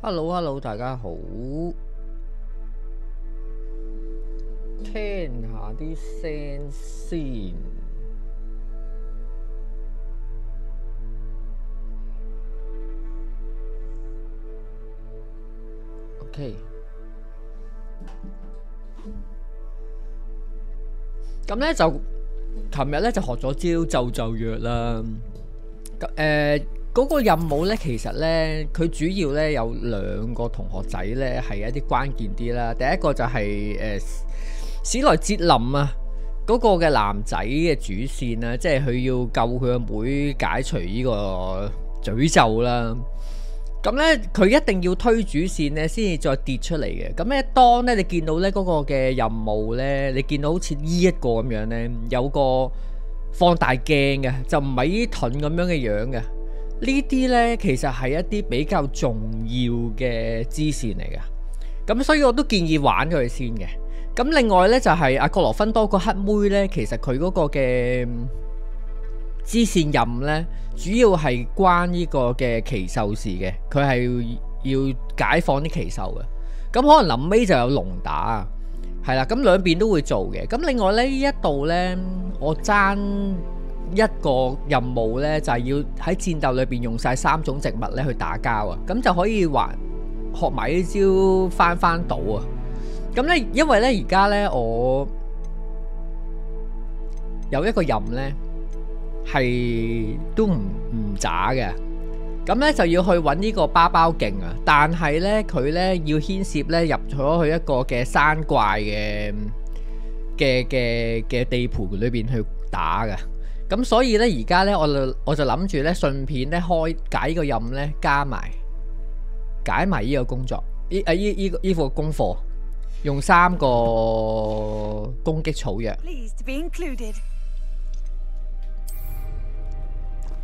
Hello， 大家好。聽下啲聲先。OK。咁咧就，琴日咧就學咗招就約啦。嗰個任務咧，其實咧，佢主要咧有兩個同學仔咧係一啲關鍵啲啦。第一個就係史萊哲林啊，嗰個嘅男仔嘅主線啦，即係佢要救佢個妹解除呢個詛咒啦。咁咧，佢一定要推主線咧，先至再跌出嚟嘅。咁咧，當咧你見到咧嗰個嘅任務咧，你見到好似呢一個咁樣咧，有個放大鏡嘅，就唔係呢啲盾咁樣嘅樣嘅。呢啲咧其實係一啲比較重要嘅支線嚟嘅。咁所以我都建議玩咗佢先嘅。咁另外咧就係阿格羅芬多個黑妹咧，其實佢嗰個嘅支線任咧，主要係關呢個嘅奇獸事嘅，佢係要解放啲奇獸嘅。咁可能臨尾就有龍打，係啦。咁兩邊都會做嘅。咁另外咧呢一度咧，我爭一個任務咧，就係要喺戰鬥裏邊用晒3種植物咧去打交啊。咁就可以學埋呢招翻到啊。咁咧，因為咧而家咧我有一個任咧。係都唔渣嘅，咁咧就要去揾呢個包勁啊！但係咧佢咧要牽涉咧入咗去一個嘅山怪嘅地盤裏邊去打嘅，咁所以咧而家咧我就諗住咧順便咧解呢個任咧解埋呢個工作，呢個功課，用3個攻擊草藥。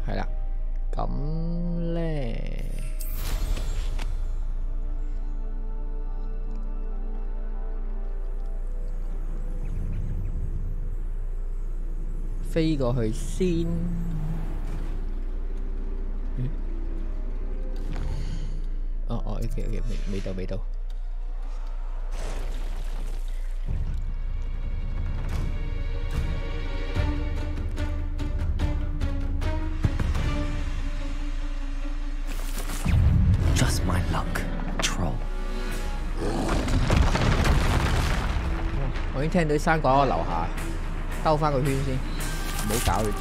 係啦，咁咧飛過去先。OK， 未到。Just my luck, troll。我已經聽到啲山怪喺我樓下，兜翻個圈先，唔好搞佢住。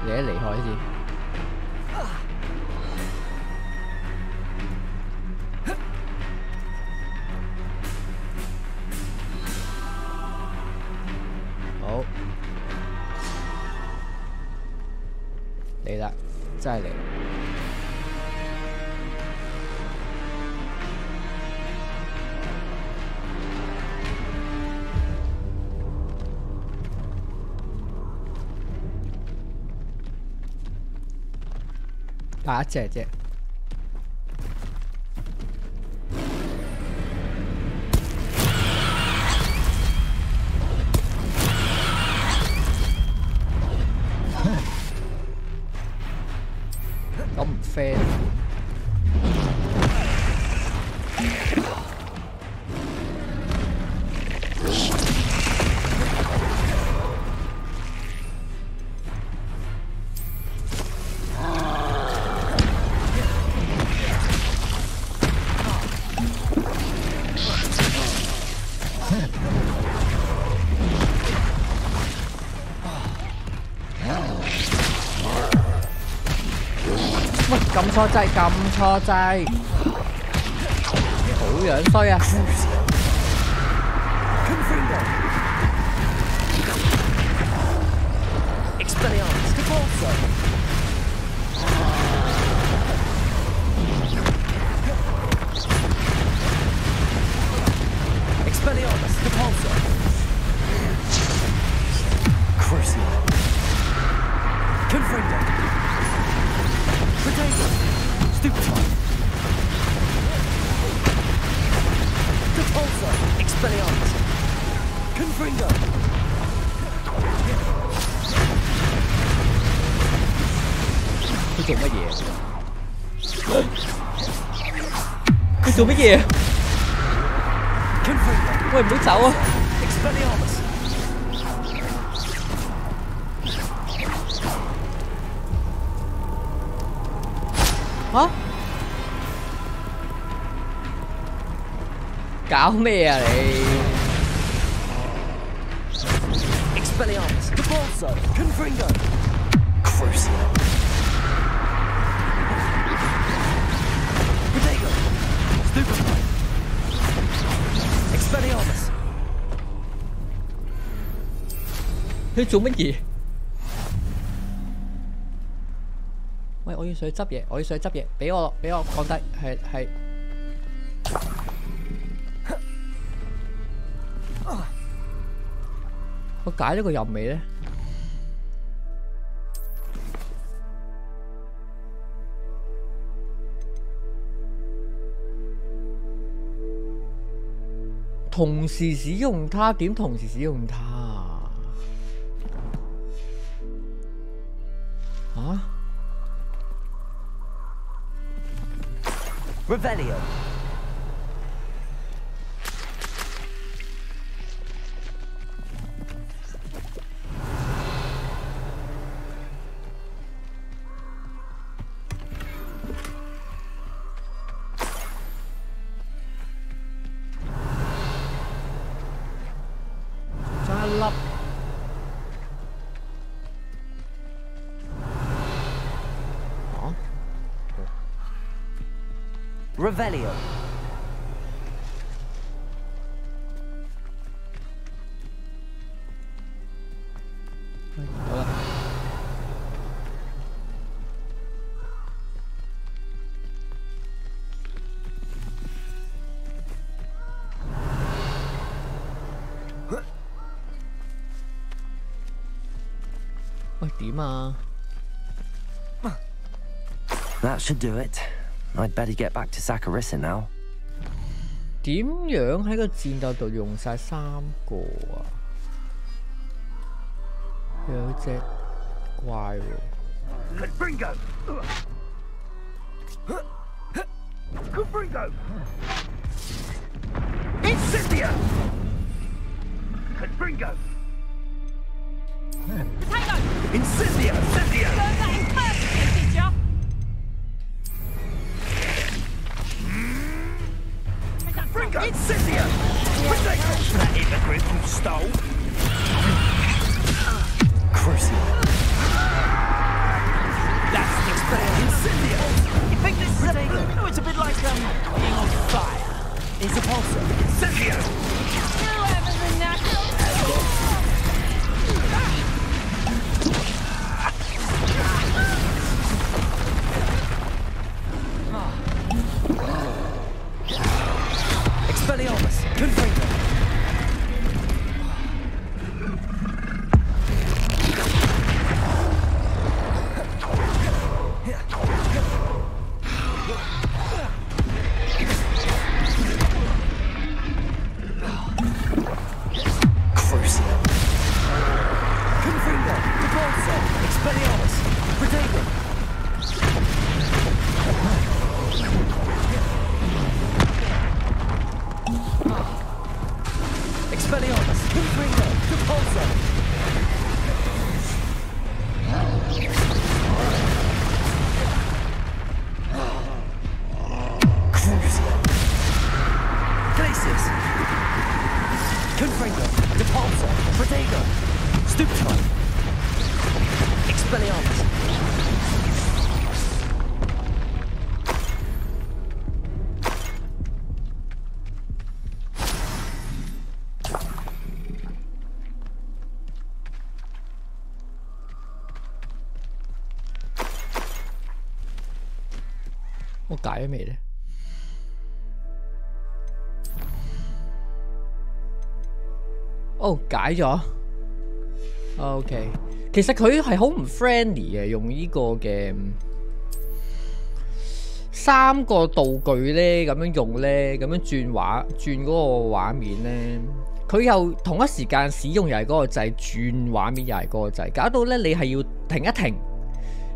你一離開先。好，嚟啦，真係嚟。打一隻啫，咁唔 fair。撳錯掣，好樣衰啊！佢做乜嘢？你做乜嘢？喂，唔好走啊！嚇？搞咩啊你？Expelliarmus, Depulso, Confringo, Crucio, Protego, Stupefy, Expelliarmus。佢做乜嘢？喂，我要上去執嘢，我要上去執嘢，俾我放低，係。我解咗個任未咧？同時使用它，點同時使用它？啊 Revelio。Revelio。好啦。喂，點啊 ？That should do it. I'd better get back to Saccharissa now. 點樣喺個戰鬥度用晒3個啊？有隻怪喎。Confringo! Confringo! Incendia! Confringo! Potato! Incendia! Incendia! Learn that in person, teacher! Confringo! Incendia! Potato! That immigrant who stole! Crucio. That's the spell! Incendia! You think this is a... Oh, it's a bit like, being on fire. It's a pulsar. Incendia! Whoever's a natural... Expelliarmus. Confringo.我解咗未咧？哦，解咗。OK， 其實佢係好唔 friendly 嘅，用呢個嘅3個道具咧，咁樣用咧，咁樣轉嗰個畫面咧，佢又同一時間使用又係嗰個掣，轉畫面又係嗰個掣，搞到咧你係要停一停，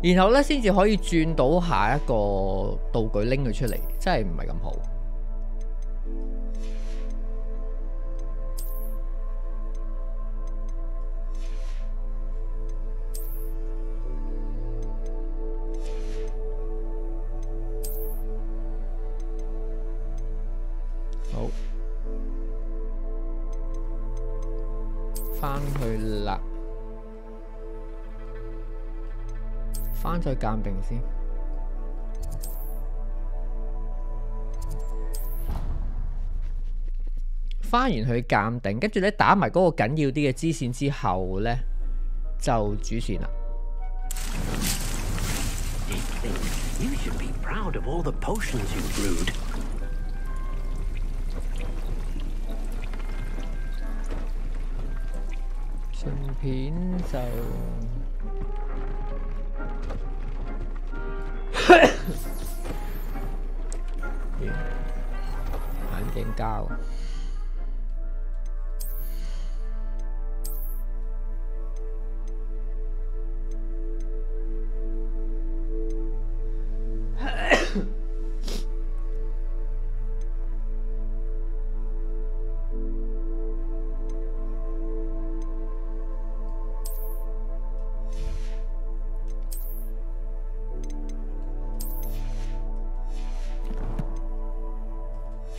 然後咧先至可以轉到下一個道具拎佢出嚟，真係唔係咁好。好，返去啦。翻去鑑定先，翻完去鑑定，跟住咧打埋嗰個緊要啲嘅支線之後咧，就主線啦。You should be proud of all the potions you brewed. 順片就。眼鏡膠，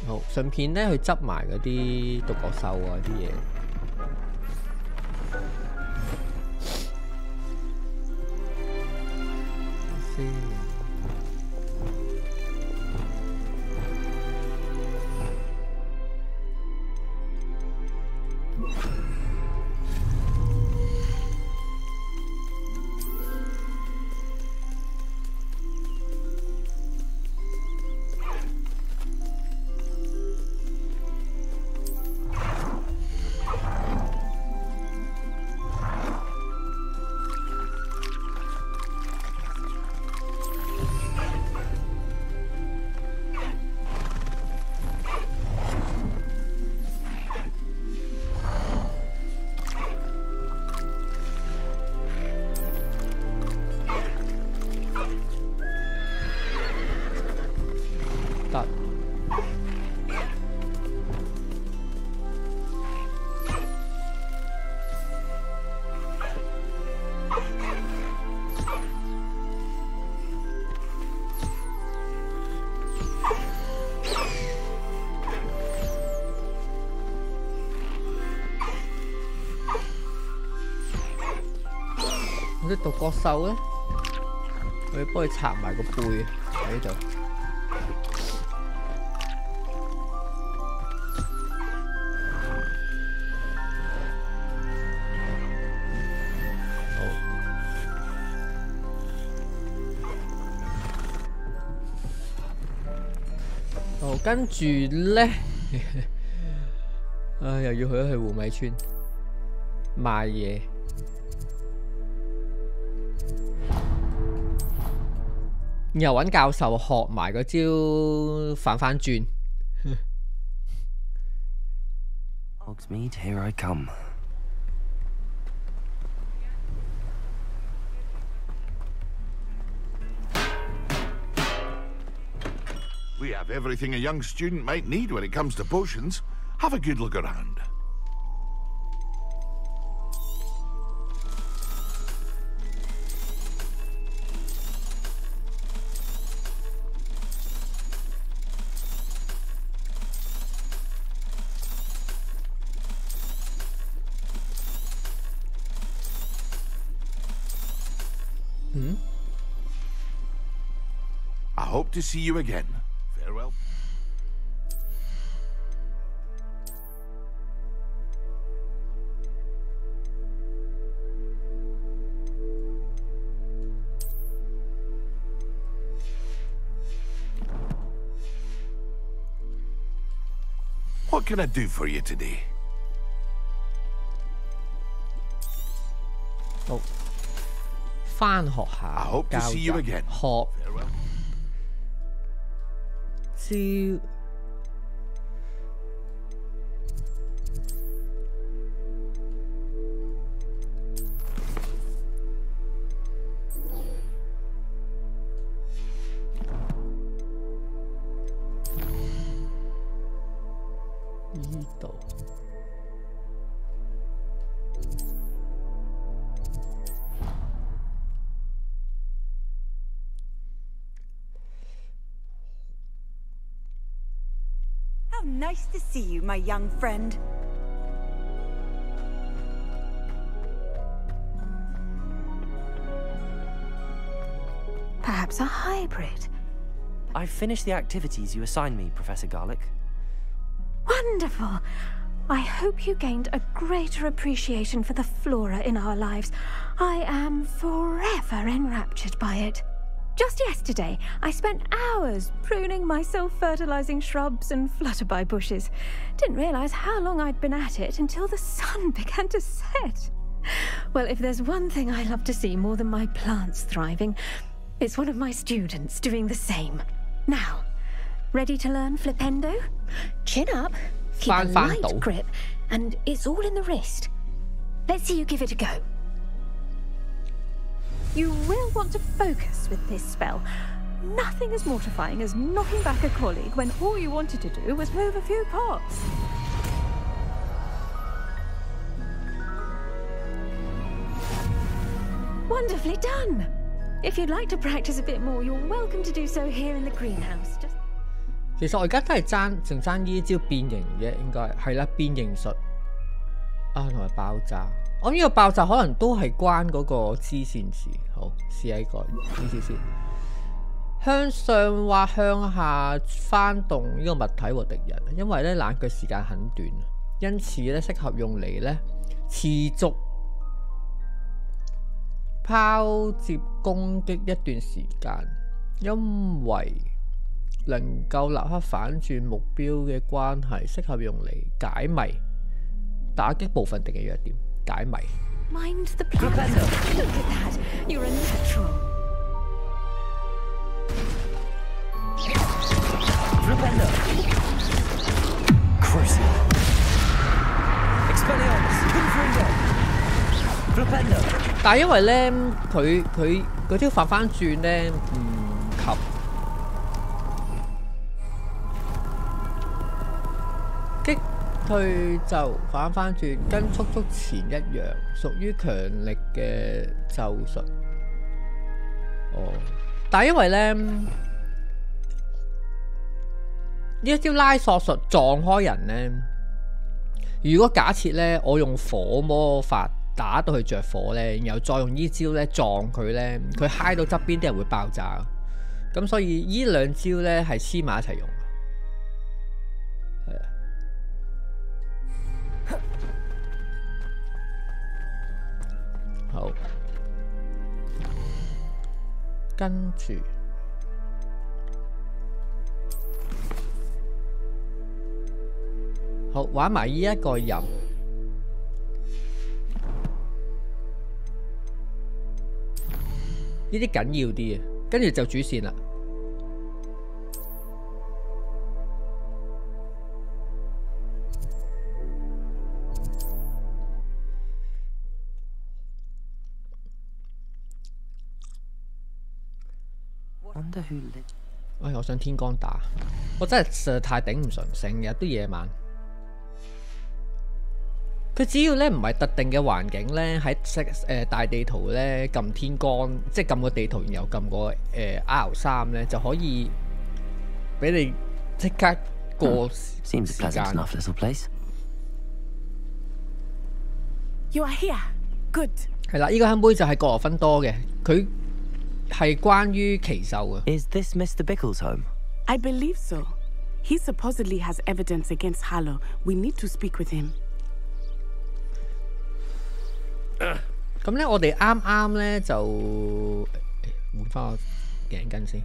好，順便咧去執埋嗰啲獨角獸啊啲嘢。先。嗰啲獨角獸咧，我要幫佢拆埋個背喺度。好，跟住咧，又要去一去湖米村賣嘢。然後揾教授學埋嗰招反轉。Hogsmeade, here I come. We have everything a young student might need when it comes to potions. Have a good look around. I hope to see you again. Farewell. What can I do for you today? 好，返學校教人學招。How nice to see you, my young friend. Perhaps a hybrid. I've finished the activities you assigned me, Professor Garlick. Wonderful. I hope you gained a greater appreciation for the flora in our lives. I am forever enraptured by it. Just yesterday, I spent hours pruning my self-fertilizing shrubs and flutterby bushes. Didn't realize how long I'd been at it until the sun began to set. Well, if there's one thing I love to see more than my plants thriving, it's one of my students doing the same. Now, ready to learn Flipendo? Chin up, keep a light grip, and it's all in the wrist. Let's see you give it a go. You will want to focus with this spell. Nothing as mortifying as knocking back a colleague when all you wanted to do was move a few pots. Wonderfully done! If you'd like to practice a bit more, you're welcome to do so here in the greenhouse. Just... 其實我而家都係淨爭呢招變形嘅，應該係啦，變形術啊，同埋爆炸。我諗呢個爆炸可能都係關嗰個支線事。好，試下呢個呢次先。向上或向下翻動呢個物體和敵人，因為咧冷卻時間很短，因此咧適合用嚟咧持續拋接攻擊一段時間，因為能夠立刻反轉目標嘅關係，適合用嚟解謎，打擊部分敵嘅弱點，解謎。Mind the plans. Look at that. You're a natural. Flipendo. Crucial. Expelliarmus. Confringo. Flipendo. 但係因為咧，佢嗰招反轉咧唔及擊退就反轉，跟速前一樣，屬於強力嘅咒術。哦，但係因為咧呢一招拉索術撞開人咧，如果假設咧我用火魔法打到佢着火咧，然後再用呢招咧撞佢咧，佢揩到側邊啲人會爆炸。咁所以呢兩招咧係黐埋一齊用。係啊。好，跟住好玩埋呢一個人。呢啲緊要啲嘅，跟住就主線啦。我想天光打，我真係實在太頂唔順，成日都夜晚。佢只要咧唔係特定嘅環境咧，喺大地圖咧撳天光，即係撳個地圖，然後撳個R3咧，就可以俾你即刻過時間。Seems a pleasant enough little place. You are here. Good. 係啦，呢個香杯就係格羅芬多嘅，佢係關於奇獸嘅。Is this Mr. Bickle's home? I believe so. He supposedly has evidence against Harlow. We need to speak with him. 咁咧，我哋啱啱咧就換翻個頸巾先。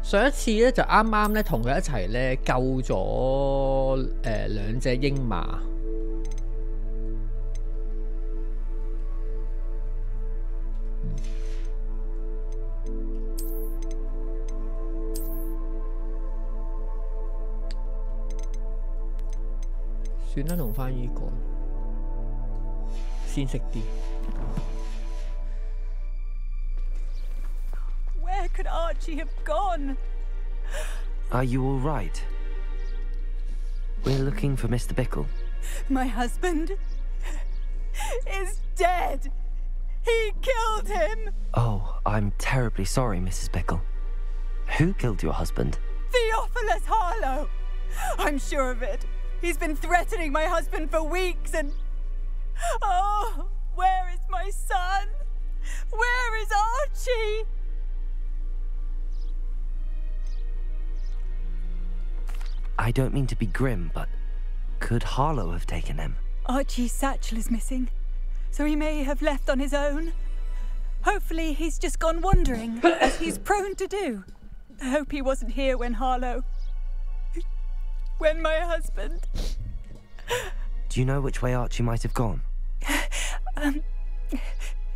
上一次咧就啱啱咧同佢一齊咧救咗兩隻鷹馬。算啦，用翻呢個。Where could Archie have gone? Are you all right? We're looking for Mr. Bickle. My husband is dead. He killed him. Oh, I'm terribly sorry, Mrs. Bickle. Who killed your husband? Theophilus Harlow! I'm sure of it. He's been threatening my husband for weeks and... Oh, where is my son? Where is Archie? I don't mean to be grim, but could Harlow have taken him? Archie's satchel is missing, so he may have left on his own. Hopefully he's just gone wandering, as he's prone to do. I hope he wasn't here when Harlow... when my husband... Do you know which way Archie might have gone?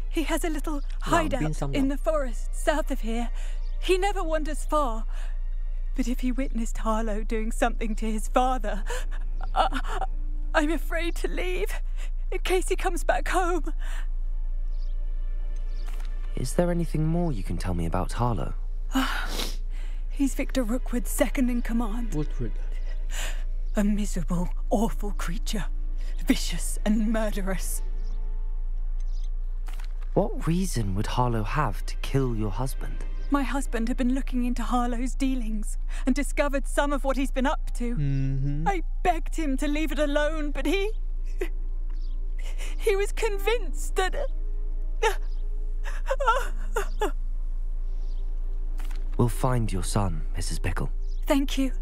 He has a little hideout in the forest south of here. He never wanders far. But if he witnessed Harlow doing something to his father, I'm afraid to leave, in case he comes back home. Is there anything more you can tell me about Harlow? He's Victor Rookwood's second in command. Rookwood. A miserable, awful creature. Vicious and murderous. What reason would Harlow have to kill your husband? My husband had been looking into Harlow's dealings and discovered some of what he's been up to. I begged him to leave it alone, but he was convinced that... We'll find your son, Mrs. Bickle. Thank you.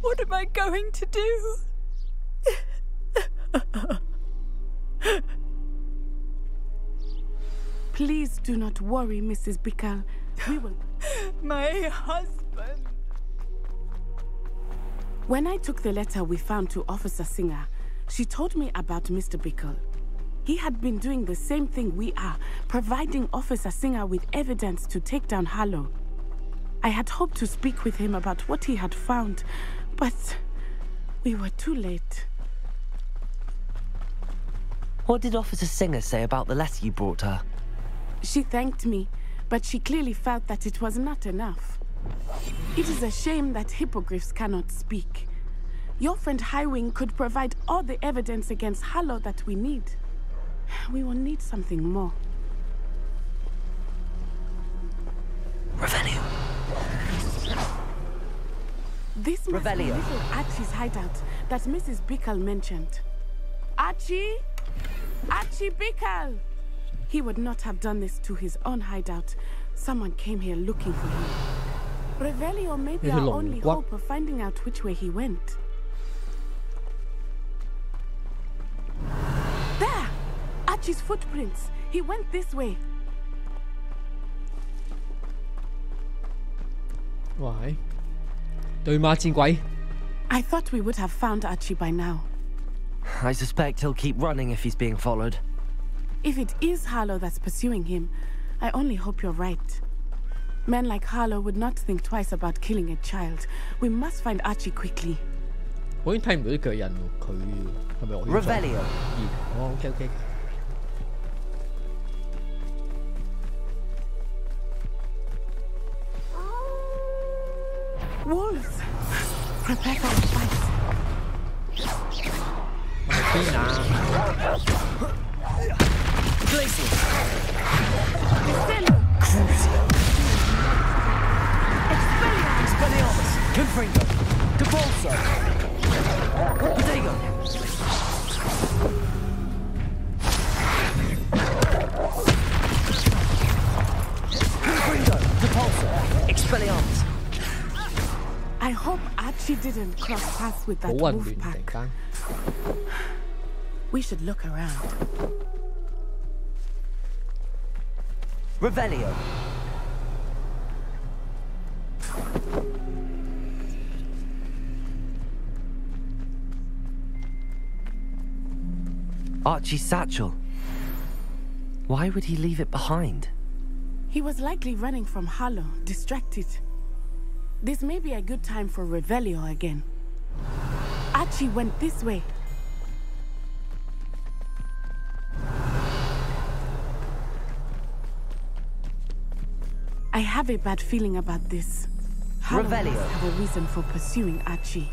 What am I going to do? Please do not worry, Mrs. Bickle. We will... My husband. When I took the letter we found to Officer Singer, she told me about Mr. Bickle. He had been doing the same thing we are, providing Officer Singer with evidence to take down Harlow. I had hoped to speak with him about what he had found, but we were too late. What did Officer Singer say about the letter you brought her? She thanked me, but she clearly felt that it was not enough. It is a shame that hippogriffs cannot speak. Your friend Highwing could provide all the evidence against Harlow that we need. We will need something more. Revelio. This must be little Archie's hideout that Mrs. Bickle mentioned. Archie? Archie Bickle! He would not have done this to his own hideout. Someone came here looking for him. Revelio may be our only hope of finding out which way he went. There! Archie's footprints. He went this way. Why? 對馬戰鬼 I thought we would have found Archie by now. I suspect he'll keep running if he's being followed. If it is Harlow that's pursuing him, I only hope you're right. Men like Harlow would not think twice about killing a child. We must find Archie quickly. 我已經睇唔到啲腳印喎，佢係咪我要 Revelio. OK。 Wolves! Prepare for a fight. 我係邊啊 Glacier. Descendo! Crucio. Expelliarmus! Confringo. Capolso. Potato. Confringo. Capolso. Expelliarmus. I hope Archie didn't cross paths with that 好混 wolf 亂突然 pack. 間。 We should look around. Revelio. Archie's satchel. Why would he leave it behind? He was likely running from Harlow, distracted. This may be a good time for Revelio again. Archie went this way. I have a bad feeling about this. Harlow Revelio. must have a reason for pursuing Archie.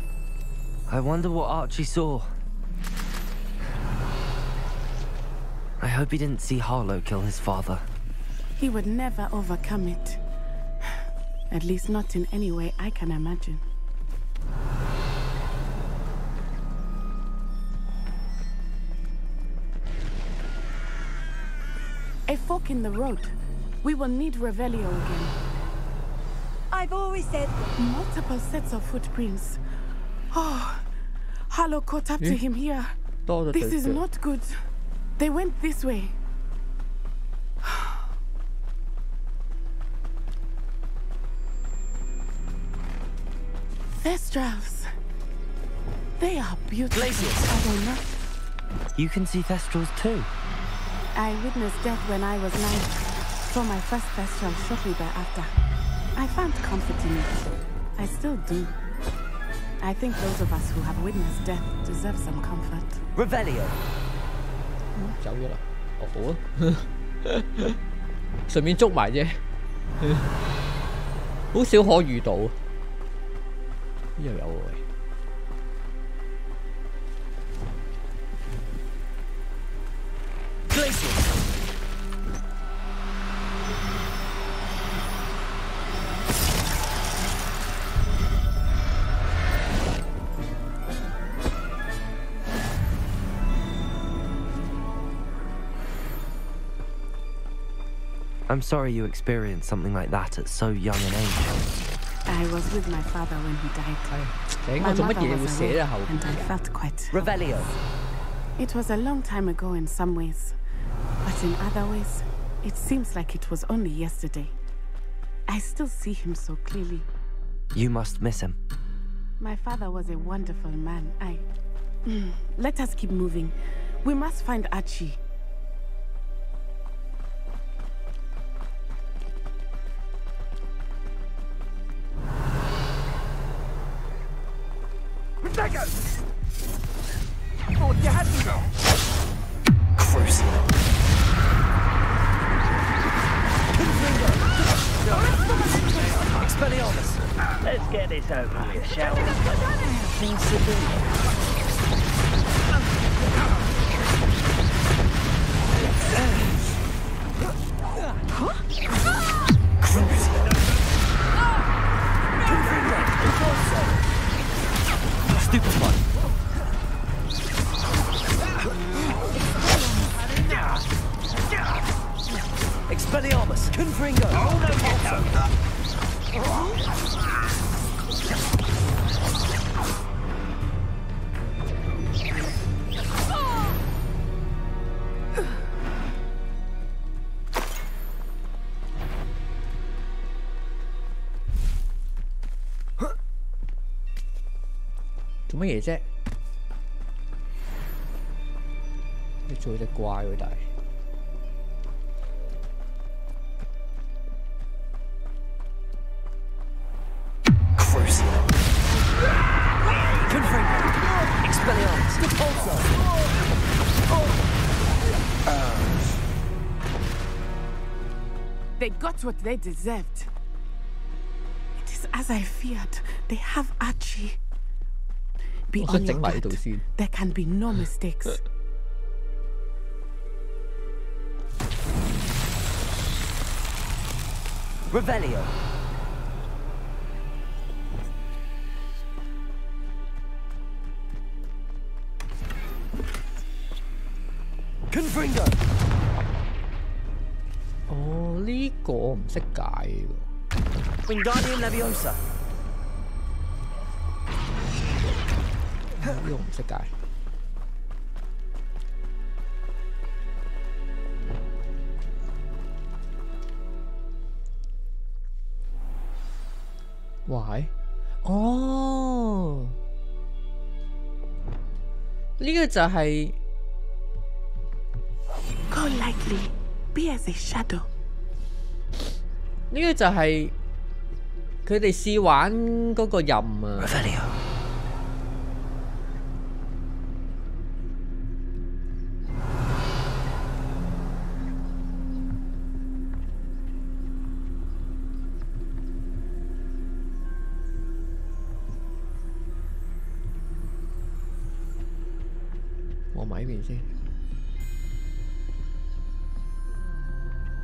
I wonder what Archie saw. I hope he didn't see Harlow kill his father. He would never overcome it. At least not in any way I can imagine. A fork in the road. We will need Revelio again. I've always said... Multiple sets of footprints. Oh, Harlow caught up to him here. This is not good. They went this way. Thestrals. They are beautiful. Are they not? You can see Thestrals too. I witnessed death when I was 9. Saw my first Thestral shortly thereafter. I found comfort in it. I still do. I think those of us who have witnessed death deserve some comfort. Revelio. 走咗啦，哦好啊，順便捉埋啫，好少可遇到。呢度有喎。I'm sorry you experienced something like that at so young an age. I was with my father when he died. My mother was away, and I felt quite... Revelio. It was a long time ago in some ways, but in other ways, it seems like it was only yesterday. I still see him so clearly. You must miss him. My father was a wonderful man. Let us keep moving. We must find Archie. Oh, you had me there. Crucial. Expelliarmus. Let's get this over with, shall we? Stupefy. Expelliarmus. Confringo. Oh, no,做乜嘢啫？你做隻怪喎，但係。They got what they deserved. It is as I feared. They have Archie. Be on your guard. There can be no mistakes. Revelio. Confringo. 哦，呢個我唔識解喎。Wingardium Leviosa。呢個唔識解。哇係，哦，呢個就係。Go lightly, be as a shadow. 呢個就係佢哋試玩嗰個任啊。我埋呢邊先。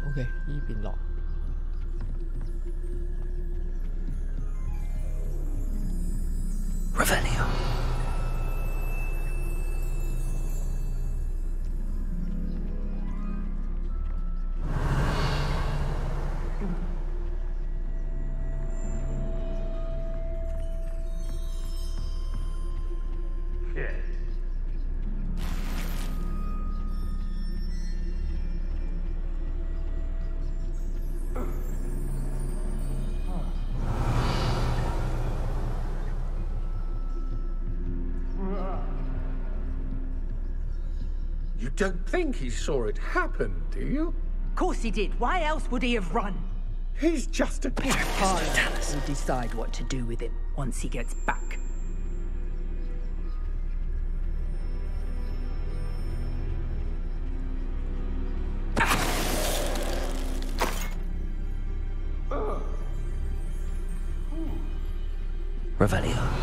OK，呢邊落。Revelio. You don't think he saw it happen, do you? Of course he did. Why else would he have run? He's just a kid. Harlow will decide what to do with him once he gets back. Revelio.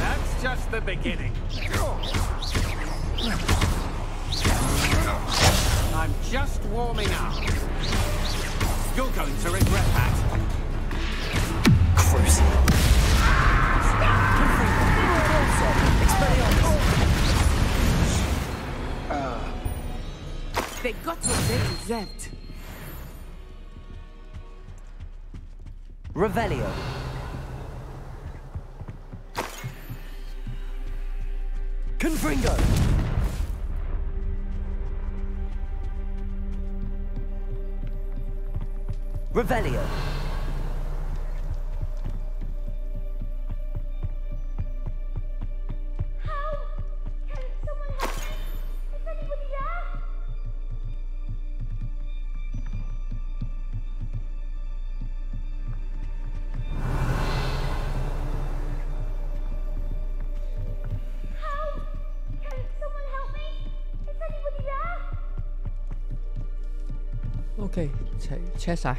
That's just the beginning. I'm just warming up. You're going to regret that. They got what they deserved. Revelio. Confringo. Revelio. OK， 車晒。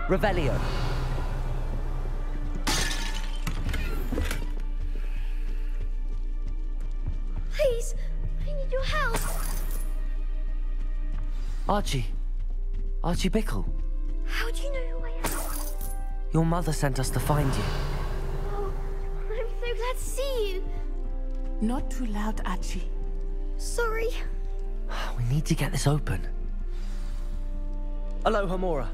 Revelio. Please, I need your help. Archie. Archie Bickle. How do you know who I am? Your mother sent us to find you. Oh, I'm so glad to see you. Not too loud, Archie. Sorry. We need to get this open. Aloha, Mora.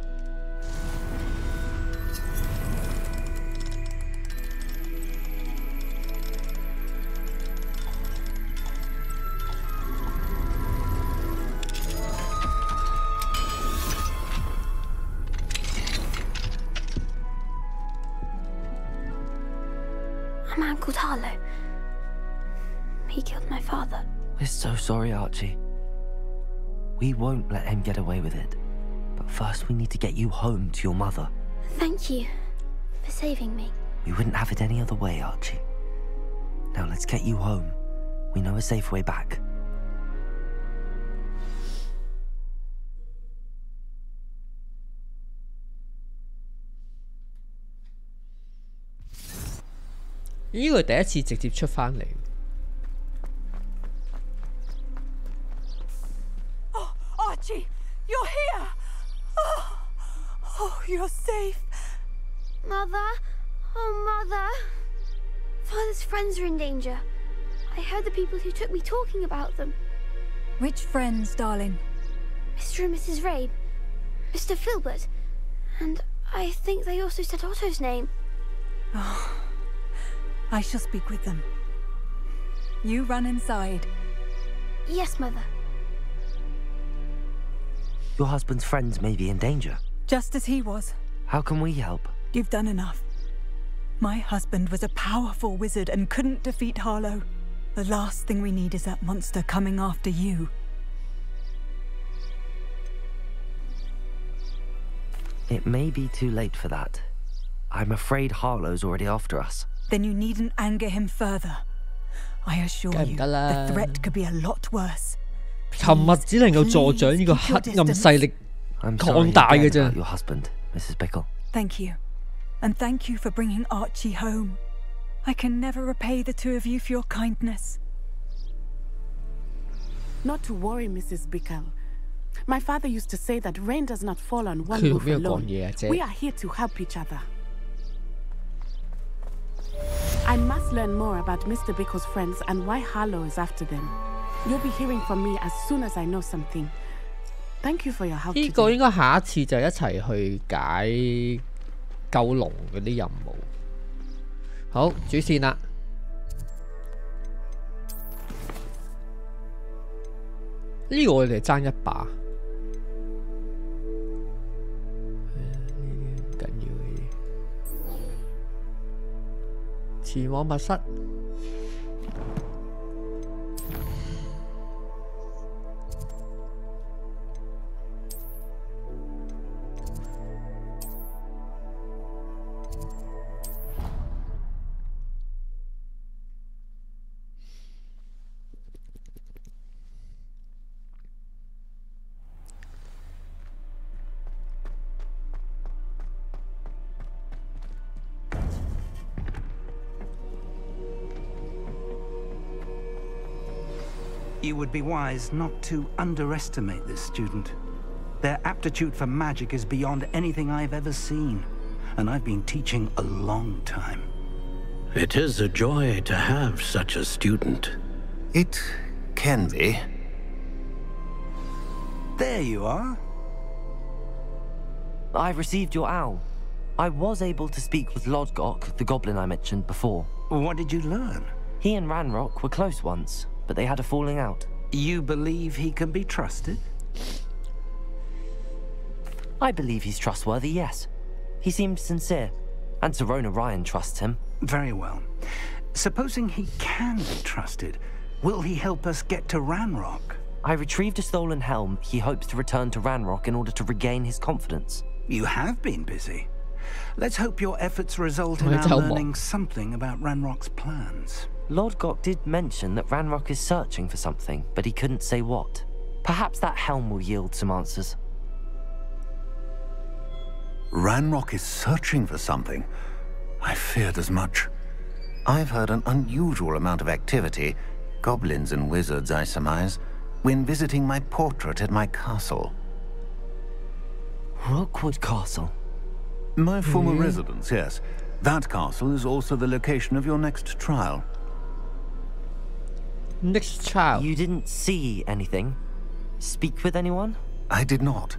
A man called Harlow. He killed my father. We're so sorry, Archie. We won't let him get away with it. But first we need to get you home to your mother. Thank you for saving me. We wouldn't have it any other way, Archie. Now let's get you home. We know a safe way back.呢個第一次直接出翻嚟。Oh, Archie, you're here! Oh, you're safe. Mother? Oh, Mother. Father's friends are in danger. I heard the people who took me talking about them. Which friends, darling? Mr. and Mrs. Rabe, Mr. Filbert, and I think they also said Otto's name. Oh, I shall speak with them. You run inside. Yes, Mother. Your husband's friends may be in danger. Just as he was. How can we help? You've done enough. My husband was a powerful wizard and couldn't defeat Harlow. The last thing we need is that monster coming after you. It may be too late for that. I'm afraid Harlow's already after us. Then you needn't anger him further. I assure you, the threat could be a lot worse. 沉默只能夠助長呢個黑暗勢力擴大嘅啫。Your husband, Mrs. Bickle. Thank you, and thank you for bringing Archie home. I can never repay the two of you for your kindness. Not to worry, Mrs. Bickle. My father used to say that rain does not fall on one roof alone. We are here to help each other. I must learn more about Mr. Bickle's friends and why Harlow is after them. You'll be hearing from me as soon as I know something. Thank you for your help. 呢個應該下一次就一齊去解救龍嗰啲任務。好，主線啦。呢個我哋爭一把。呢啲唔緊要嘅嘢。前往密室。You would be wise not to underestimate this student. Their aptitude for magic is beyond anything I've ever seen, and I've been teaching a long time. It is a joy to have such a student. It can be. There you are. I received your owl. I was able to speak with Lodgok, the goblin I mentioned before. What did you learn? He and Ranrock were close once, but they had a falling out. You believe he can be trusted? I believe he's trustworthy, yes. He seemed sincere, and Serona Ryan trusts him. Very well. Supposing he can be trusted, will he help us get to Ranrock? I retrieved a stolen helm. He hopes to return to Ranrock in order to regain his confidence. You have been busy. Let's hope your efforts result in our learning something about Ranrock's plans. Lodgok did mention that Ranrock is searching for something, but he couldn't say what. Perhaps that helm will yield some answers. Ranrock is searching for something? I feared as much. I've heard an unusual amount of activity, goblins and wizards, I surmise, when visiting my portrait at my castle. Rookwood Castle? My former residence, yes. That castle is also the location of your next trial. Next trial? You didn't see anything? Speak with anyone? I did not.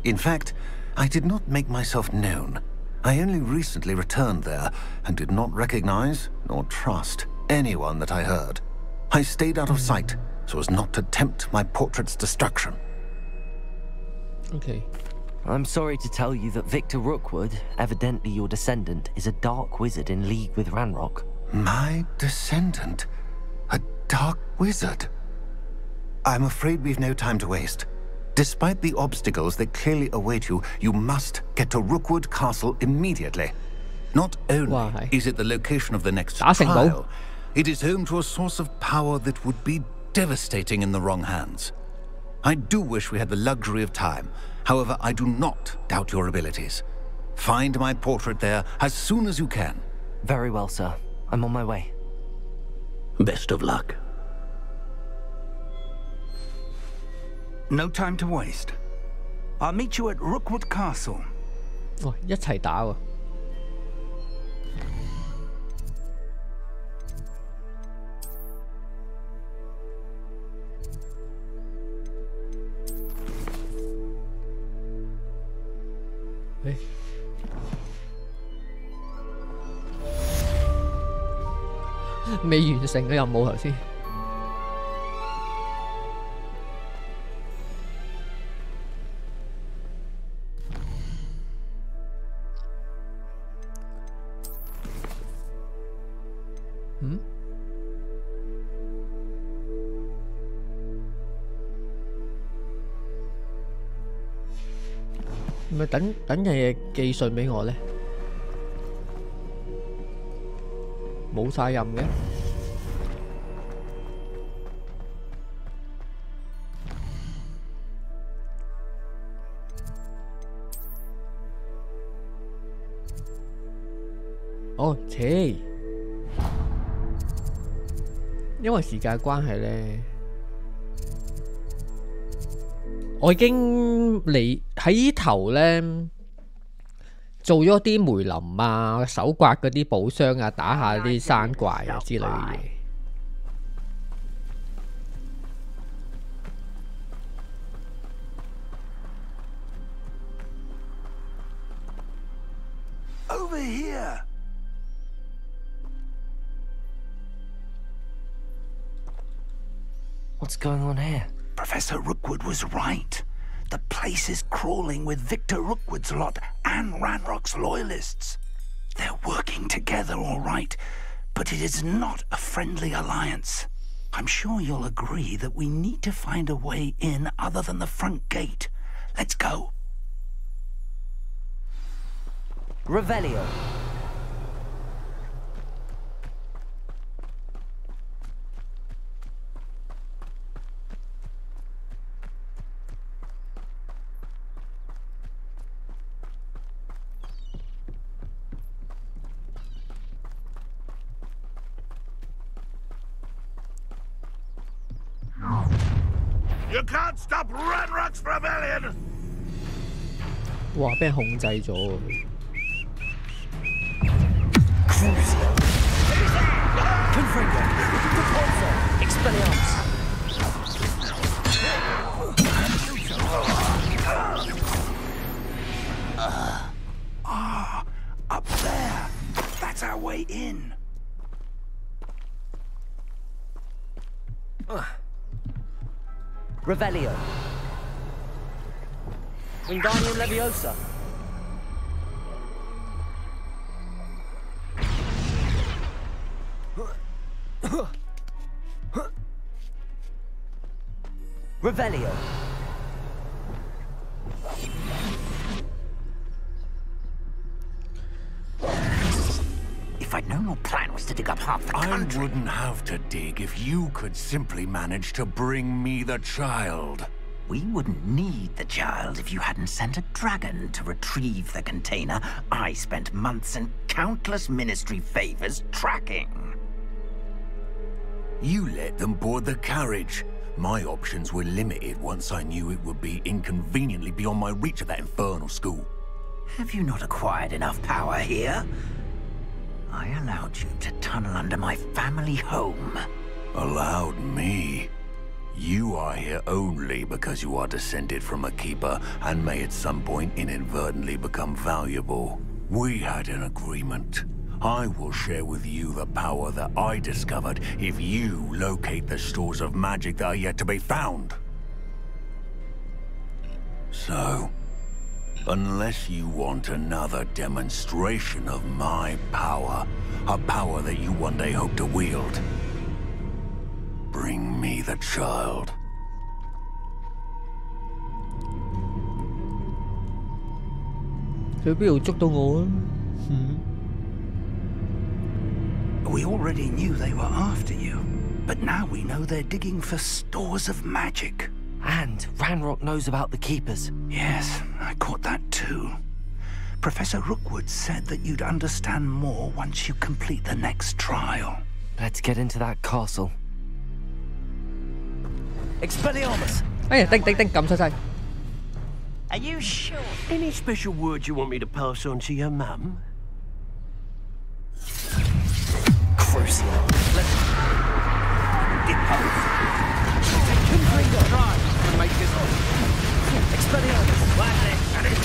In fact, I did not make myself known. I only recently returned there and did not recognize nor trust anyone that I heard. I stayed out of sight so as not to tempt my portrait's destruction. Okay. I'm sorry to tell you that Victor Rookwood, evidently your descendant, is a dark wizard in league with Ranrock. My descendant? A dark wizard? I'm afraid we've no time to waste. Despite the obstacles that clearly await you, you must get to Rookwood Castle immediately. Not only is it the location of the next trial, it is home to a source of power that would be devastating in the wrong hands. I do wish we had the luxury of time. However, I do not doubt your abilities. Find my portrait there as soon as you can. Very well, sir. I'm on my way. Best of luck. No time to waste. I'll meet you at Rookwood Castle. 哦，一齊打喎！未完成嘅任務頭先。嗯？咪等嘢寄信俾我咧？冇晒任嘅。哦，切！因為時間關係咧，我已經嚟喺頭咧做咗啲梅林啊、手刮嗰啲寶箱啊、打下啲山怪啊之類嘅嘢。Over here. What's going on here? Professor Rookwood was right. The place is crawling with Victor Rookwood's lot and Ranrock's loyalists. They're working together all right, but it is not a friendly alliance. I'm sure you'll agree that we need to find a way in other than the front gate. Let's go. Revelio. You can't stop Ranrock's rebellion! 哇！俾人控制咗。Confringo. Repulsor. Expelliarmus. Up there. That's our way in. Revelio. Wingardium Leviosa. Revelio. If I'd known your plan was to dig up half the country... I wouldn't have to dig if you could simply manage to bring me the child. We wouldn't need the child if you hadn't sent a dragon to retrieve the container I spent months and countless ministry favors tracking. You let them board the carriage. My options were limited once I knew it would be inconveniently beyond my reach at that infernal school. Have you not acquired enough power here? I allowed you to tunnel under my family home. Allowed me? You are here only because you are descended from a keeper and may at some point inadvertently become valuable. We had an agreement. I will share with you the power that I discovered if you locate the stores of magic that are yet to be found. So, unless you want another demonstration of my power, a power that you one day hope to wield, bring me the child. We already knew they were after you, but now we know they're digging for stores of magic. And Ranrock knows about the Keepers. Yes, I caught that too. Professor Rookwood said that you'd understand more once you complete the next trial. Let's get into that castle. Expelliarmus! Are you sure? Any special words you want me to pass on to your mum? Crucial. Let's... Confringo! Try to make this... Expelliarmus! And it's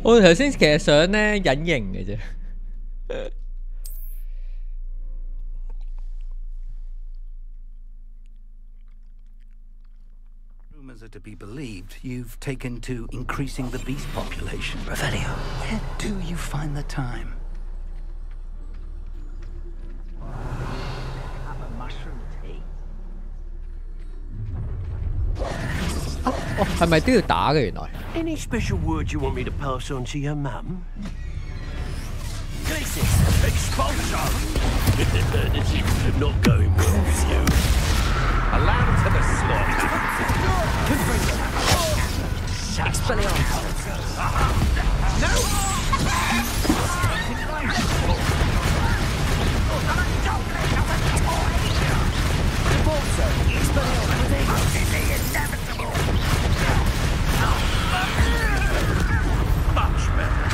我頭先其實想咧隱形嘅啫。Rumors are to be believed. You've taken to increasing the beast population. Revelio, where do you find the time? Have a mushroom tea. 哦，係咪都要打嘅？原來。Any special word you want me to pass on to your mum? Glacis, expulso! This is not going well with you. Allow to the slaughter. Expelliarmus. No! Expulso. Expelliarmus. Inevitable. Much better.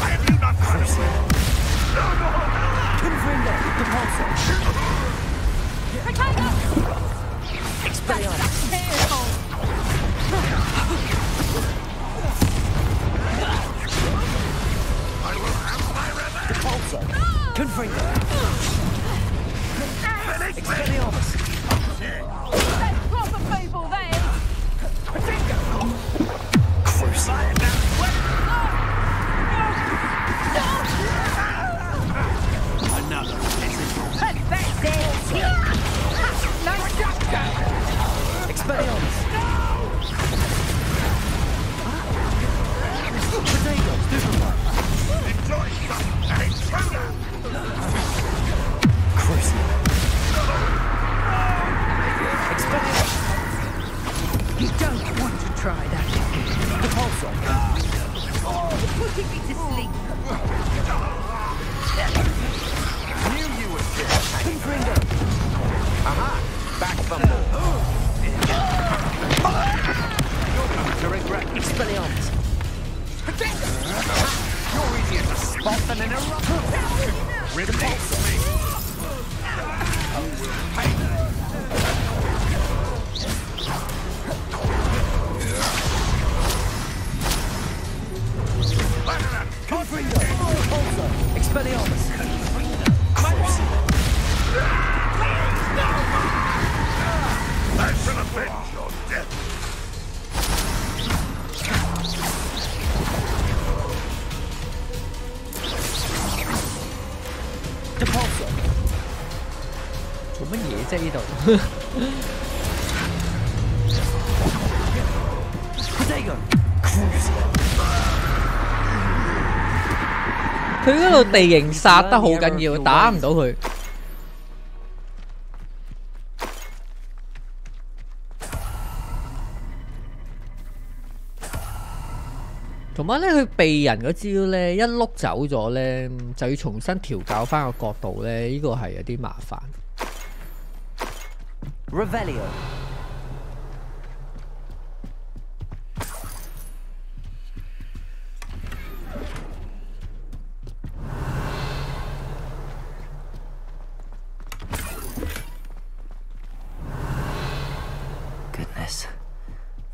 I have you not heard? No more! Confringo. Depulso. Potato! Expelliarmus. I will have my revenge! Depulso. Confringo. Expelliarmus. That's proper people there! Crucible. Another. That's it! Nice job! Expelliarmus. Potatoes, different. Enjoy some intruder! Crucible. Expelliarmus. You don't want to try that. Depulso. Oh, you're putting me to sleep. Knew you would get Confringo. Aha! Back for more. You're going to regret Expelliarmus. You're easier to spot than an eruption. Repulse me. Confringo. Repulso. Expelliarmus. I shall avenge your death! Depulso. 做乜嘢啫？呢度 Potato. 佢嗰度地形殺得好緊要，打唔到佢。同埋咧，佢避人嗰招咧，一碌走咗咧，就要重新調校翻個角度咧，呢個係有啲麻煩。Revelio. Goodness.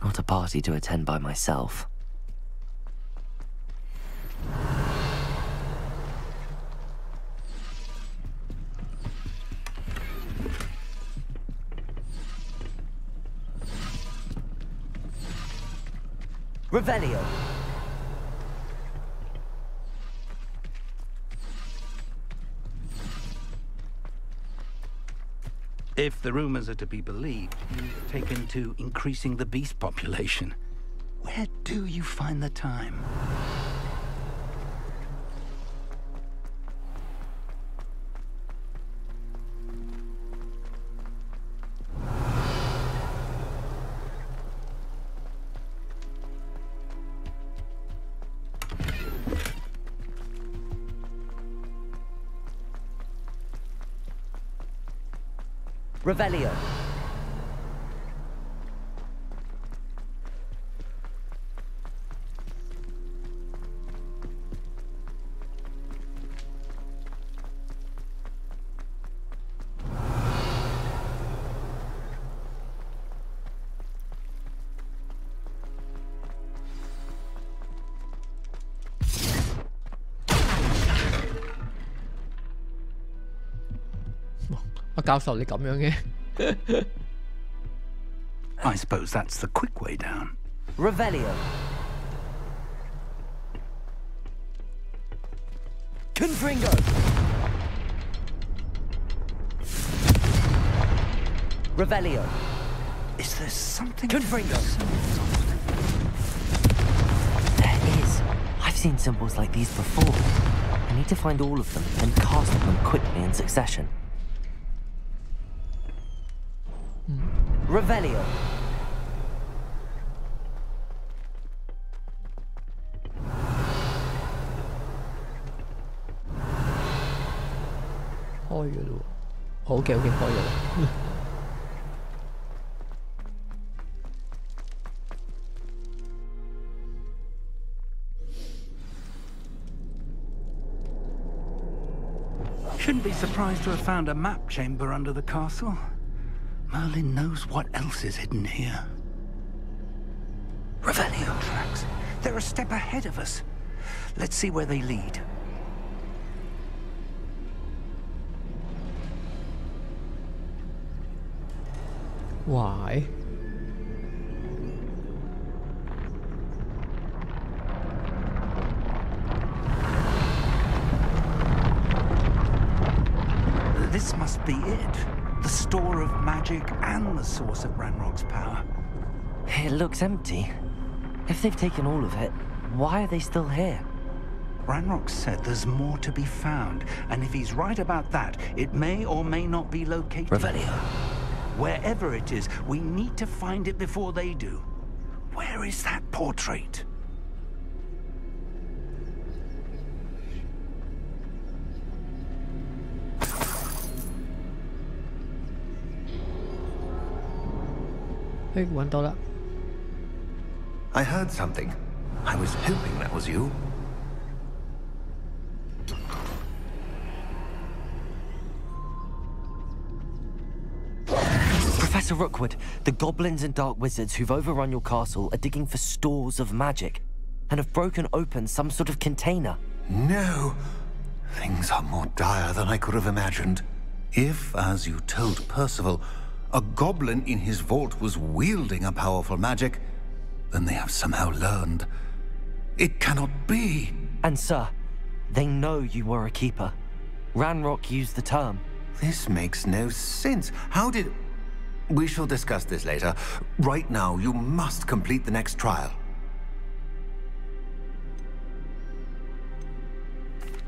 Not a party to attend by myself. Revelio. If the rumors are to be believed, you've taken to increasing the beast population. Where do you find the time? Revelio. 阿教授你咁樣嘅。I suppose that's the quick way down. Revelio. Confringo. Revelio. Is there something? Confringo. There is. I've seen symbols like these before. I need to find all of them and cast them quickly in succession. Revelio.開嘅咯，好嘅，開嘅啦。Shouldn't be surprised to have found a map chamber under the castle. Merlin knows what else is hidden here. Revelio tracks. They're a step ahead of us. Let's see where they lead. Why? This must be it. The store of magic and the source of Ranrock's power. It looks empty. If they've taken all of it, why are they still here? Ranrock said there's more to be found, and if he's right about that, it may or may not be located. Revelio. Wherever it is, we need to find it before they do. Where is that portrait? Hey, 揾到啦。I heard something. I was hoping that was you. Professor Rookwood, the goblins and dark wizards who've overrun your castle are digging for stores of magic and have broken open some sort of container. No! Things are more dire than I could have imagined. If, as you told Percival, a goblin in his vault was wielding a powerful magic, then they have somehow learned. It cannot be! And sir, they know you were a keeper. Ranrock used the term. This makes no sense. How did... We shall discuss this later. Right now, you must complete the next trial.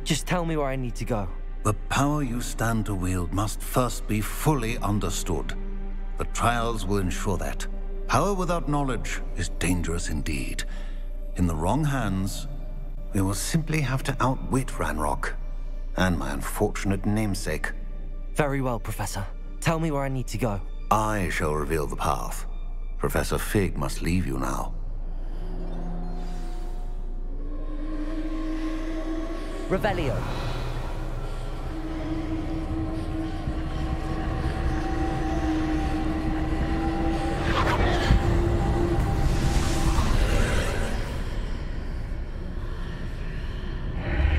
Just tell me where I need to go. The power you stand to wield must first be fully understood. The trials will ensure that. Power without knowledge is dangerous indeed. In the wrong hands, we will simply have to outwit Ranrock and my unfortunate namesake. Very well, Professor. Tell me where I need to go. I shall reveal the path. Professor Fig must leave you now. Revelio.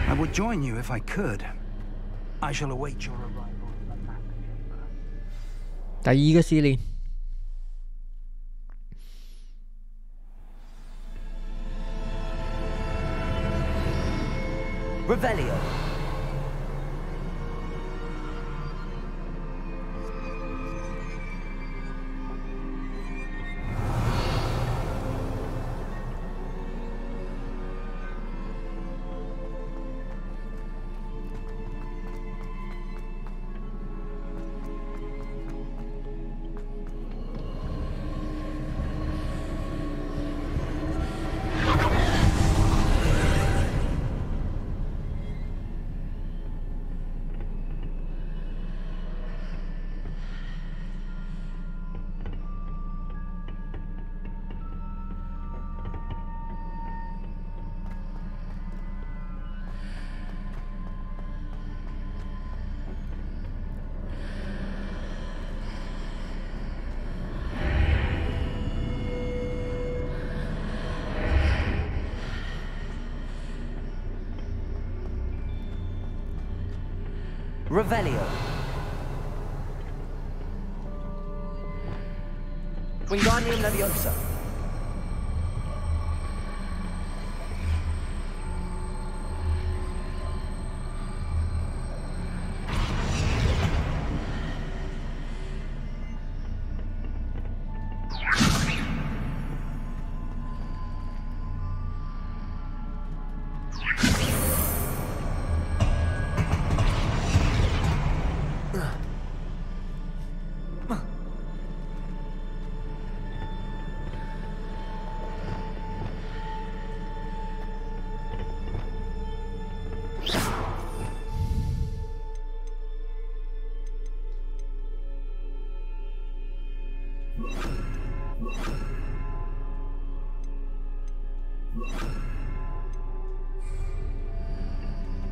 I would join you if I could. I shall await your arrival in the map chamber. 第二個試煉。Revelio. Revelio. Wingardium Leviosa.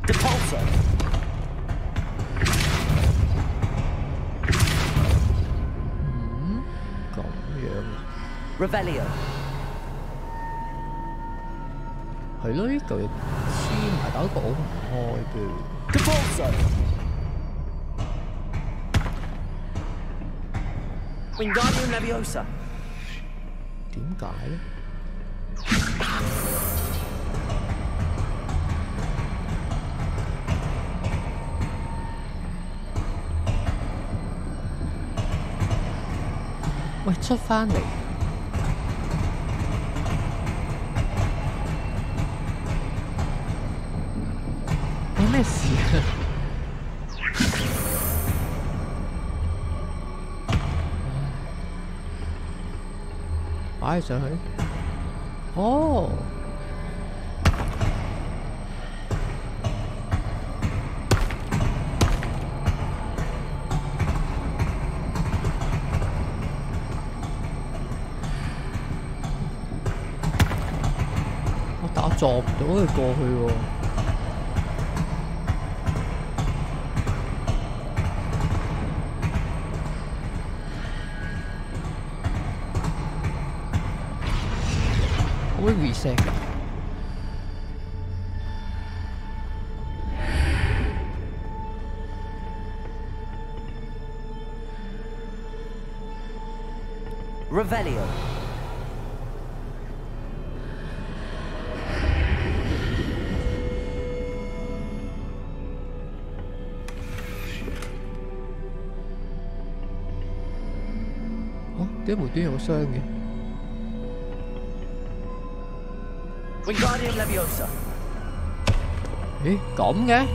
Depulso. Revelio. 係咯，呢嚿嘢黐埋，但係我唔開嘅。Depulso. Wingardium Leviosa. 點解咧？喂，出返嚟！有咩事啊？擺上去。哦。撞唔到佢過去喎。可唔可以 reset 㗎？Revelio.點解無端有個箱嘅 ？Wingardium Leviosa。咦，咁嘅？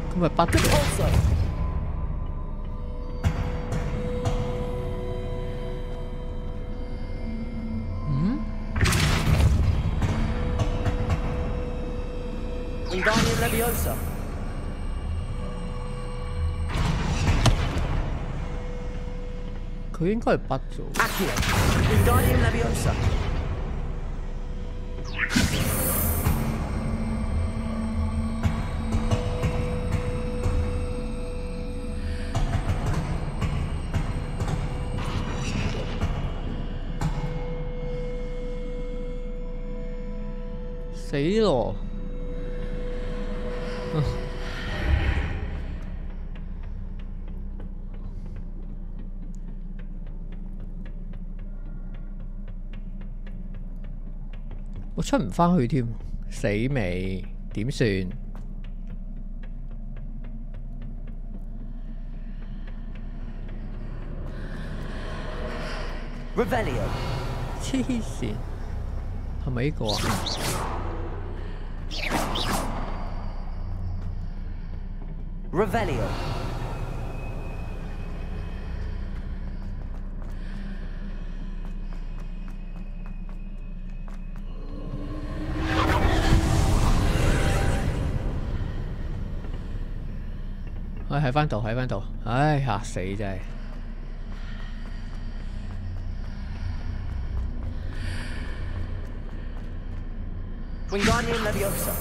咁咪筆咗？嗯 ？Wingardium Leviosa。佢應該係筆咗。Wingardium Leviosa。死咯！我出唔返去添，死未？點算 ？Revelio。黐線，係咪呢個啊？Revelio。喺翻度，喺翻度，唉嚇死真係！ Wingardium Leviosa。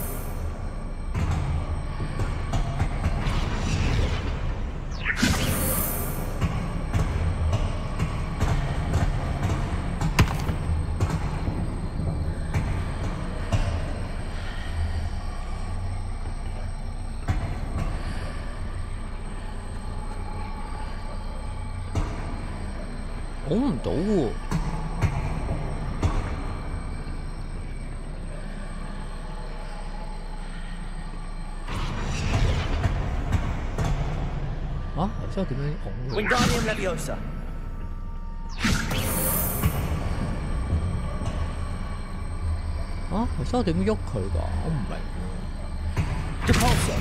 拱唔到喎。啊，頭先我點樣拱佢 Wingardium Leviosa. 啊，頭先我點喐佢㗎？我唔明。Depulso.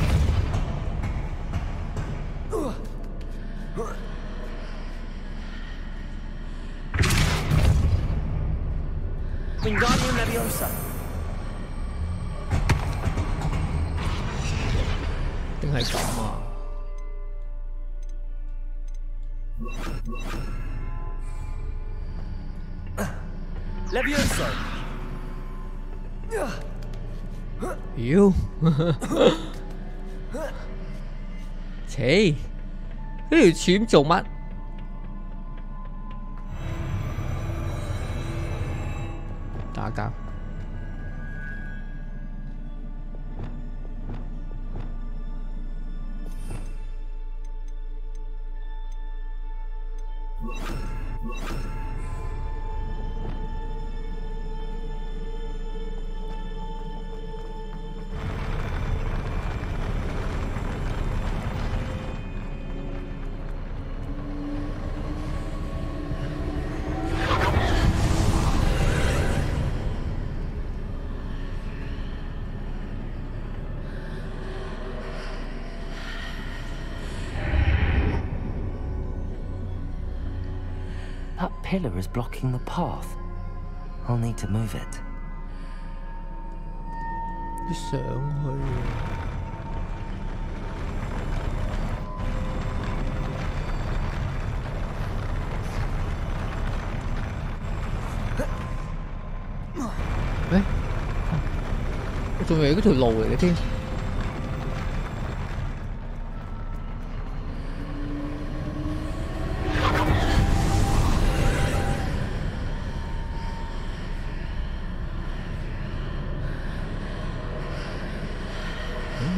Wingardium Leviosa. 定係咁啊？ Levioso. 妖，切！呢條柱做乜？打交。That pillar is blocking the path. I'll need to move it. 要上去。我仲以為嗰條路嚟嘅添。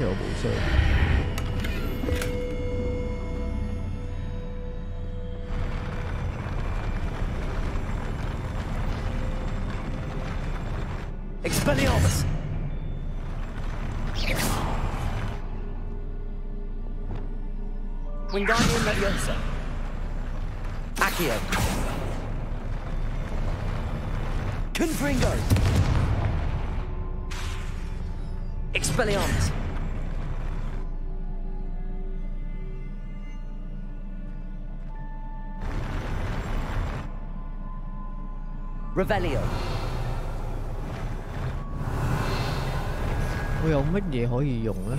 有冇衰？Expelliarmus. Wingardium Leviosa. Accio. Confringo. Expelliarmus. Revelio. 我有乜嘢可以用呢？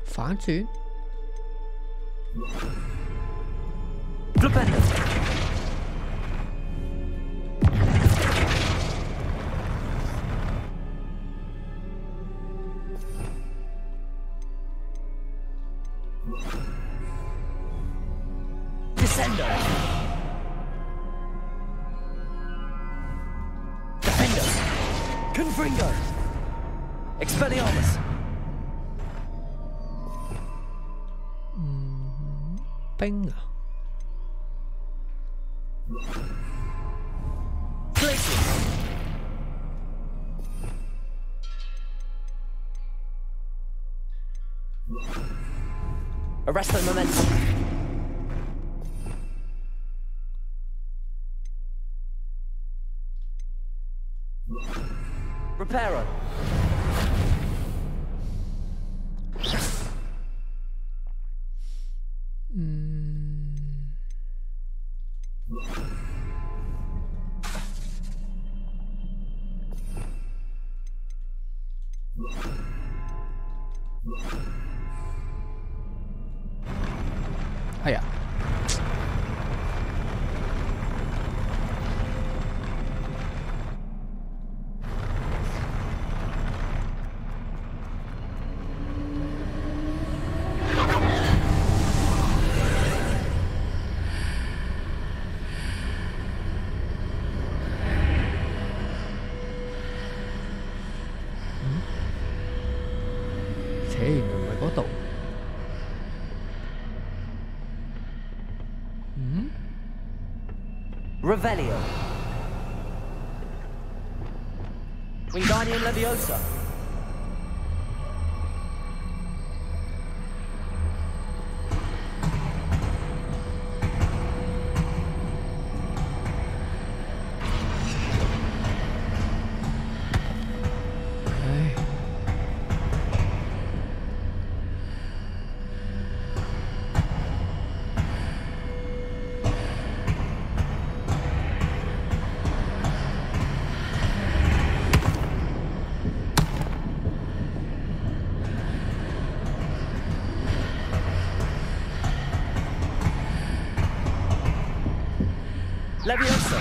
反轉。Descendo. Defendo. Confringo. Expelliarmus. 冰啊 Glacius. Arresto momentum. Reparo.哎呀！ Revelio. Wingardium Leviosa. Leviosa.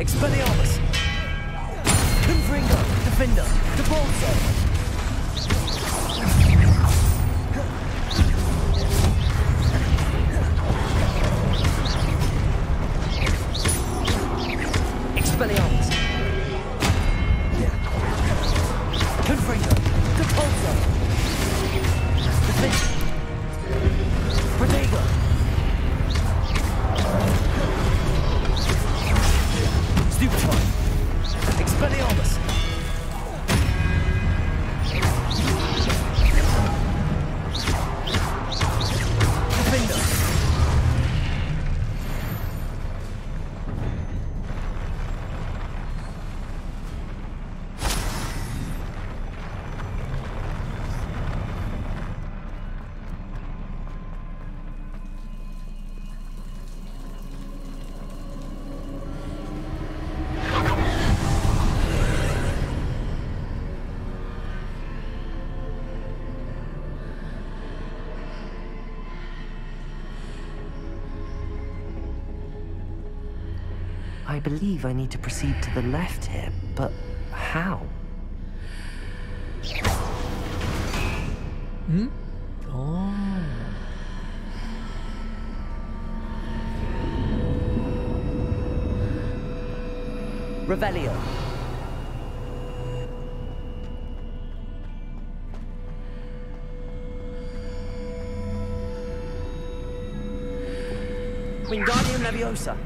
Expelliarmus! Confringo! Defender! Debolso! Expelliarmus! Confringo! Debolso! Defender! Protego! Stupefy! Expelliarmus! Defender! I believe I need to proceed to the left here, but how? Hmm? Oh. Revelio. Wingardium Leviosa.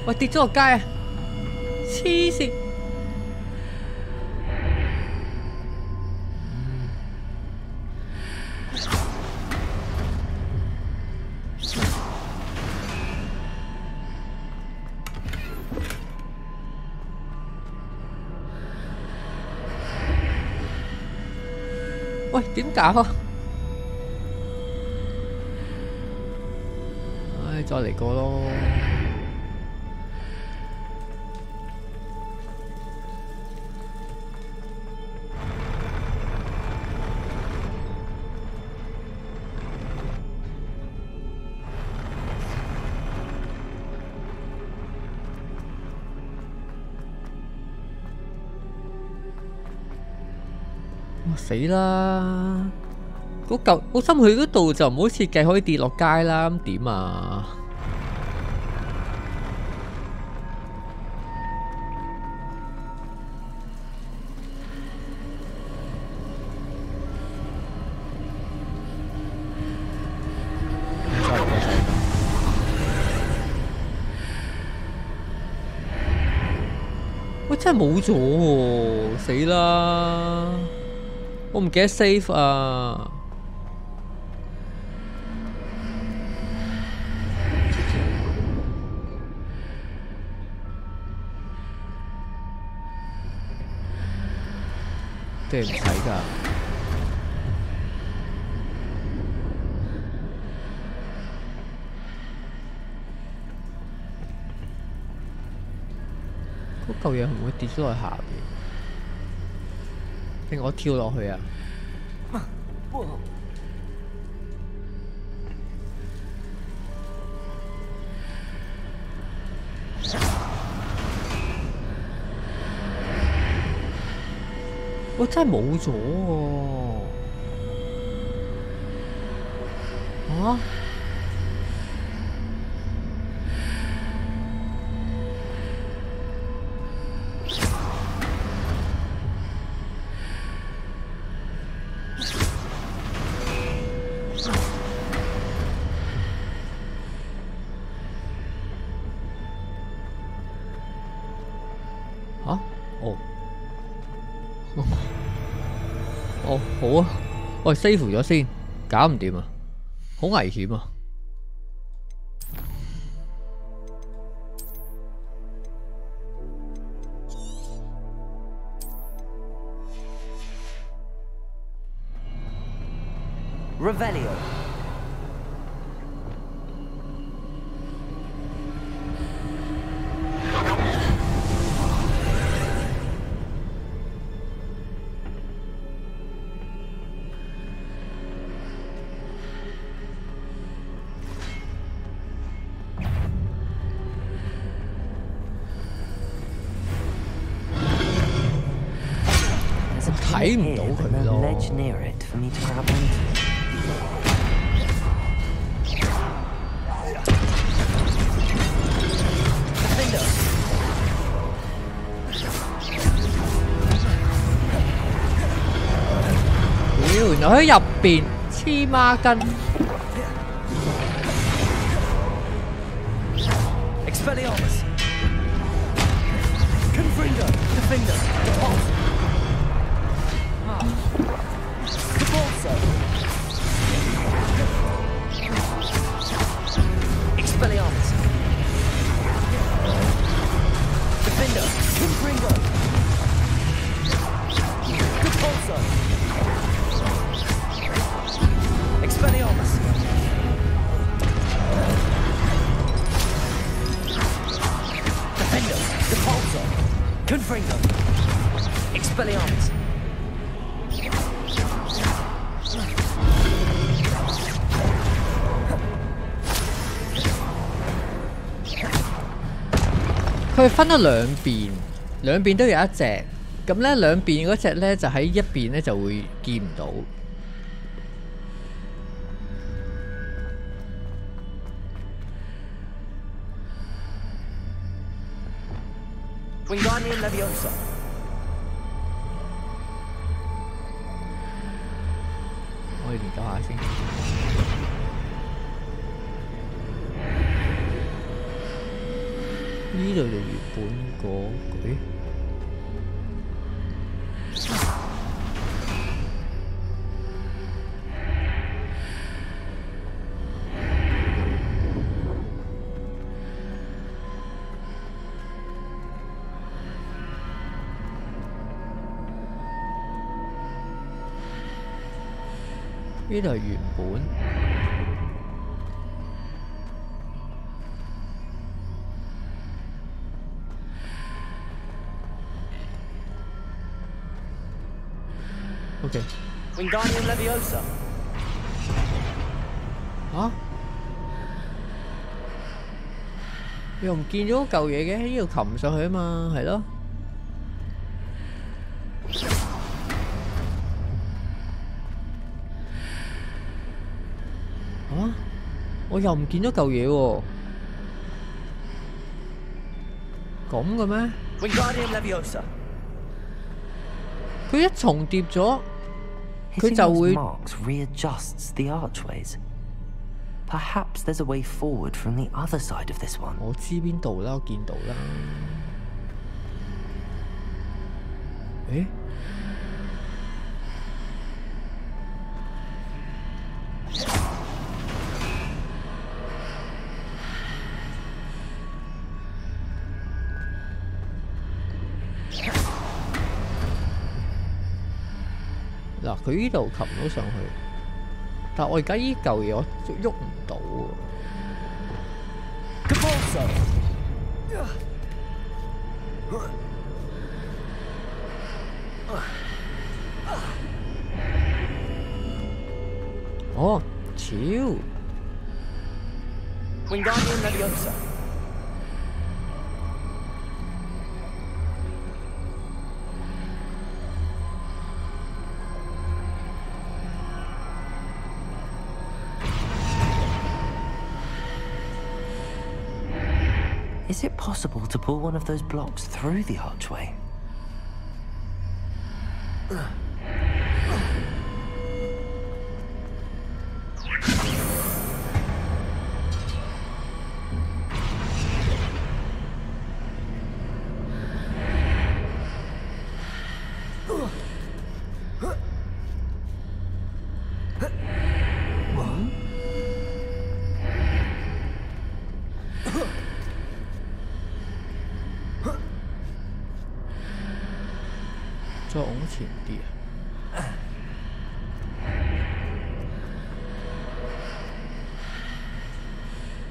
喂，跌咗落街啊！黐線！喂，點搞啊？唉，再嚟過咯。死啦！嗰嚿好心佢嗰度就唔好設計可以跌落街啦，咁點啊？喂，真係冇咗喎！死啦！我唔記得 save 啊！定係唔使㗎？嗰嚿嘢會唔會跌咗落下邊？定我跳落去啊？我真係冇咗喎！啊！哦，好啊，我 save 咗先，搞唔掂啊，好危險啊！Revelio. Ledge near it for me to grab onto. Defender. 屌，原來喺入邊黐孖筋。Expelliarmus. Confringo. Defender. Deposit. Expelliarmus. Defender. Confringo. Repulso. Expelliarmus. Defender. Repulso. Confringo. Expelliarmus.佢分咗兩邊，兩邊都有一隻，咁咧兩邊嗰隻咧就喺一邊咧就會見唔到。Wingardium Leviosa. 我哋研究下先。呢度就原本嗰句。呢度係原本。OK。Wingardium Leviosa。啊？又唔見咗嚿嘢嘅，呢度擒上去啊嘛，係咯。啊！我又唔見咗嚿嘢喎。咁嘅咩？ Wingardium Leviosa。佢一重疊咗，佢就會。Marks readjusts the archways. Perhaps there's a way forward from the other side of this one. 我知邊度啦，我見到啦。誒？嗱，佢呢度擒到上去，但我而家依嚿嘢我喐唔到喎。哦，超 Wingardium Leviosa. Is it possible to pull one of those blocks through the archway?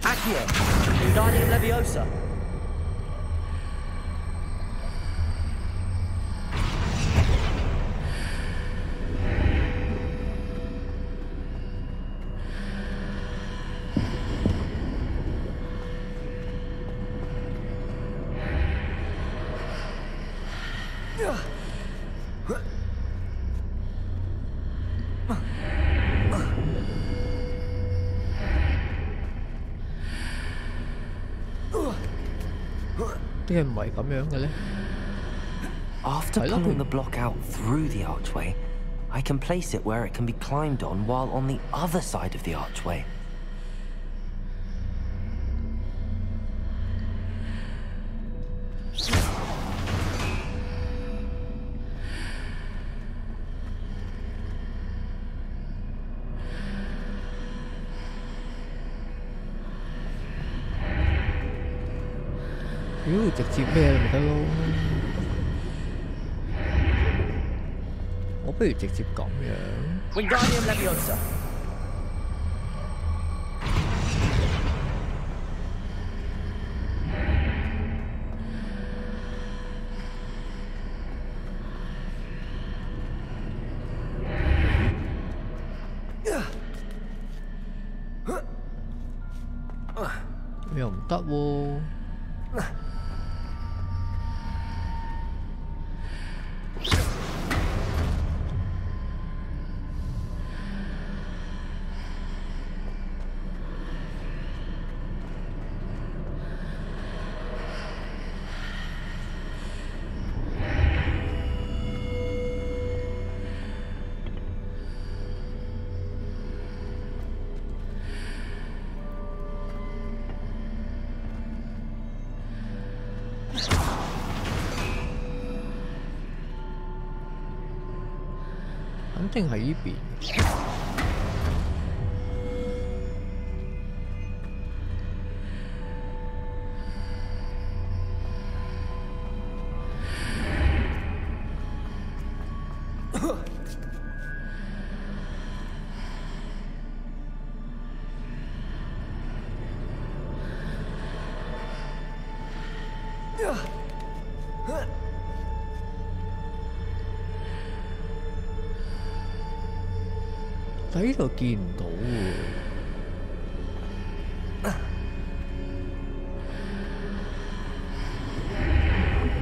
Accio, Wingardium Leviosa. After pulling the block out through the archway, I can place it where it can be climbed on while on the other side of the archway. Wingardium Leviosa.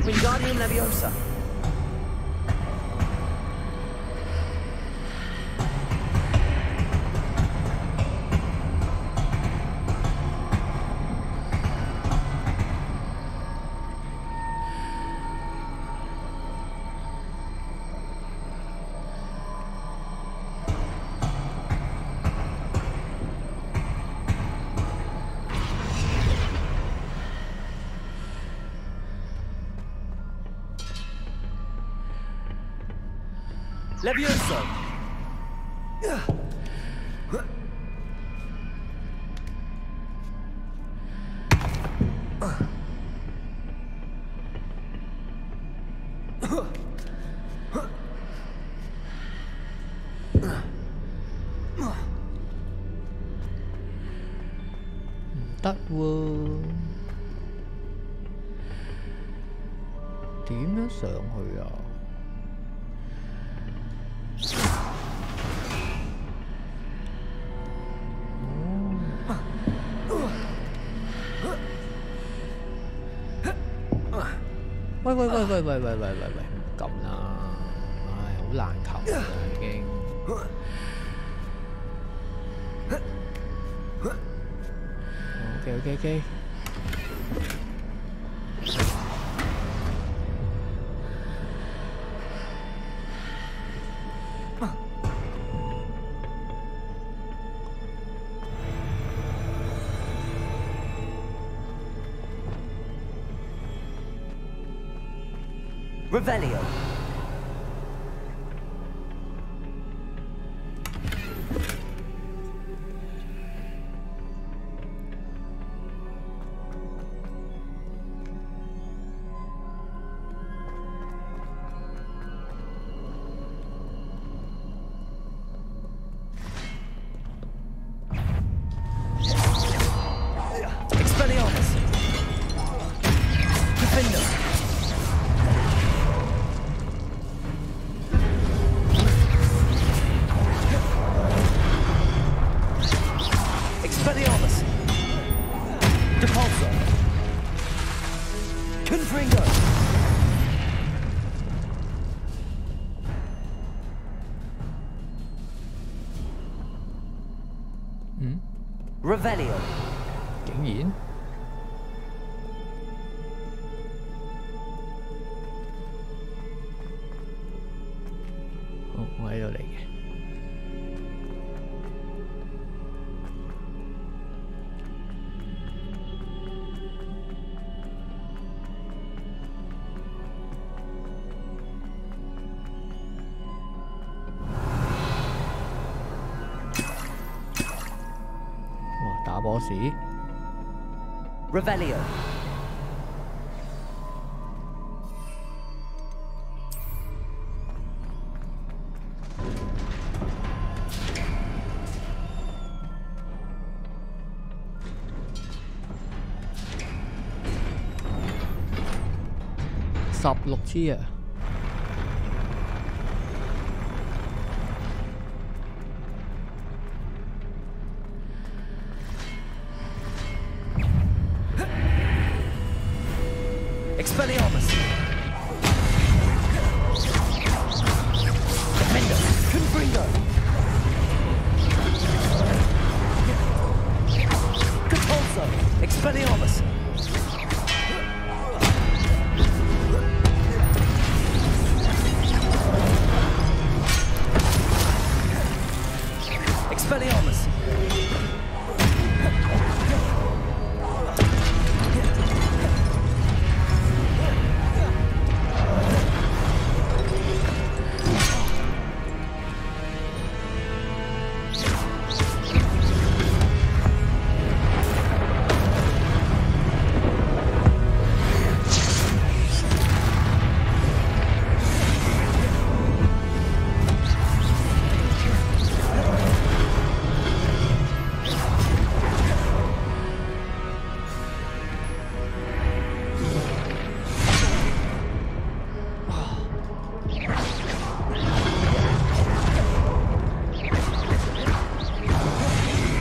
Wingardium Leviosa. Leviosa. 點樣上去啊？喂，唔撳啦！唉，好難求啦已經。OK。Revelio. Expelliarmus. Defender. Expelliarmus. Depulso. Confringo. Revelio. 竟然好，我喺度嚟嘅。哇！打波士。Revelio. $16支啊！Expelliarmus. Defender. Confringo. Depulso. Expelliarmus. Expelliarmus.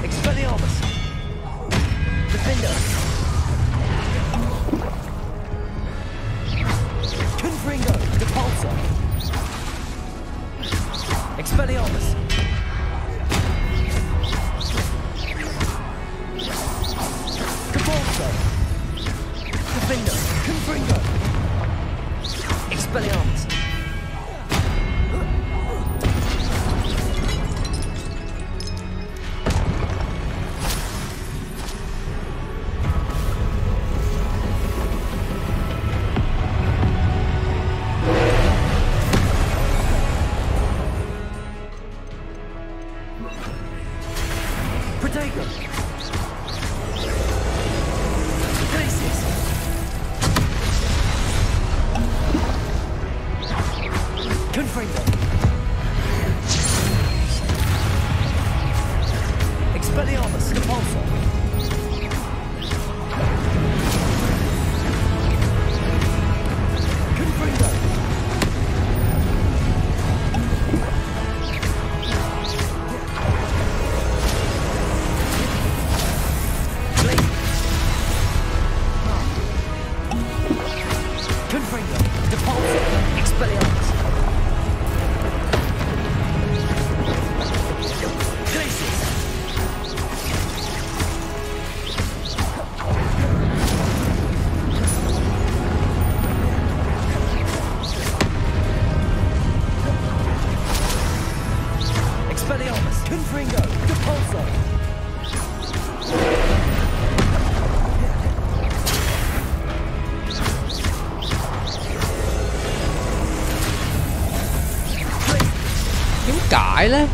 Expelliarmus. Defender. Confringo. Depulso. Expelliarmus. Depulso. Defender. Confringo. Expelliarmus. Protego. Glacis. Confringo, Depulso, Expelliarmus. Glacius. Expelliarmus, Confringo, Depulso.點解咧？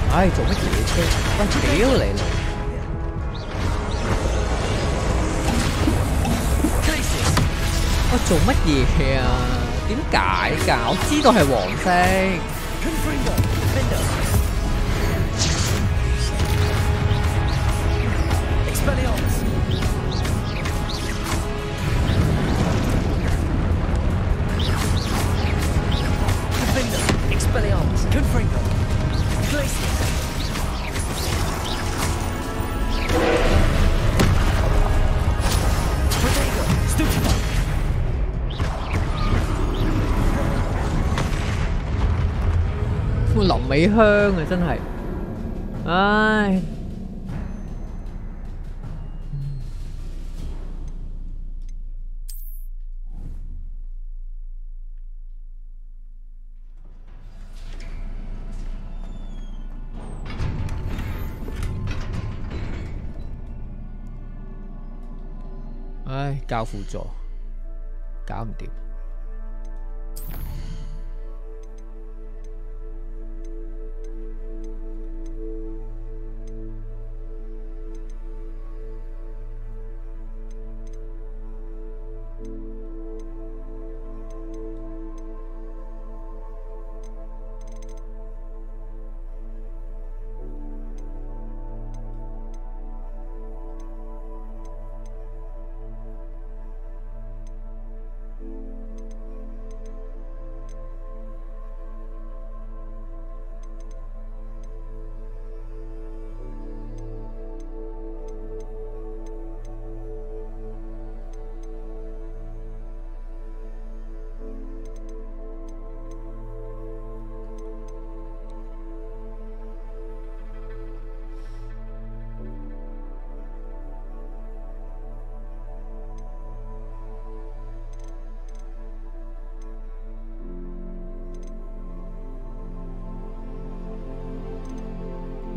唉，做乜嘢啫？我屌你啦！我做乜嘢啊？點解㗎？我知道係黃色。臨尾香啊，真係，唉。唉，交輔助，搞唔掂。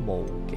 冇嘅。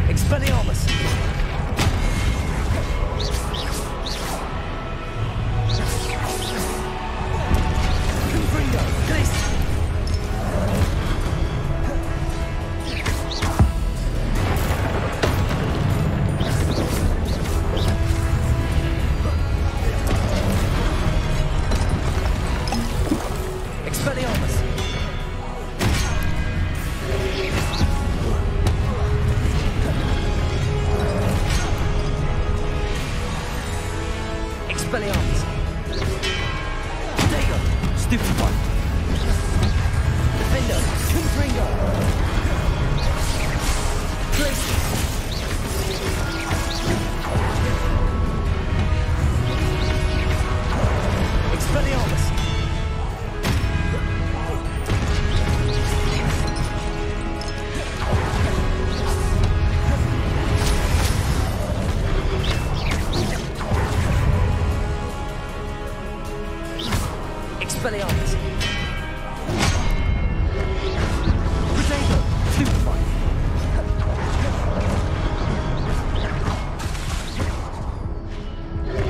Expelliarmus! Confringo! This! Expelliarmus! Expelliarmus! Dagger! Stupid one! Defender! Confringo! Glacius! Expelliarmus! Expelliarmus! Potato! Stupid one!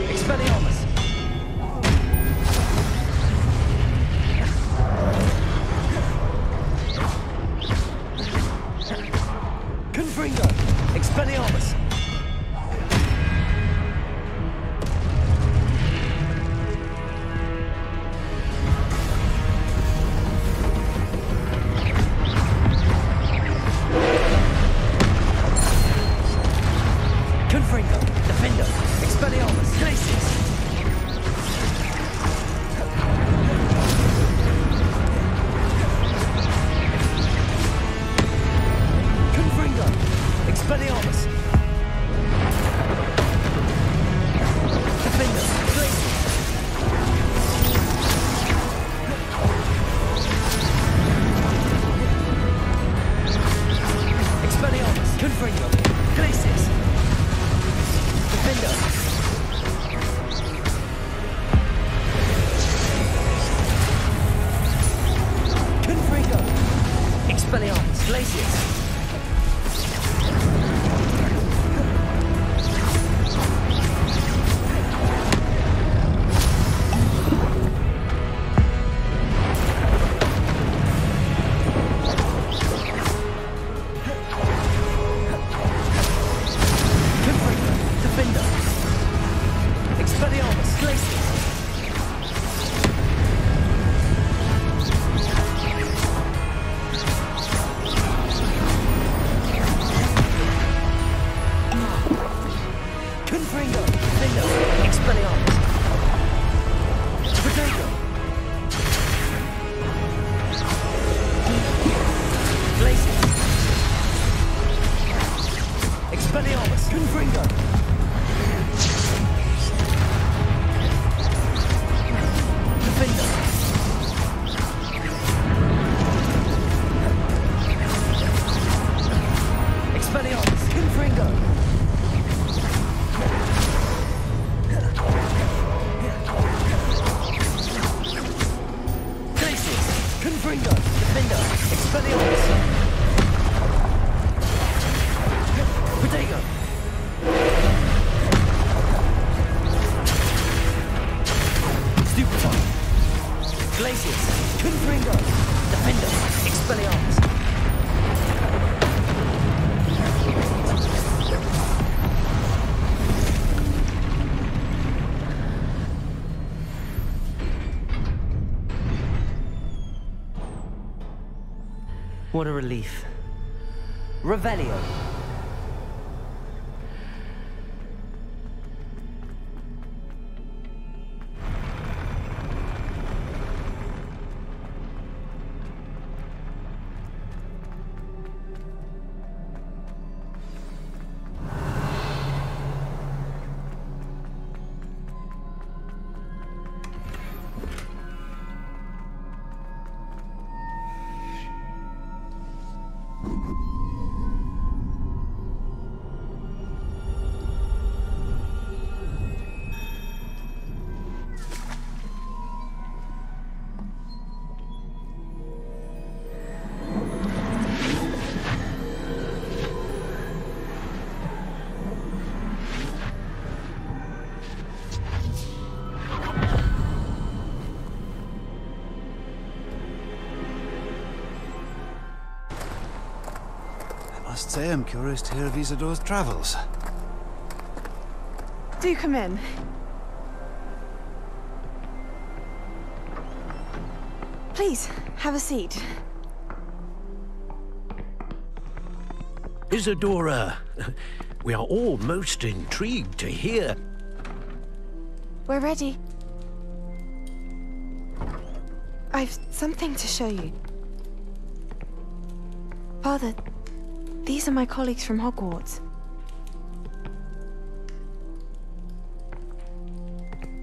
Expelliarmus! Confringo! Expelliarmus! Confringo! Defender! Expelliarmus! Glacius! Confringo! Expelliarmus! Defender! Glacius! Expelliarmus! Confringo! Glacius! Defender! Confringo! Expelliarmus! Glacius! Confringo! Defender! Expelliarmus! Glacius! Confringo! Defender! Expelliarmus! Potato! Glacius! Expelliarmus! Confringo! Defender! Expelliarmus! Confringo! Glacius! Confringo! Defender! Expelliarmus! Potato! Stupid one! Glacius! Confringo! Defender! Expelliarmus! What a relief. Revelio. must say I'm curious to hear of Isadore's travels. Do come in. Please, have a seat. Isadora, we are all most intrigued to hear. We're ready. I've something to show you. Father, these are my colleagues from Hogwarts.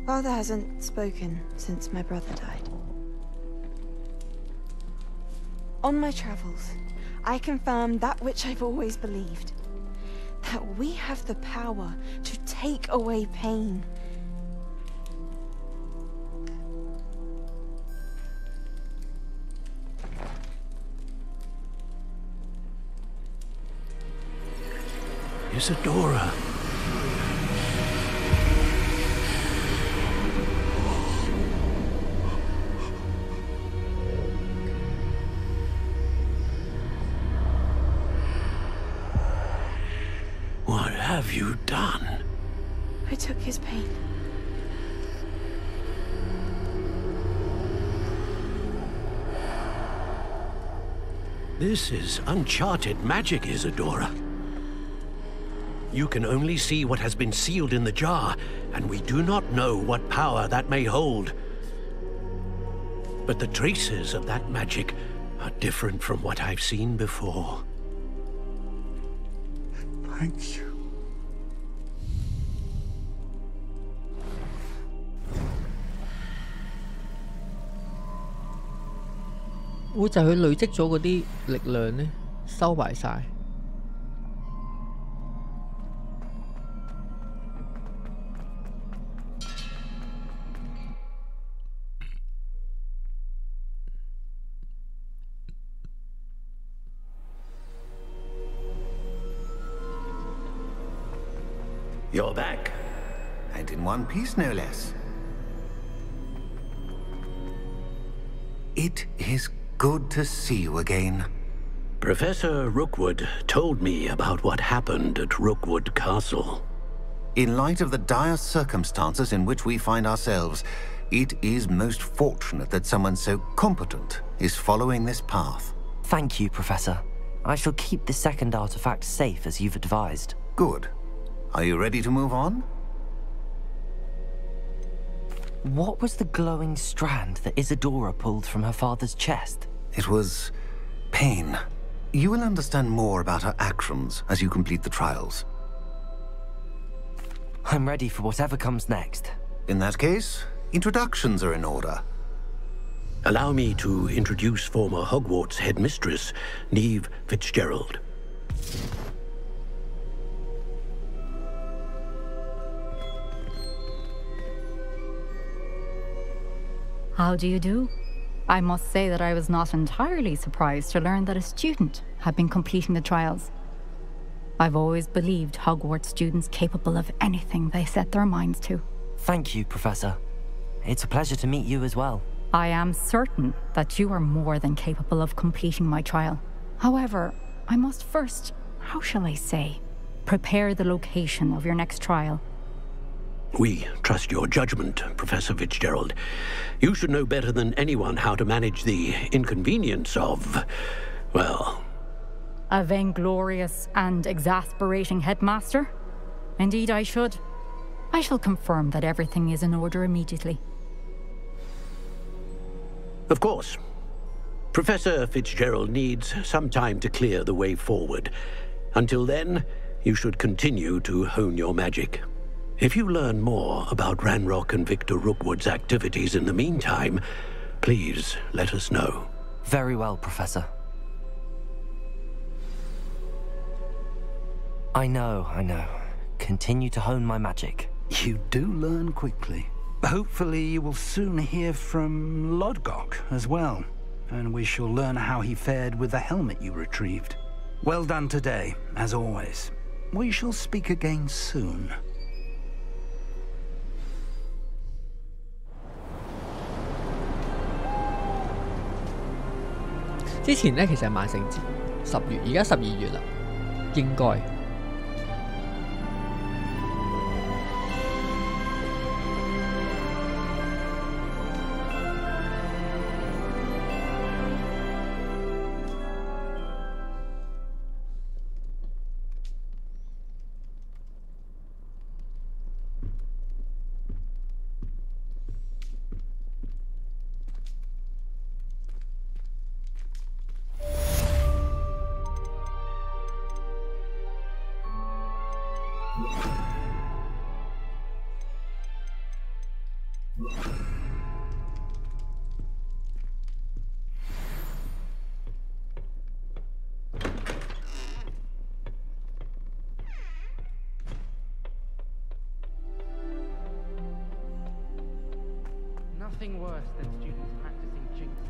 Father hasn't spoken since my brother died. On my travels, I confirmed that which I've always believed. That we have the power to take away pain. Isadora. What have you done? I took his pain. This is uncharted magic, Isadora. You can only see what has been sealed in the jar, and we do not know what power that may hold. But the traces of that magic are different from what I've seen before. Thank you.會就係佢累積咗嗰啲力量呢，收埋晒。You're back. And in one piece, no less. It is good to see you again. Professor Rookwood told me about what happened at Rookwood Castle. In light of the dire circumstances in which we find ourselves, it is most fortunate that someone so competent is following this path. Thank you, Professor. I shall keep the second artifact safe as you've advised. Good. Are you ready to move on? What was the glowing strand that Isadora pulled from her father's chest? It was pain. You will understand more about her actions as you complete the trials. I'm ready for whatever comes next. In that case, introductions are in order. Allow me to introduce former Hogwarts headmistress, Neve Fitzgerald. How do you do? I must say that I was not entirely surprised to learn that a student had been completing the trials. I've always believed Hogwarts students capable of anything they set their minds to. Thank you, Professor. It's a pleasure to meet you as well. I am certain that you are more than capable of completing my trial. However, I must first, how shall I say, prepare the location of your next trial. We trust your judgment, Professor Fitzgerald. You should know better than anyone how to manage the inconvenience of, well... A vainglorious and exasperating headmaster? Indeed I should. I shall confirm that everything is in order immediately. Of course. Professor Fitzgerald needs some time to clear the way forward. Until then, you should continue to hone your magic. If you learn more about Ranrock and Victor Rookwood's activities in the meantime, please let us know. Very well, Professor. I know. Continue to hone my magic. You do learn quickly. Hopefully you will soon hear from Lodgok as well, and we shall learn how he fared with the helmet you retrieved. Well done today, as always. We shall speak again soon. 之前咧其實係萬聖節10月，而家12月啦。應該。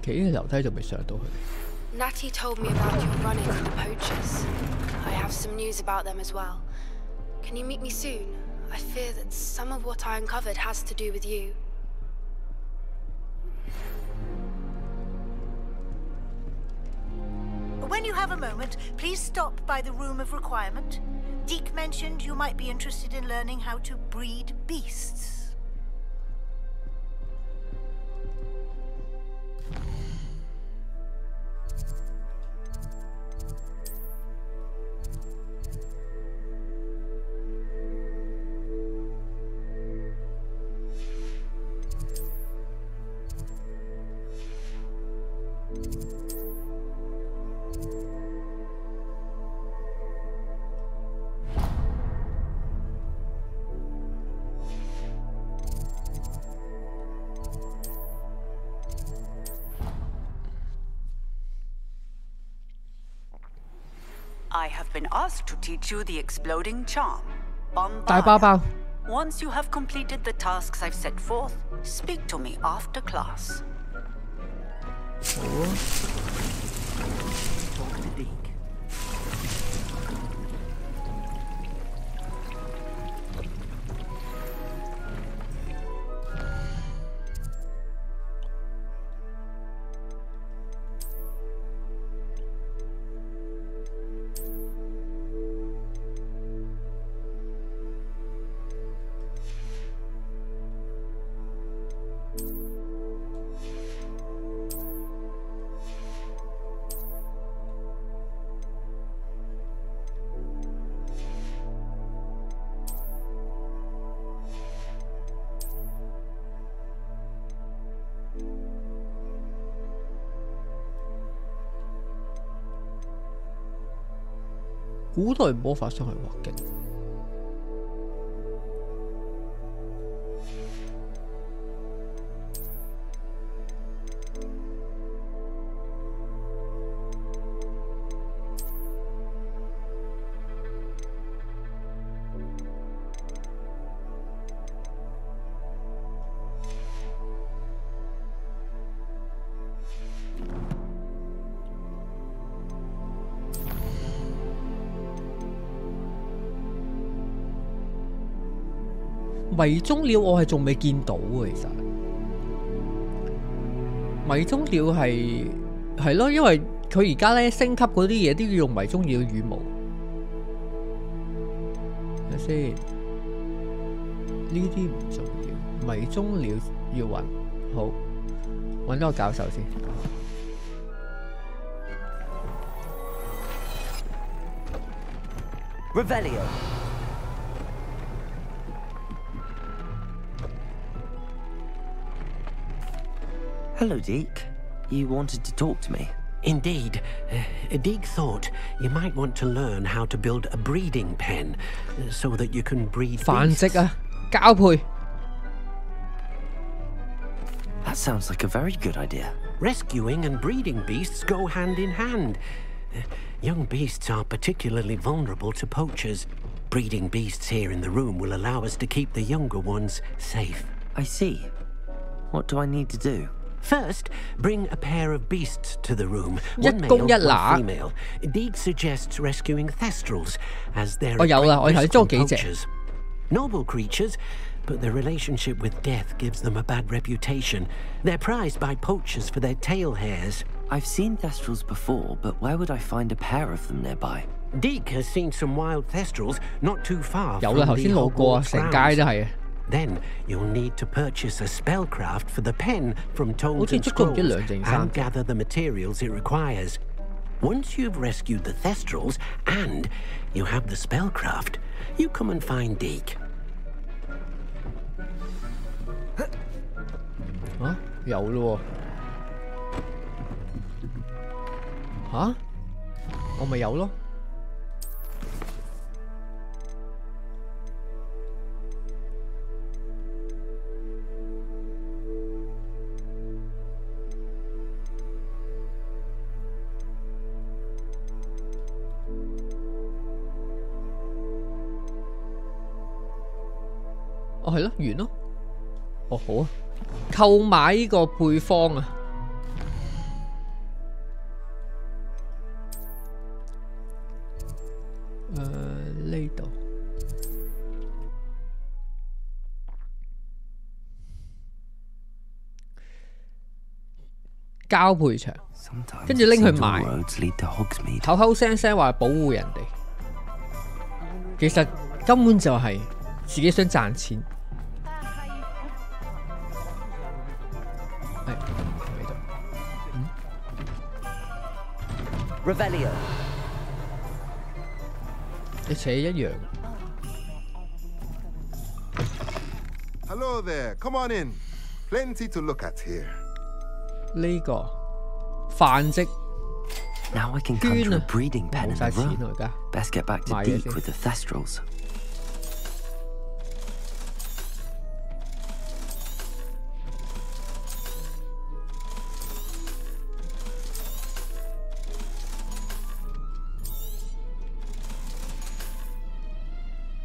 企喺樓梯仲未上到去。Natty told me about your run-ins with the poachers. I have some news about them as well. Can you meet me soon? I fear that some of what I uncovered has to do with you. When you have a moment, please stop by the Room of Requirement. Deke mentioned you might be interested in learning how to breed beasts. I have been asked to teach you the exploding charm, Bombard. 大包包。 Once you have completed the tasks I've set forth, speak to me after class. Talk to Deke.古代魔法上去畫境。迷蹤鳥我係仲未見到嘅，其實迷蹤鳥係咯，因為佢而家咧升級嗰啲嘢都要用迷蹤鳥羽毛。睇先，呢啲唔重要，迷蹤鳥要揾好，揾咗個教授先。Revelio. Hello, Deke. You wanted to talk to me? Indeed. Deke thought you might want to learn how to build a breeding pen so that you can breed 繁殖啊，交配。 That sounds like a very good idea. Rescuing and breeding beasts go hand in hand. Young beasts are particularly vulnerable to poachers. Breeding beasts here in the room will allow us to keep the younger ones safe. I see. What do I need to do? First, bring a pair of beasts to the room. 一 One 公 male, 一 one 乸。 female. Deke suggests rescuing thestrals, as they're 我 a 有 great 啦，我頭先 risk 捉 from 幾隻。 poachers. Noble creatures, but their relationship with death gives them a bad reputation. They're prized by poachers for their tail hairs. I've seen Thestrals before, but where would I find a pair of them nearby? Deke has seen some wild Thestrals not too far 有啦， from 頭 the 先路過啊， Hogwarts 成街都係啊。 Then you'll need to purchase a spellcraft for the pen from Tomes and 好似捉到唔知 Scrolls 兩定三 and gather the materials it requires. Once you've rescued the Thestrals and you have the spellcraft, you come and find Deke. 啊，有咯喎。嚇？我咪有咯。哦，係咯，完咯。哦，好啊。購買呢個配方啊。呢度。交配場，跟住拎去賣，口口聲聲話保護人哋，其實根本就係自己想賺錢。係喺度。Revelio， 一切一樣。Hello there. Come on in. Plenty to look at here. 呢個繁殖 Now I can conjure a breeding pen in the room. Best get back to Deke with the Thestrals.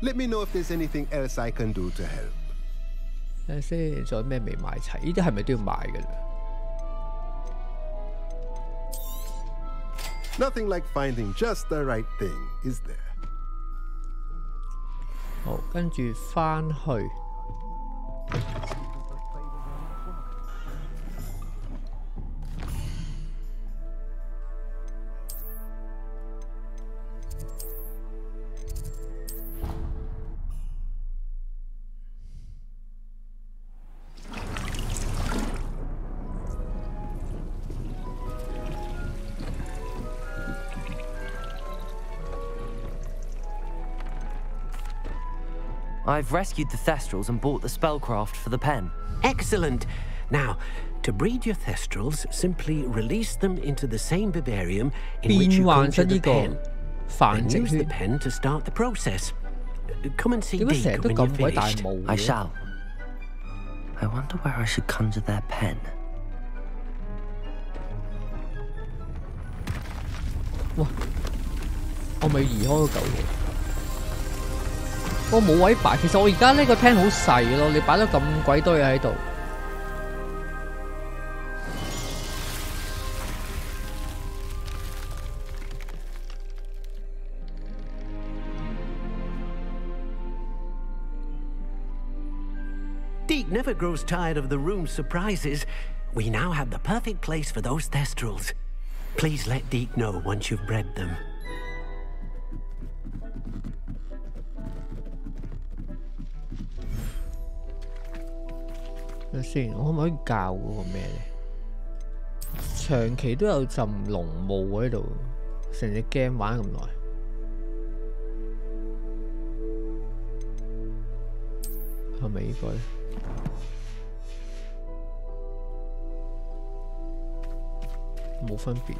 Let me know if there's anything else I can do to help. 睇下先，仲有咩未買齊？呢啲係咪都要買㗎啦？ Nothing like finding just the right thing, is there? 好，跟住翻去。I've rescued the Thestrals and bought the spellcraft for the pen. Excellent! Now, to breed your Thestrals, simply release them into the same vivarium in which you conjure the pen. Then use the pen to start the process. Come and see Deke when you're finished. I shall. I wonder where I should conjure their pen. 哇！我咪移開嗰嚿嘢。 我冇位擺，其實我而家呢個廳好細咯，你擺咗咁鬼多嘢喺度。Deke never grows tired of the room's surprises. We now have the perfect place for those Thestrals. Please let Deke know once you've bred them. 睇下先，我可唔可以教嗰個咩咧？長期都有陣濃霧喺度，成隻 game 玩咁耐。係咪呢個咧？冇分別。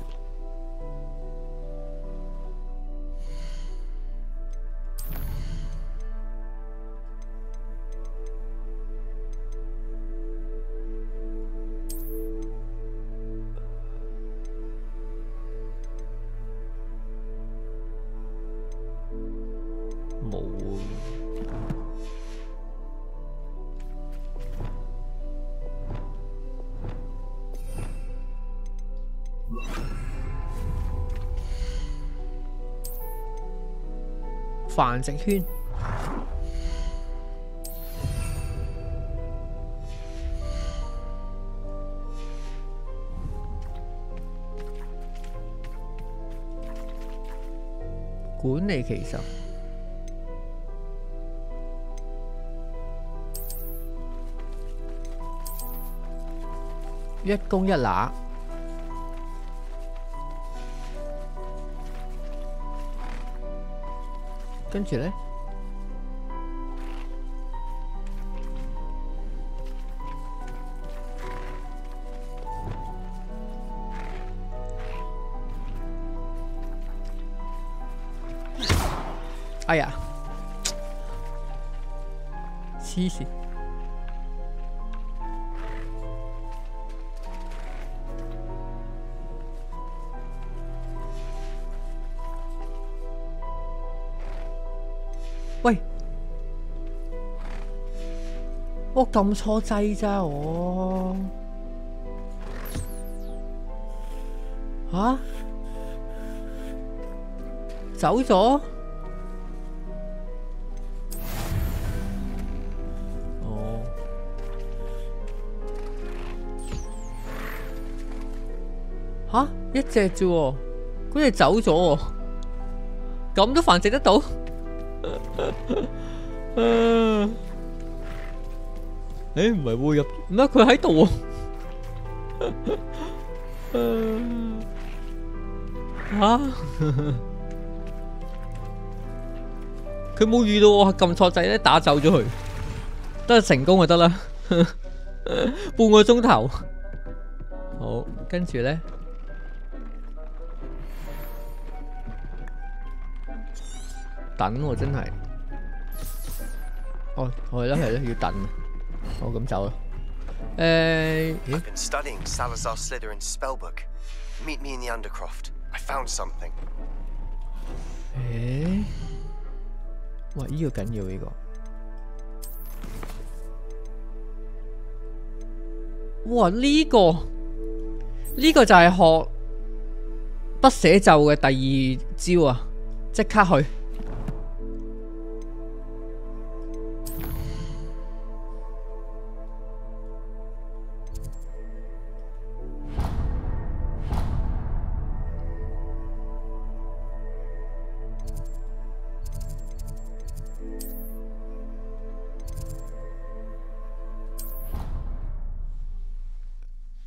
繁殖圈。管理其實一公一乸，跟住咧。哎呀，黐線！喂，我撳錯掣咋我？嚇？走咗？吓，一隻啫喎，佢哋走咗喎，咁都繁殖得到？誒，唔係喎，入唔係佢喺度喎。嚇，佢冇遇到我撳錯掣咧，打走咗佢，得成功就得啦。半個鐘頭，好，跟住咧。等喎真係，哦係咯要等，好咁走啦。I've been studying Salazar Slytherin's spellbook. Meet me in the Undercroft. I found something. 哇呢個緊要呢個，哇呢個就係學不寫咒嘅第二招啊！即刻去。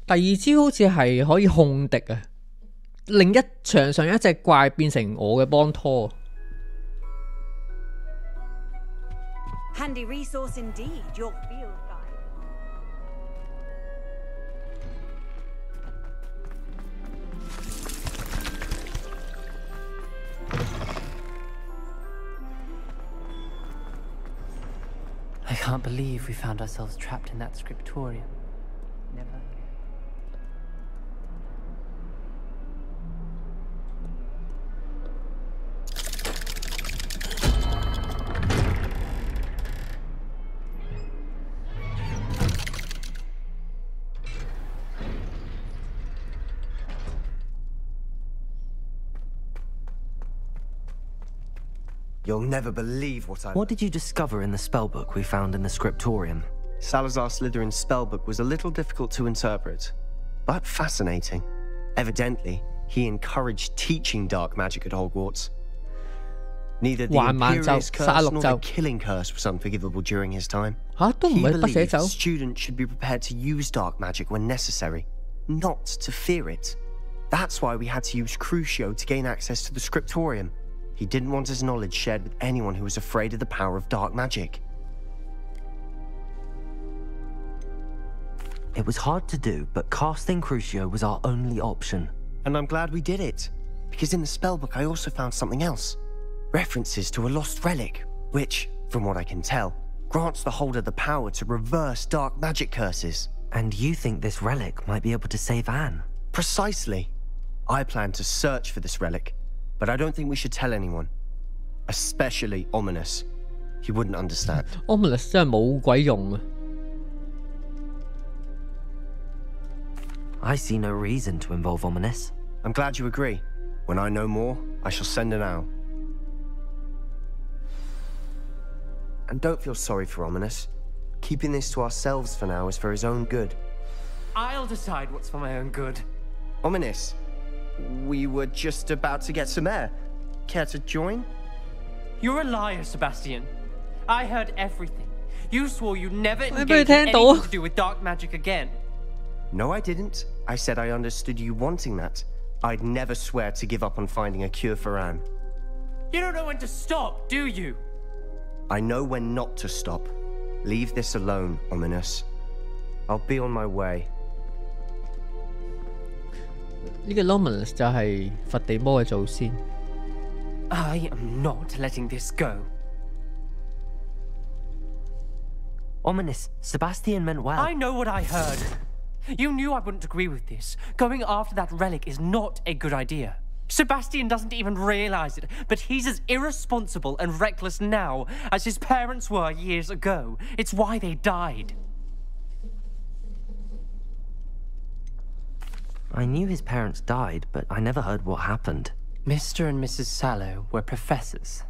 第二招好似係可以控敵啊，令場上一隻怪變成我嘅幫拖。Handy resource indeed, your field guide. I can't believe we found ourselves trapped in that scriptorium. Never again. You'll never believe what I... What did you discover in the spellbook we found in the scriptorium? Salazar Slytherin's spellbook was a little difficult to interpret, but fascinating. Evidently, he encouraged teaching dark magic at Hogwarts. Neither the Imperious Curse nor the Killing Curse was unforgivable during his time. He believed students should be prepared to use dark magic when necessary, not to fear it. That's why we had to use Crucio to gain access to the scriptorium. He didn't want his knowledge shared with anyone who was afraid of the power of dark magic. It was hard to do, but casting Crucio was our only option. And I'm glad we did it, because in the spellbook I also found something else. References to a lost relic, which, from what I can tell, grants the holder the power to reverse dark magic curses. And you think this relic might be able to save Anne? Precisely. I plan to search for this relic, but I don't think we should tell anyone. Especially Ominous. He wouldn't understand. Ominous 真係冇鬼用啊！ I see no reason to involve Ominous. I'm glad you agree. When I know more, I shall send an owl. And don't feel sorry for Ominous. Keeping this to ourselves for now is for his own good. I'll decide what's for my own good. Ominous, we were just about to get some air. Care to join? You're a liar, Sebastian. I heard everything. You swore you'd never Ê, engage in than tủ. anything to do with dark magic again. No, I didn't. I said I understood you wanting that. I'd never swear to give up on finding a cure for Anne. You don't know when to stop, do you? I know when not to stop. Leave this alone, Ominous. I'll be on my way. 呢個 Luminous 就係佛地魔嘅祖先。I am not letting this go. Ominous, Sebastian meant well. I know what I heard. You knew I wouldn't agree with this. Going after that relic is not a good idea. Sebastian doesn't even realize it, but he's as irresponsible and reckless now as his parents were years ago. It's why they died. I knew his parents died, but I never heard what happened. Mr. and Mrs. Sallow were professors.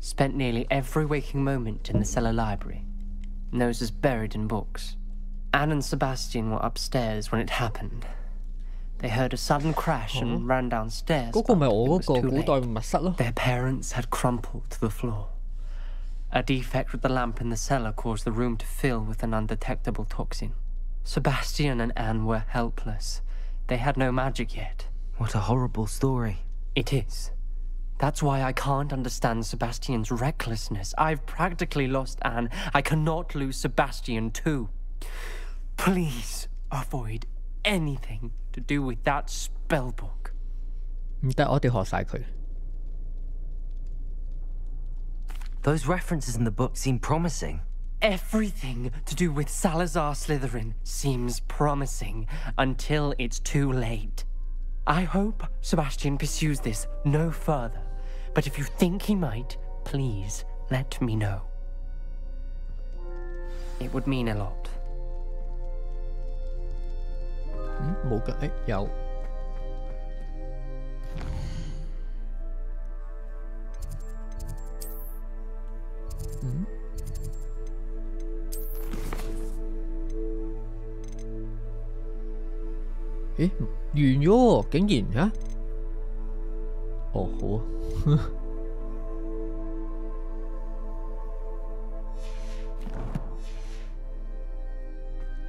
Spent nearly every waking moment in the cellar library. Noses buried in books. Anne and Sebastian were upstairs when it happened. They heard a sudden crash and ran downstairs.嗰個咪我嗰個古代密室咯。 Their parents had crumpled to the floor. A defect with the lamp in the cellar caused the room to fill with an undetectable toxin. Sebastian and Anne were helpless. They had no magic yet. What a horrible story. It is. That's why I can't understand Sebastian's recklessness. I've practically lost Anne. I cannot lose Sebastian too. Please avoid anything to do with that spell book. 唔得，我哋學晒佢。 Those references in the book seem promising. Everything to do with Salazar Slytherin seems promising until it's too late. I hope Sebastian pursues this no further, but if you think he might, please let me know. It would mean a lot. 冇嘅，誒有。咦，完咗喎，竟然嚇？哦，好啊。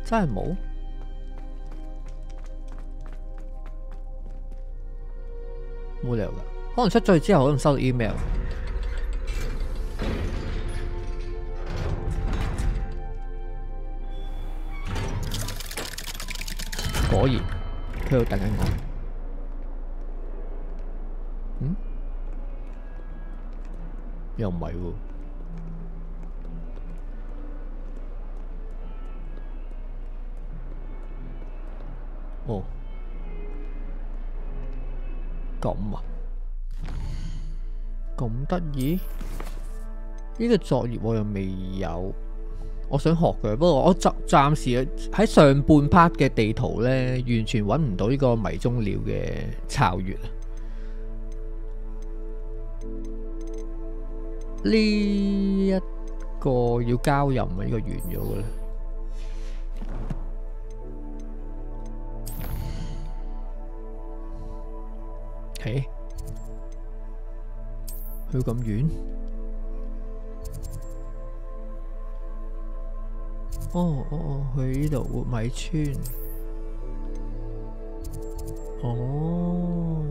真係冇？冇理由㗎，可能出咗去之後可能收到 email。果然，佢喺度等緊我。嗯？又唔係喎。哦。咁啊，咁得意？呢個作業我又未有，我想學嘅，不過我暫時喺上半 part 嘅地圖咧，完全揾唔到呢個迷蹤鳥嘅巢穴啊！呢一個要交任啊，呢個完咗嘅啦。嘿，去咁遠？哦哦哦，去呢度活米村。哦，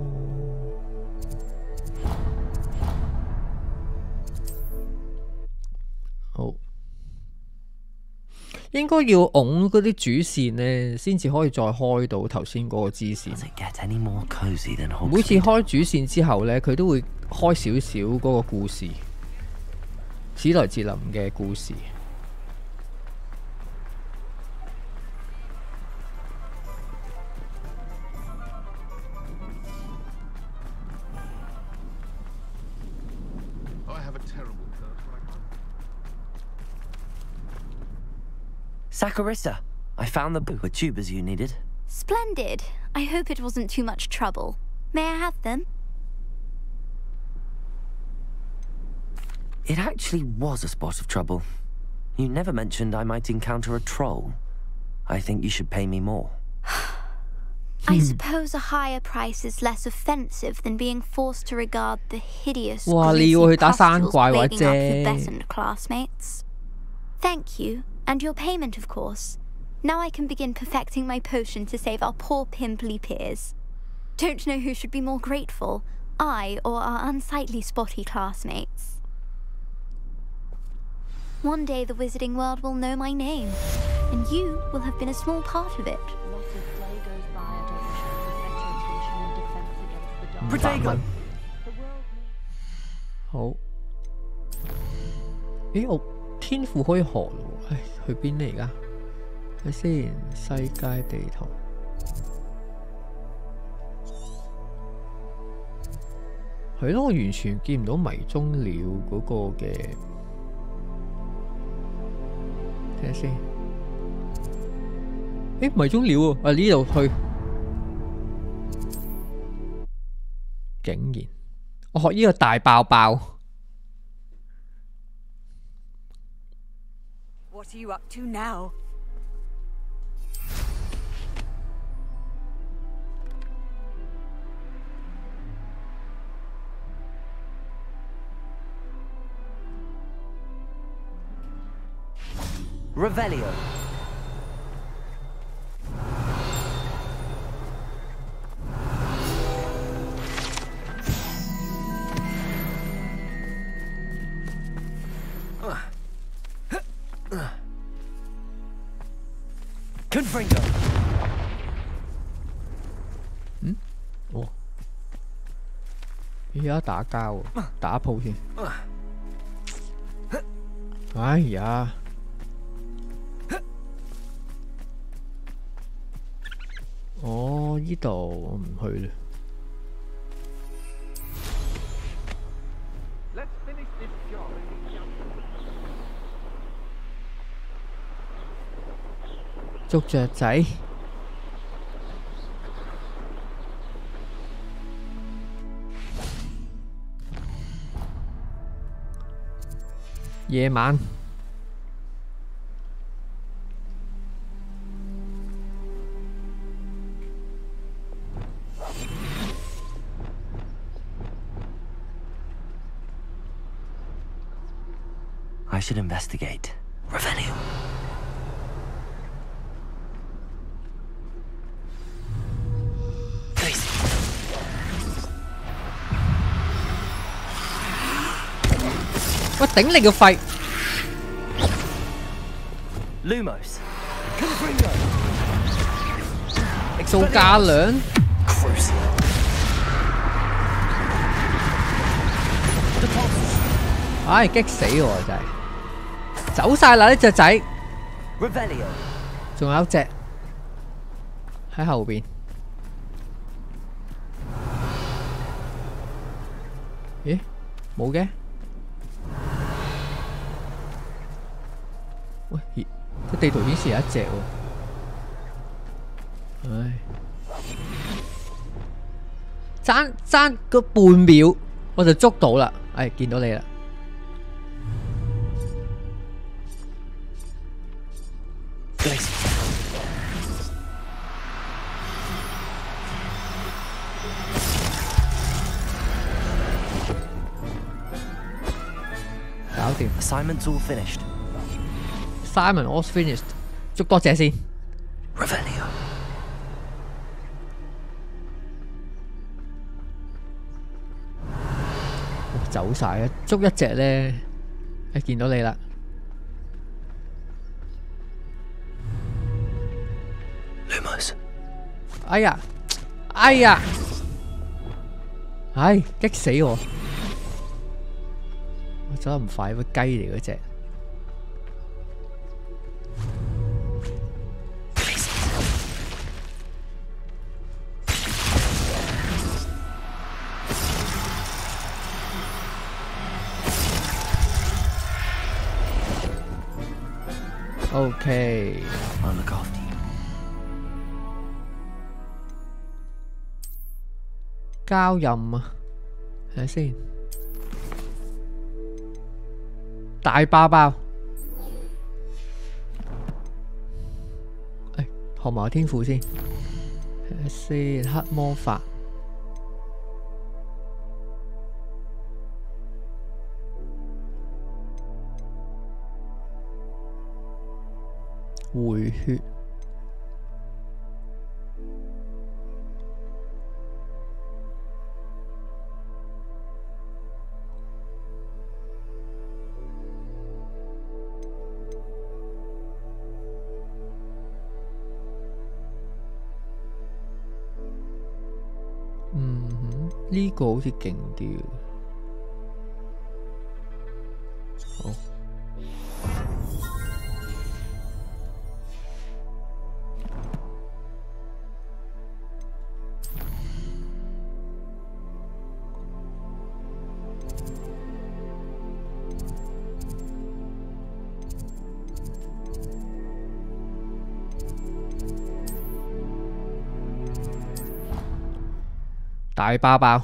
好，應該要拱嗰啲主線呢，先至可以再開到頭先嗰個支線。每次開主線之後呢，佢都會開少少嗰個故事，史萊哲林嘅故事。Saccharissa, I found the book with tubers you needed. Splendid. I hope it wasn't too much trouble. May I have them? It actually was a spot of trouble. You never mentioned I might encounter a troll. I think you should pay me more. I suppose a higher price is less offensive than being forced to regard the hideous greasy pustules plaguing our pubescent classmates. Thank you, and your payment, of course. Now I can begin perfecting my potion to save our poor pimply peers. Don't know who should be more grateful, I or our unsightly spotty classmates. One day the wizarding world will know my name, and you will have been a small part of it. Protego 好，咦，我天賦可以學咯，唉，去邊嚟㗎？睇先，世界地圖。係咯，我完全見唔到迷蹤鳥嗰個嘅。睇下先。誒，迷蹤鳥喎，啊呢度去。竟然，我學呢個大爆爆。What are you up to now? Revelio. Confringo. 嗯，哦，而家打交喎，打鋪先。哎呀！哦，呢度我唔去啦。捉雀仔，夜晚。I should investigate. Revelio.我頂你個肺 Lumos. 做價量。唉，激死我真係，走晒啦呢隻仔。仲有一隻喺後邊。咦？冇嘅。喂，個地圖顯示有一隻喎。唉，爭個半秒我就捉到啦。唉，見到你啦。搞掂。Assignment's all finished. Simon all finished. 捉多隻先。Revelio. 走晒啊！捉一隻咧，見到你啦。Lumos. 哎呀！哎呀！唉，激死我！我走得唔快，個雞嚟嗰隻。OK。I'll look after you. 交任啊，睇下先。大包包。誒，學埋天賦先。睇先黑魔法。回血。呢個好似勁啲。好。大包包。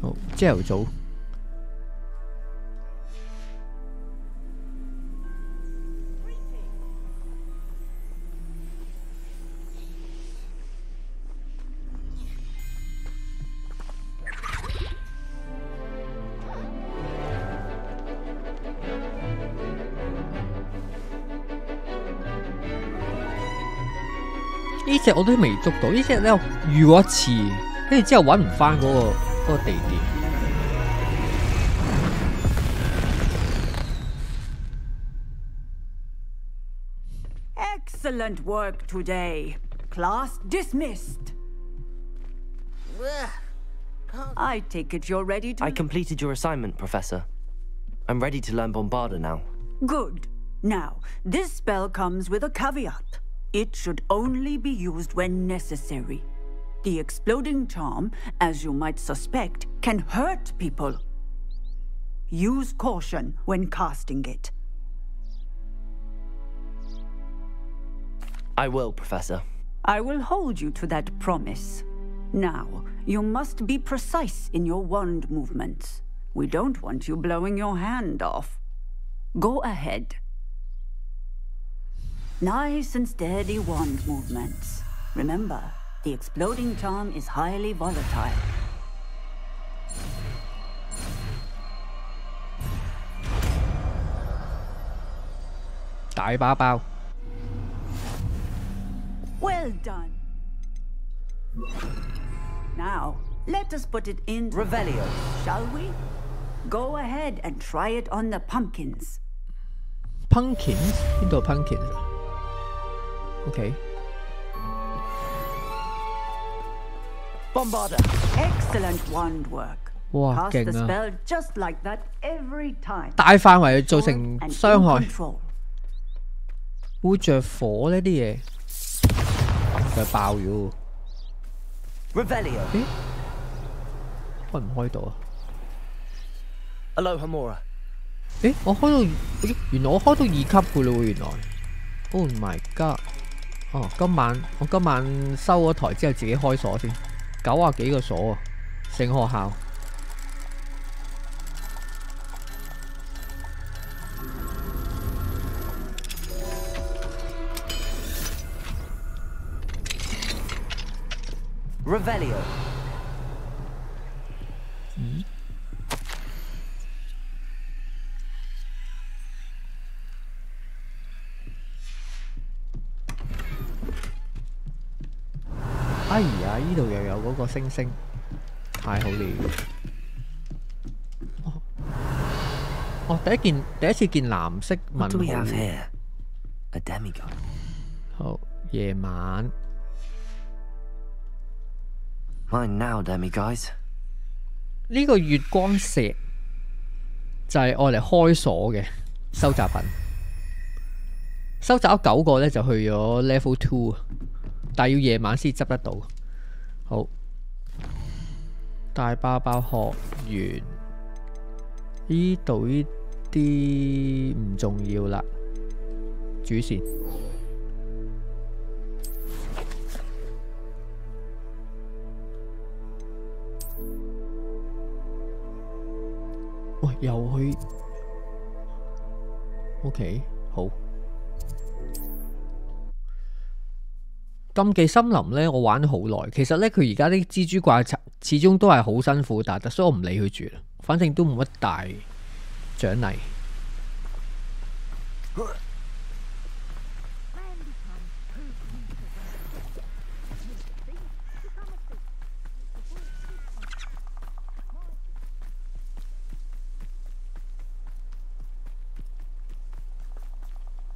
好，朝頭早。呢隻我都未捉到，呢隻咧遇過一次，跟住之後揾唔翻嗰個地點。Excellent work today. Class dismissed. I take it you're ready to... I completed your assignment, Professor. I'm ready to learn Bombarda now. Good. Now, this spell comes with a caveat. It should only be used when necessary. The exploding charm, as you might suspect, can hurt people. Use caution when casting it. I will, Professor. I will hold you to that promise. Now, you must be precise in your wand movements. We don't want you blowing your hand off. Go ahead. Nice and steady wand movements. Remember, the exploding charm is highly volatile. Well done. Now, let us put it in Revelio, shall we? Go ahead and try it on the pumpkins. Pumpkins? 邊度 pumpkins 啊 ？OK。Bombarda. Excellent wand work. 哇， Cast the 勁啊！ spell just like that every time. 大範圍造成傷害，會着火呢啲嘢，就爆咗。Revelio. 咦？開唔開到啊 ？Aloha Mora. 誒，我開到，原來我開到2級嘅咯喎，原來。Oh my god！ 哦，我今晚收咗台之後自己開鎖先，90幾個鎖啊，成學校。Revelio. 哎呀，呢度又有嗰個星星，太好了！哦，第一次見藍色問號。What do we have here? A demigod. 好，夜晚。Mine now, demigods. 呢個月光石就係愛嚟開鎖嘅收集品。收集咗9個咧，就去咗 level 2。但係要夜晚先執得到。好，大包包學完，呢度呢啲唔重要啦，主線。喂，又去 ，OK， 好。禁忌森林咧，我玩咗好耐。其實咧，佢而家啲蜘蛛怪始終都係好辛苦，但係所以我唔理佢住啦。反正都冇乜大獎勵。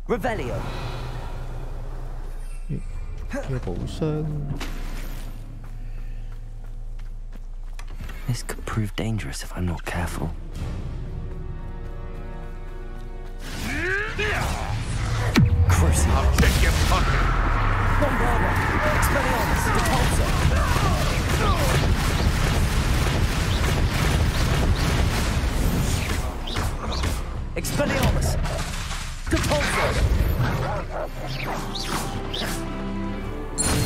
Revelio。嘅寶箱。This could prove dangerous if I'm not careful. Crucible. I'll check your pocket. Bombarda. Expelliarmus. Repulsor. Expelliarmus. Repulsor.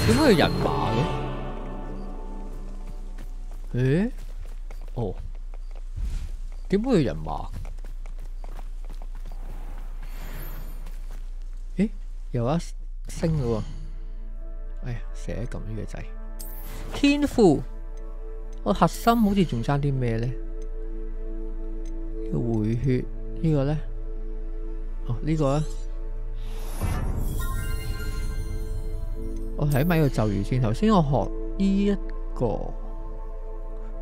點解有人馬嘅？誒，哦，點解有人馬？誒，又一升嘅喎！哎呀，成日撳呢個掣。天賦，我核心好似仲爭啲咩咧？回血呢個咧？哦，呢個咧？我睇埋個咒語先。頭先我學呢一個，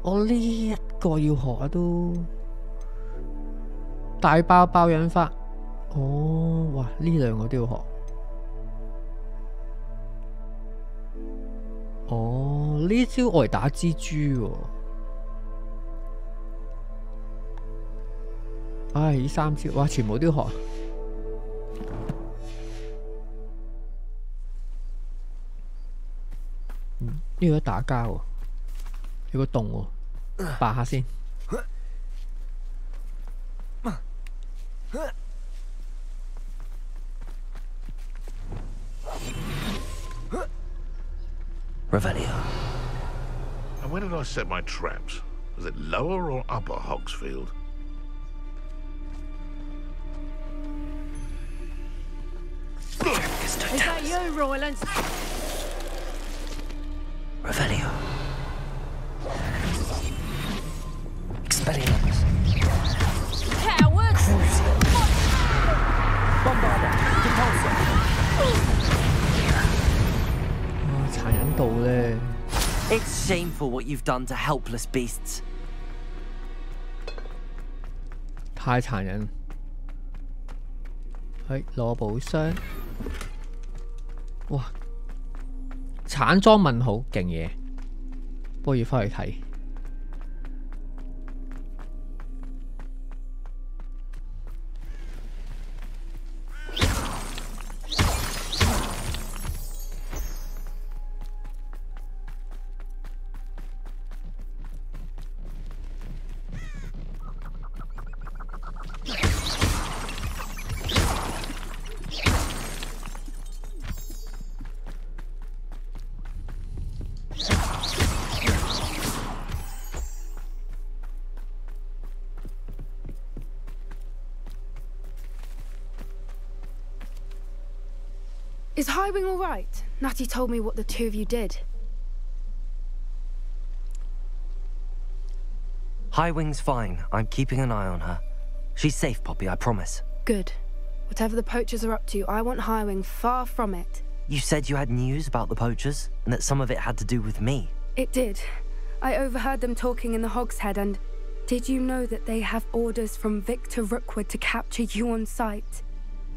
我呢一個要學啊都大爆引法。哦，哇！呢兩個都要學。哦，呢招我嚟打蜘蛛喎。唉，呢三招哇，全部都要學。呢個打交喎，有個洞喎，拔下先。Revelio. And where did I set my traps? Was it lower or upper Hogsfield? Is that you, Roylands? Revelio. Expelliarmus. Cowards! Bombarda. Repulsor. 殘忍到咧 It's shameful what you've done to helpless beasts. 太殘忍。係攞寶箱。哇！橙裝問號，勁嘢，不過要翻去睇。Is Highwing all right? Natty told me what the two of you did. Highwing's fine. I'm keeping an eye on her. She's safe, Poppy, I promise. Good. Whatever the poachers are up to, I want Highwing far from it. You said you had news about the poachers, and that some of it had to do with me. It did. I overheard them talking in the Hog's Head, and did you know that they have orders from Victor Rookwood to capture you on sight?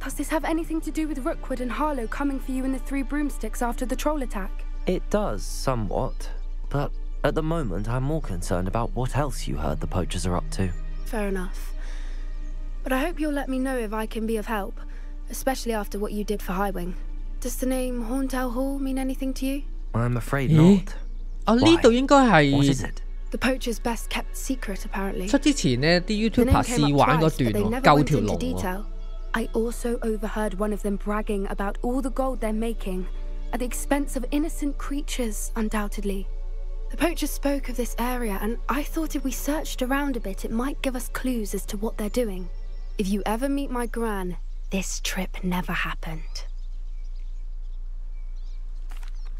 Does this have anything to do with Rookwood and Harlow coming for you in the Three Broomsticks after the troll attack? It does, somewhat. But at the moment, I'm more concerned about what else you heard the poachers are up to. Fair enough. But I hope you'll let me know if I can be of help, especially after what you did for Highwing. Does the name Horntail Hall mean anything to you? I'm afraid not. Oh, 呢度應該係 What is it? The poacher's best kept secret, apparently. 出之前呢，啲 YouTuber 試玩嗰段喎，救條龍喎。I also overheard one of them bragging about all the gold they're making, at the expense of innocent creatures, undoubtedly. The poacher spoke of this area, and I thought if we searched around a bit, it might give us clues as to what they're doing. If you ever meet my gran, this trip never happened.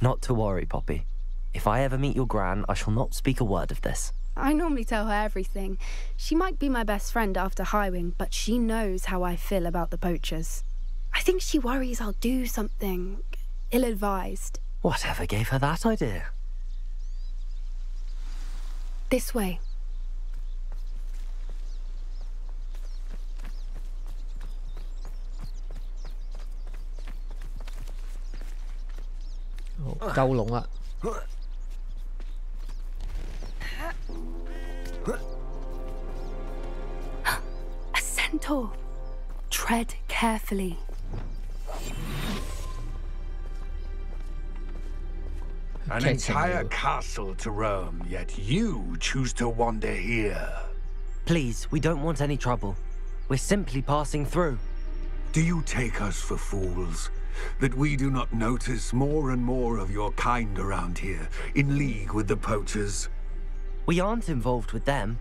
Not to worry, Poppy. If I ever meet your gran, I shall not speak a word of this. I normally tell her everything. She might be my best friend after Highwing, but she knows how I feel about the poachers. I think she worries I'll do something ill-advised. Whatever gave her that idea? This way. Oh, 救龍啦！ A centaur. Tread carefully. An entire castle to roam, yet you choose to wander here. Please, we don't want any trouble. We're simply passing through. Do you take us for fools? That we do not notice more and more of your kind around here, in league with the poachers? We aren't involved with them.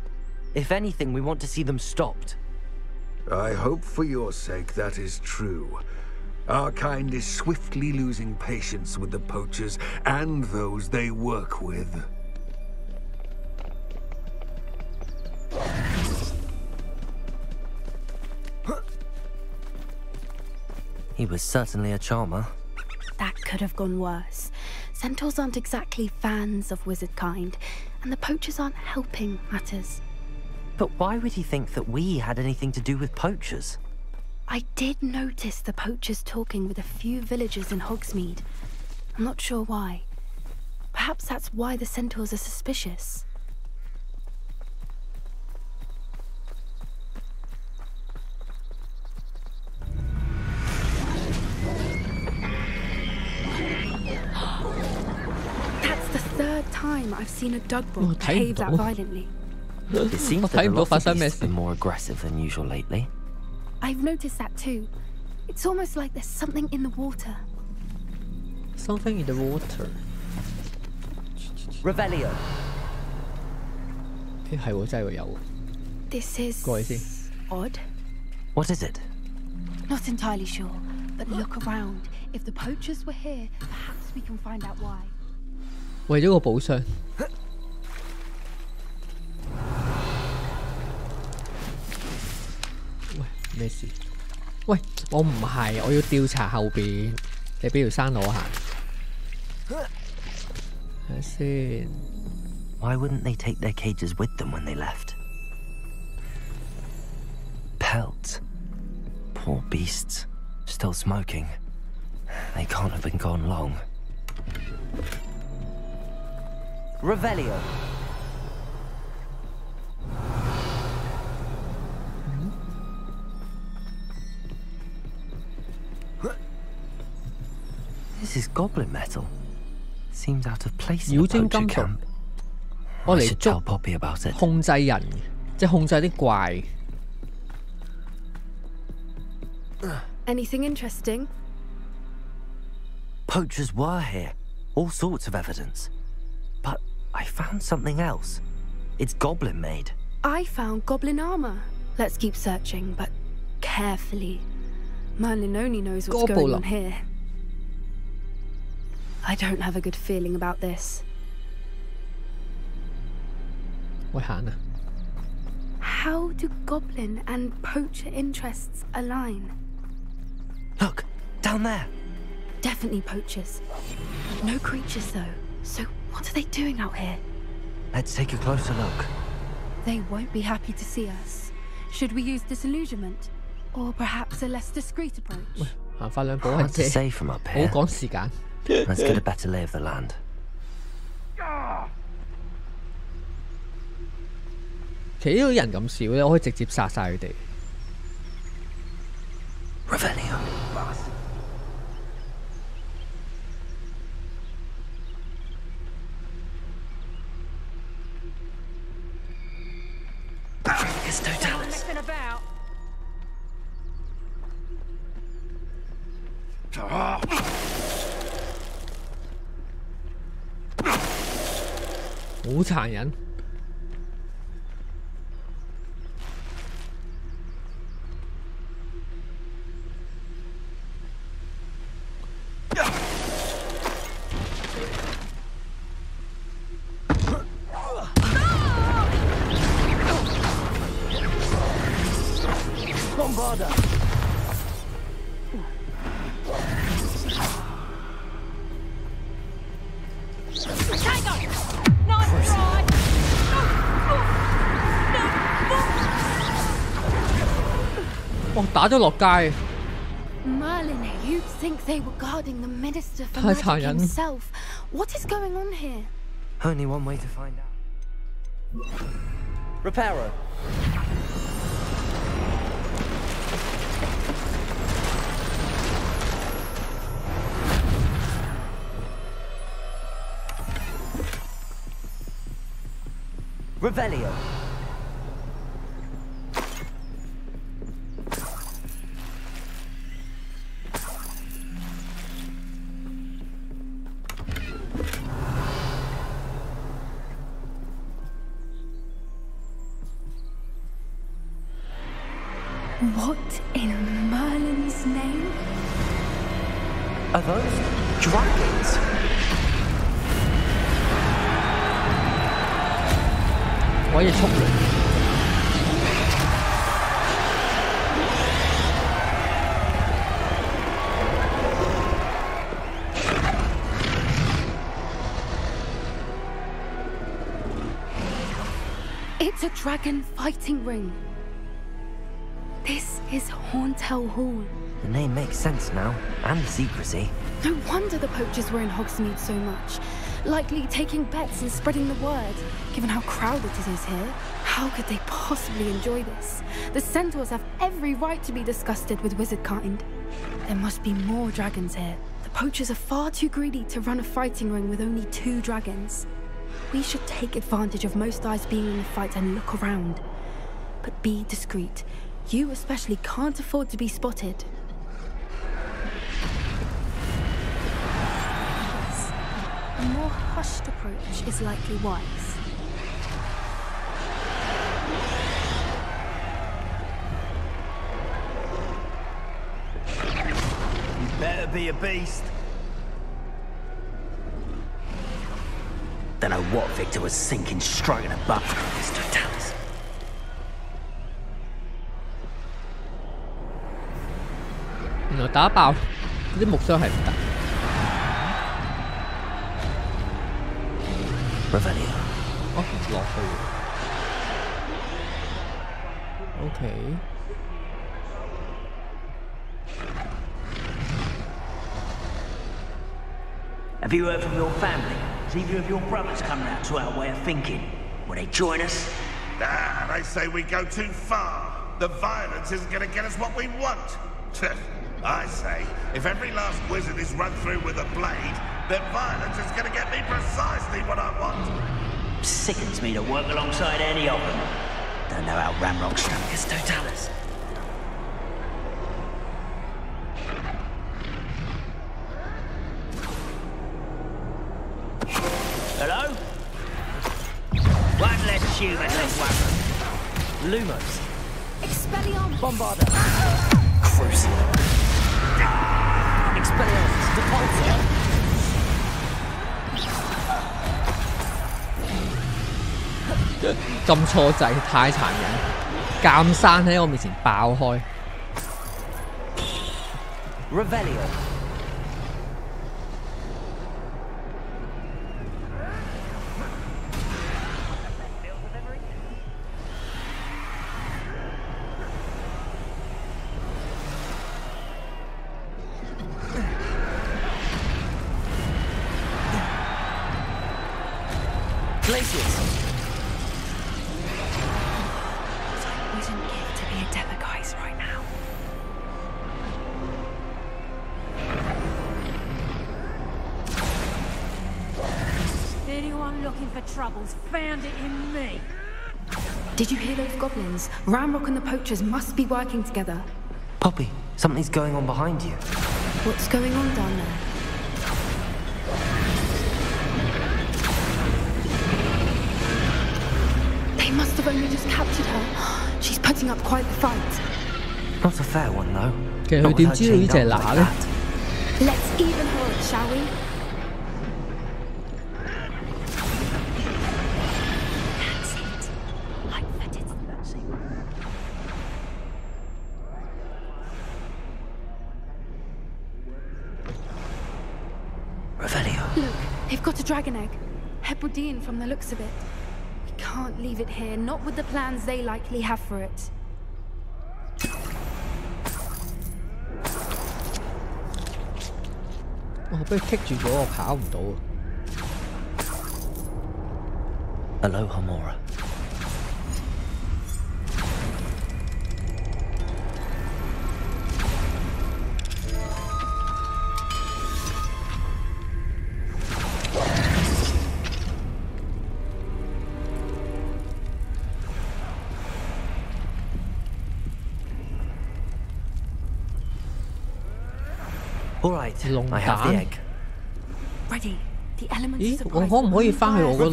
If anything, we want to see them stopped. I hope for your sake that is true. Our kind is swiftly losing patience with the poachers and those they work with. He was certainly a charmer. That could have gone worse. Centaurs aren't exactly fans of wizard kind, and the poachers aren't helping matters. But why would he think that we had anything to do with poachers? I did notice the poachers talking with a few villagers in Hogsmeade. I'm not sure why. Perhaps that's why the centaurs are suspicious. That's the third time I've seen a Dugbrook behave that violently. It seems that a lot of beasts have been more aggressive than usual lately. I've noticed that too. It's almost like there's something in the water. Something in the water. Revelio. This is odd. What is it? Not entirely sure, but look around. If the poachers were here, perhaps we can find out why. 為咗個寶箱。喂，咩事？喂，我唔係，我要調查後邊。你俾條山我行。睇下先。Why wouldn't they take their cages with them when they left? Pelts. Poor beasts. Still smoking. They can't have been gone long. Revelio. This is goblin metal. Seems out of place in a poacher camp. I should tell Poppy about it. 控制人，即係控制啲怪。Anything interesting? Poachers were here. All sorts of evidence. But I found something else. It's goblin made. I found goblin armor. Let's keep searching, but carefully. Merlin only knows what's going on here. I don't have a good feeling about this. 喂，行啊！ How do goblin and poacher interests align? Look, down there. Definitely poachers. No creatures though. So what are they doing out here? Let's take a closer look. They won't be happy to see us. Should we use disillusionment? Or perhaps a less discreet approach? 行翻兩步係 Hard to say from up here. 好趕時間。 Let's get a better lay of the land. 其實呢度人咁少咧，我可以直接殺晒佢哋。Revelio. about. 好殘忍。打咗落街。Merlin, you'd think they were guarding the Minister for Magic himself. What is going on here? Only one way to find out. Reparo. Revelio. What in Merlin's name? Are those dragons? Why are you talking? It's a dragon fighting ring. This is Hauntel Hall. The name makes sense now, and the secrecy. No wonder the poachers were in Hogsmeade so much. Likely taking bets and spreading the word, given how crowded it is here. How could they possibly enjoy this? The centaurs have every right to be disgusted with wizard kind. There must be more dragons here. The poachers are far too greedy to run a fighting ring with only 2 dragons. We should take advantage of most eyes being in the fight and look around. But be discreet. You especially can't afford to be spotted. Yes. A more hushed approach is likely wise. You better be a beast. Don't know what Victor was thinking, stroking a butt. It's totalis. Nó đá爆啲木箱係唔得。Revelio。哦，落去。OK。Have you heard from your family? Has either of your brothers come round to our way of thinking? Will they join us? Ah, they say we go too far. The violence isn't going to get us what we want. I say, if every last wizard is run through with a blade, then violence is going to get me precisely what I want. Sickens me to work alongside any of them. Don't know how Ramrock stomach is totalis. Hello? One less human than one. Lumos. Expelliarmus. Bombarder. Crucible. Expelliarmus. Depulsor. 咁錯掣太殘忍，鑑山喺我面前爆開。Revelio. Did you hear those goblins? Ramrock and the poachers must be working together. Poppy, something's going on behind you. What's going on down there? They must have only just captured her. She's putting up quite the fight. Not a fair one, though. 其實佢點知道呢隻係乸咧 Let's even her, shall we? Look, they've got a dragon egg. Hebridean from the looks of it. We can't leave it here, not with the plans they likely have for it. Oh, 俾佢棘住咗，我跑唔到啊 Aloha, Mora. All right, I have the egg. Ready. The elements 咦，我可唔可以翻去我個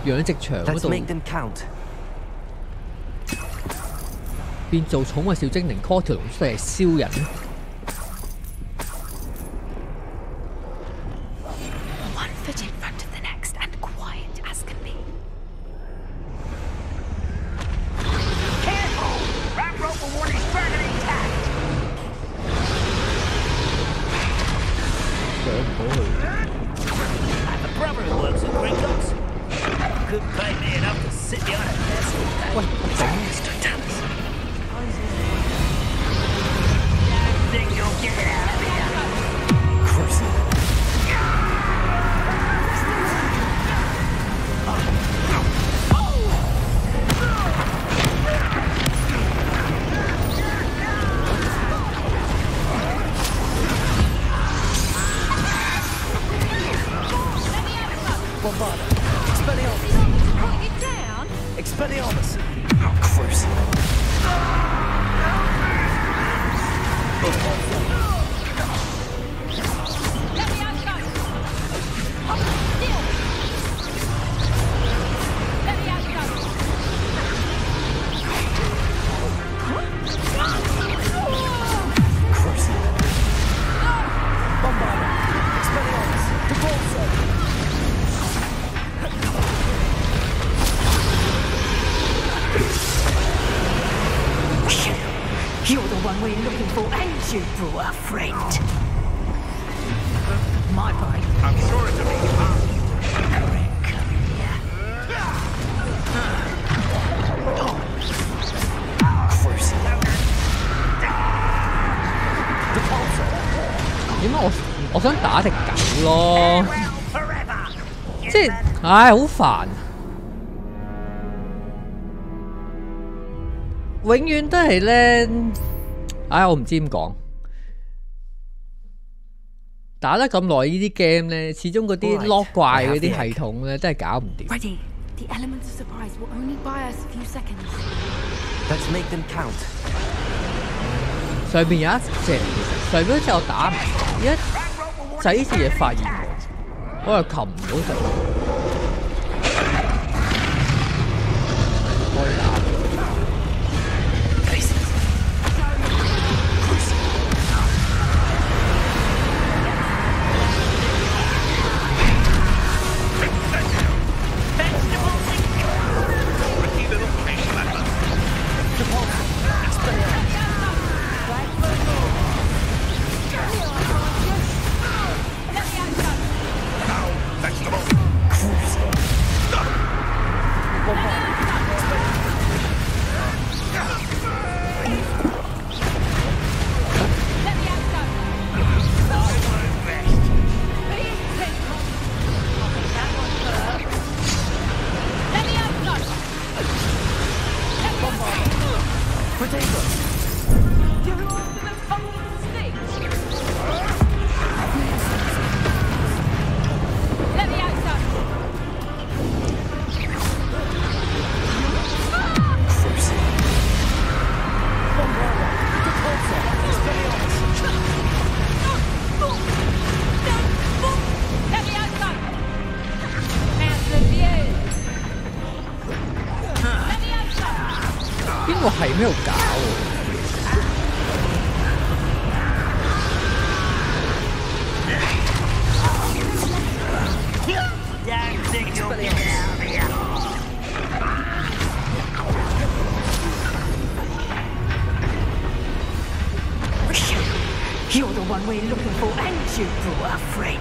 養殖場嗰 Let's 度 make them count. 變做寵物小精靈 call 條龍出嚟燒人咧？ One foot in front of the next and quiet as can be. Careful! Ramrock will want his dragon intact. 上唔到去。 The brother who works at Gringotts. Couldn't pay me enough to sit behind a desk all day. What? Think you'll get it out of here? Bombarda. Expelliarmus. Put it down. Expelliarmus. Oh, gross. Let me out go. Hold still. Let me out go. Gross. Bombarda. Expelliarmus. Devolso. You're the one we're looking for, and you brought a friend. My boy. I'm sorry to be harsh. Gross. 點解我想打隻狗咯？即係，唉，好煩。永遠都係咧，唉，我唔知點講。打得咁耐呢啲 game 咧，始終嗰啲 lock 怪嗰啲系統咧，真係搞唔掂。 Ready. The elements of surprise will only buy us a few seconds. Let's make them count. 上邊有一隻，上邊嗰隻我打唔到，一仔呢隻嘢發現我又擒唔到就開打。 Let me out go. 邊個係咩度搞喎？ You're the one we're looking for, and you were afraid.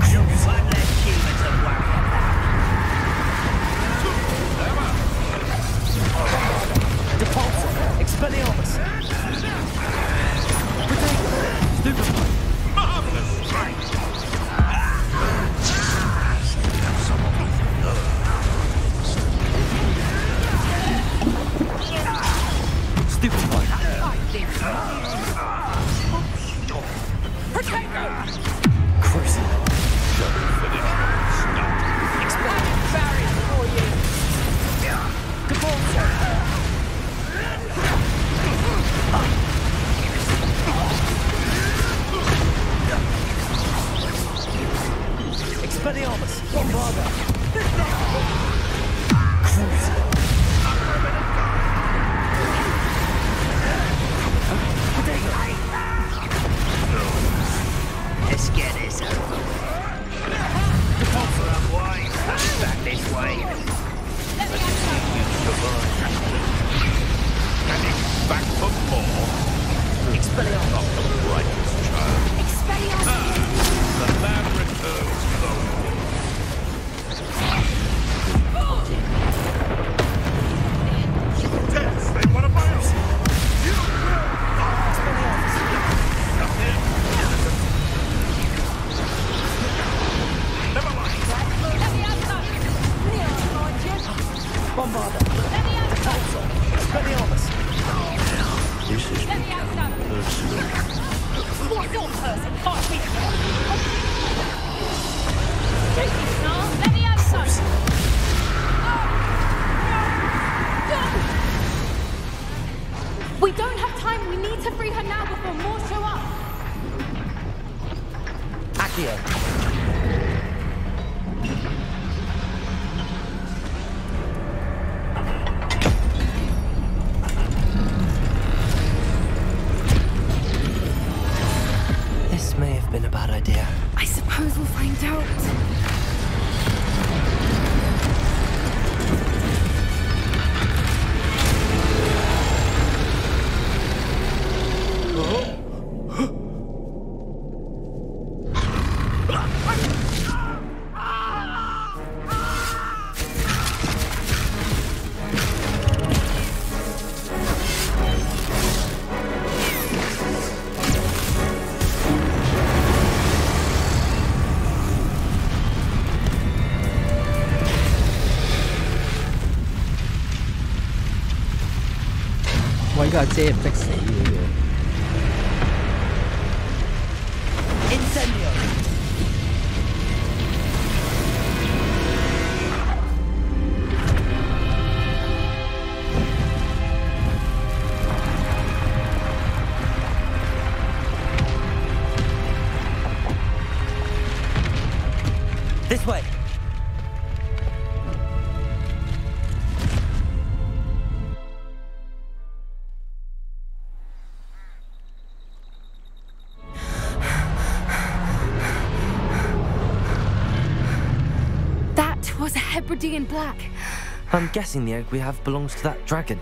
You'll find that humans are worried about. Depulsor, Expelliarmus. Stupefy. Marvelous strike. Stupefy. Protego! Cruising. Expelliarmus barrier for you. Depulsor. Expelliarmus, Bombarda. Cruiser. Let's get this over. Depulsor unwind. Back this way. Back for more. Expelliarmus. Right, child. Expelliarmus. The man returns to the Death, they want to buy us. You never mind. Bombarda. Depulsor. Expelliarmus. This is personal. What's your person? Can't be. Let me have some. We don't have time. We need to free her now before more show up. Accio. This may have been a bad idea. I suppose we'll find out.喂，依家遮唔逼死嘅喎。 Incendio. This way. Was a Hebridean black. I'm guessing the egg we have belongs to that dragon.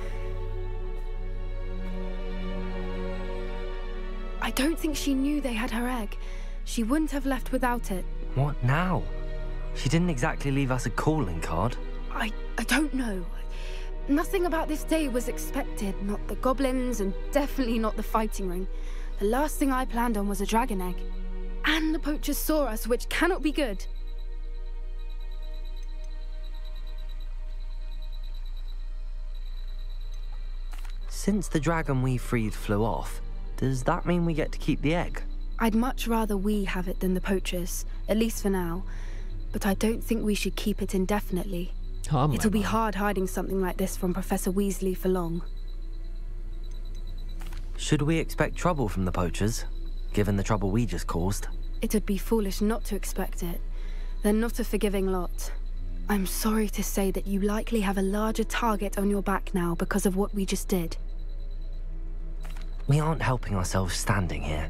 I don't think she knew they had her egg. She wouldn't have left without it. What now? She didn't exactly leave us a calling card. I don't know. Nothing about this day was expected. Not the goblins, and definitely not the fighting ring. The last thing I planned on was a dragon egg. And the poachers saw us, which cannot be good. Since the dragon we freed flew off, does that mean we get to keep the egg? I'd much rather we have it than the poachers, at least for now. But I don't think we should keep it indefinitely. It'll be hard hiding something like this from Professor Weasley for long. Should we expect trouble from the poachers, given the trouble we just caused? It'd be foolish not to expect it. They're not a forgiving lot. I'm sorry to say that you likely have a larger target on your back now because of what we just did. We aren't helping ourselves standing here.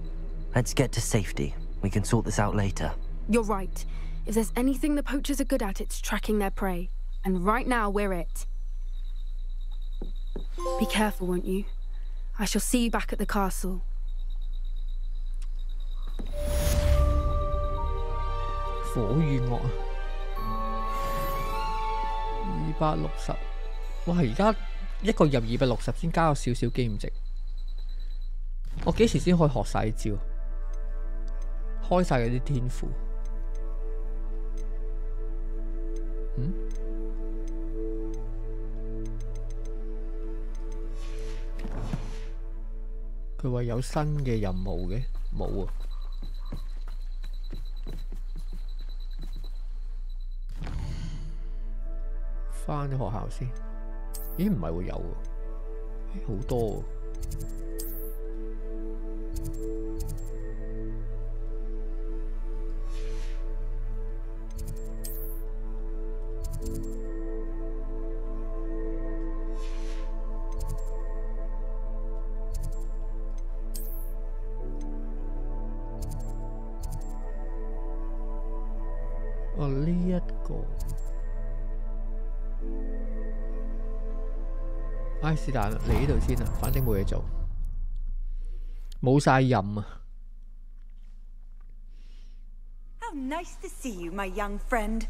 Let's get to safety. We can sort this out later. You're right. If there's anything the poachers are good at, it's tracking their prey. And right now, we're it. Be careful, won't you? I shall see you back at the castle. 火與惡260，哇！而家一個入260先加咗少少經驗值。我幾時先可以學晒啲招？開晒嗰啲天賦？嗯？佢話有新嘅任務嘅，冇啊。返咗學校先。咦？唔係喎，有喎。咦？好多喎。哦，呢一個。唉，是但啦，嚟呢度先啦，反正冇嘢做，冇晒任啊。How nice to see you, my young friend.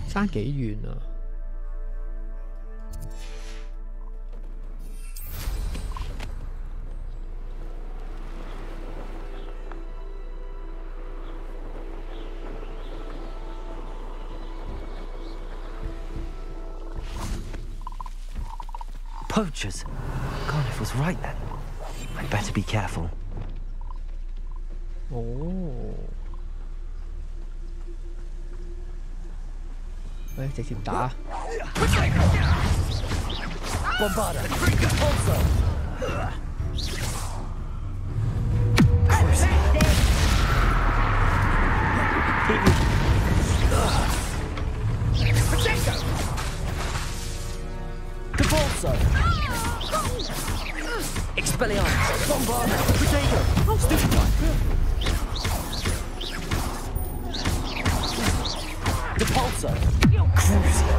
爭幾遠啊？Poachers! Garniff was right then. I'd better be careful. 哦，喂，直接打。Bombarda! Capolso! Expelliarmus! Bombarda! Potato! Stupid one! Depulso! Crucio!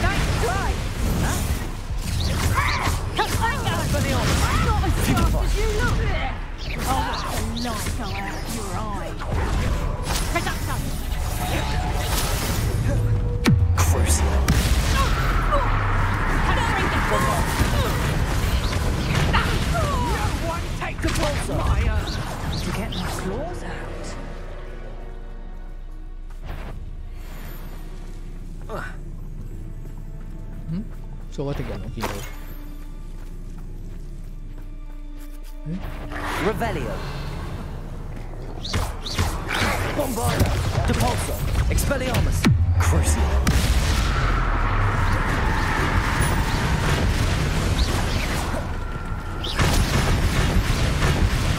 Nice try! Expelliarmus! Not as fast as you look! Oh, that's a light go out of your eye. Reducto! Crucio! No one take the Depulso! to get my claws out. 嗯，做個敵人我見到。Revelio! Bombarda! Depulso! Expelliarmus! Crucio!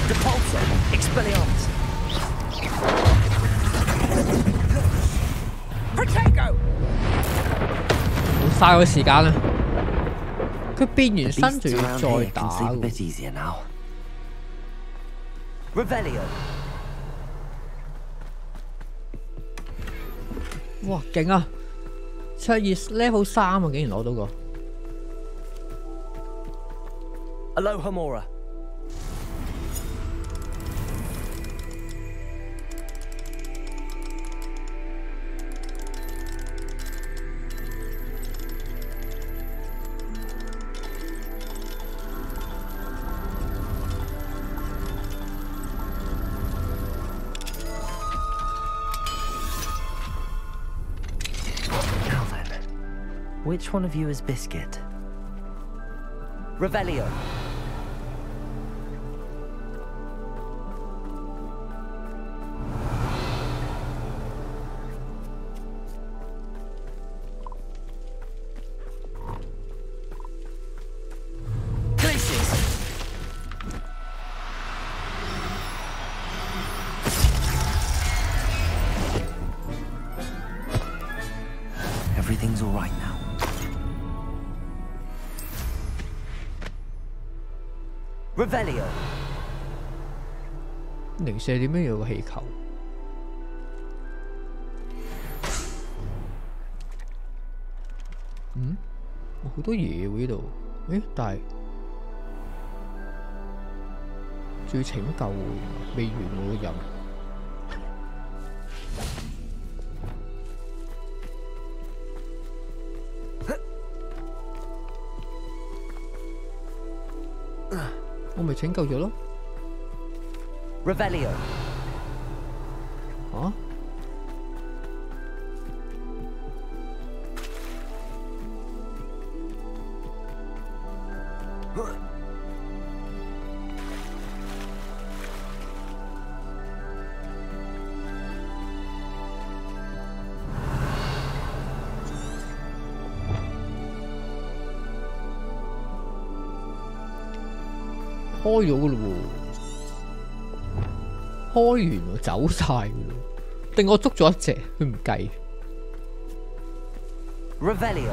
Depulso! Expelliarmus! Protego! 好嘥我時間啦！佢變完身仲要再打喎。bit easier now. Revelio! 哇，勁啊！卓越 level 3啊，竟然攞到個。Alohomora! Which one of you is Biscuit? Revelio! everything's all right now. 'Revelio.零舍點樣有個氣球？嗯，好多嘢喎呢度。誒，但係仲要拯救喎，未完喎個任。我咪拯救咗咯。Revelio。啊？開咗噶咯喎，開完喎，走晒噶咯，定我捉咗一隻，佢唔計。Revelio，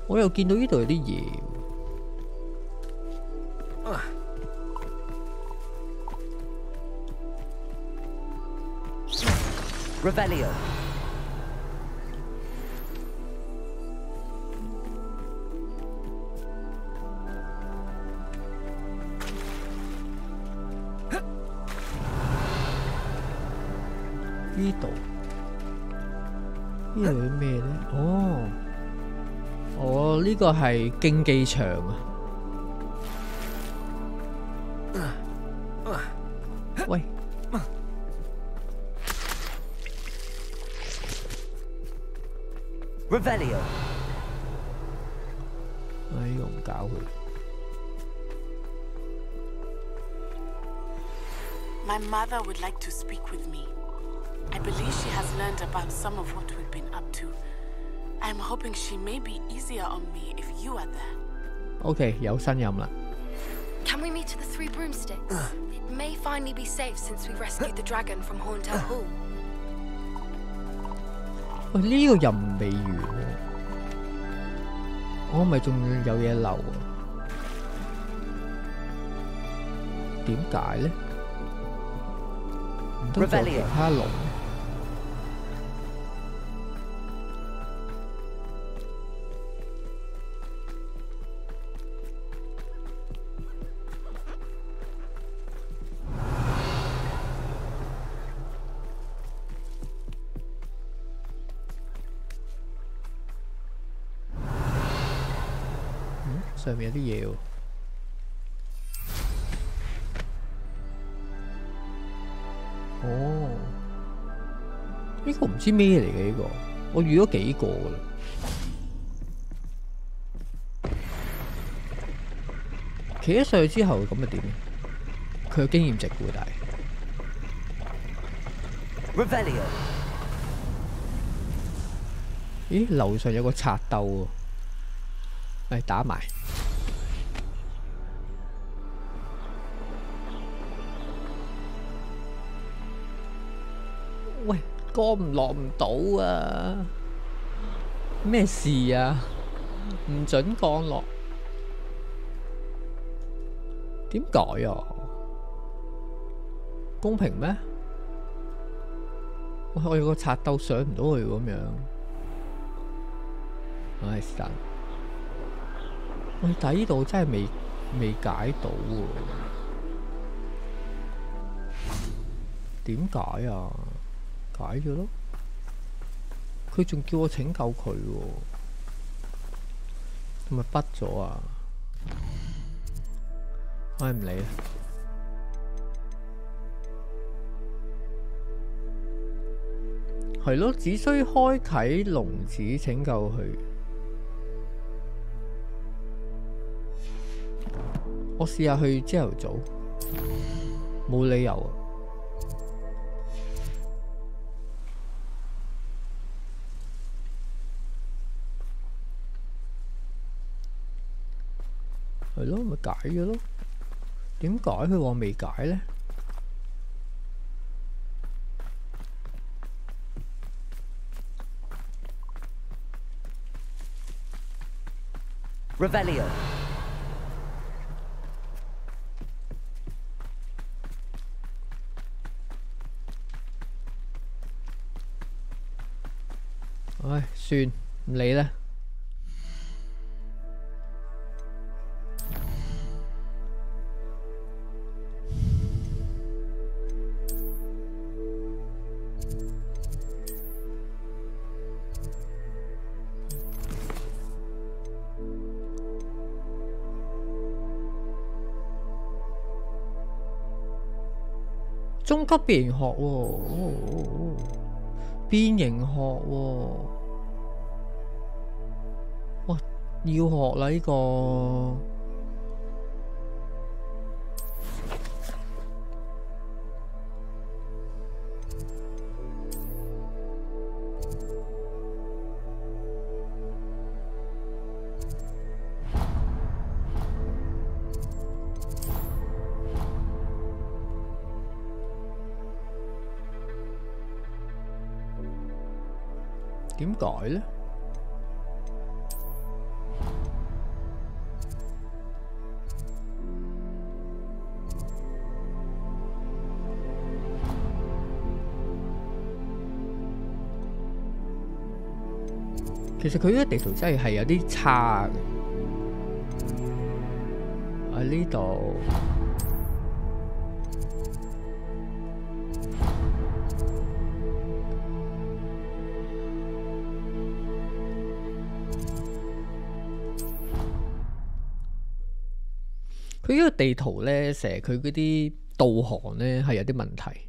我又見到呢度有啲嘢。Revelio。呢度有啲咩咧？哦，呢個係競技場啊！喂，Revelio， 哎，我唔搞佢。My mother would like to speak with me. I believe she has learned about some of what we've been up to. I'm hoping she may be easier on me if you are there. OK， 有新任啦。Can we meet at the Three Broomsticks? It may finally be safe since we rescued the dragon from Horntail Hall. 喂，呢個任未完喎，我咪仲有嘢漏啊？點解咧？唔通做其他龍？上面有啲嘢喎。哦，呢個唔知咩嚟嘅呢個，我預咗幾個噶啦。企咗上去之後咁咪點？佢有經驗值喎，但係。Revelio。咦，樓上有個賊鬥喎。嚟打埋，喂，降唔落唔到啊！咩事啊？唔准降落，點解啊？公平咩？我有個賊鬥上唔到去咁樣，唉神！喂，但係呢度真係未解到喎，點解啊？解咗咯，佢仲叫我拯救佢喎，係咪畢咗啊？我唔理啦。係咯，只需開啟籠子拯救佢。我試下去朝頭早，冇理由啊！係咯，咪解咗咯？點解佢話未解呢？ Revelio. 唉，算唔理啦。中級變形學喎，變形學喎，哇，要學啦呢個。點改呢？其實佢呢個地圖真係有啲差嘅。喺呢度。佢呢個地圖咧，成日佢嗰啲導航咧係有啲問題。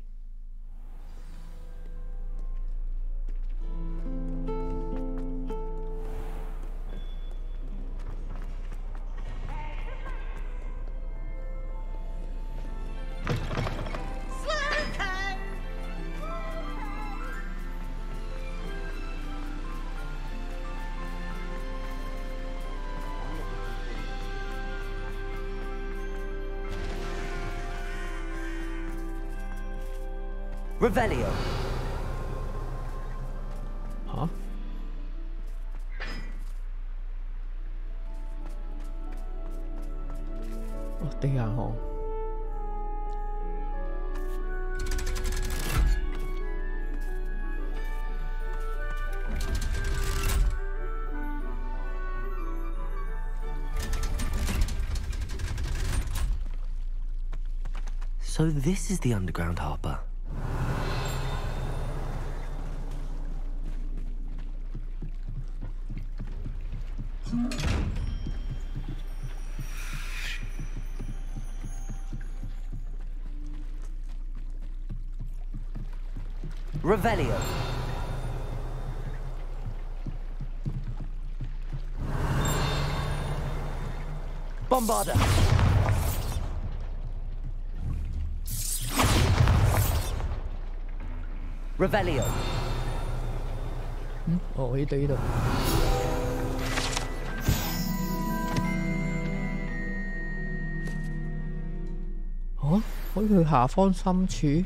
Revelio. 嚇？哦，地下巷。So this is the underground harbour. Revelio. Bombarda. Revelio. 哦，呢度呢度。哦，可以去下方深處。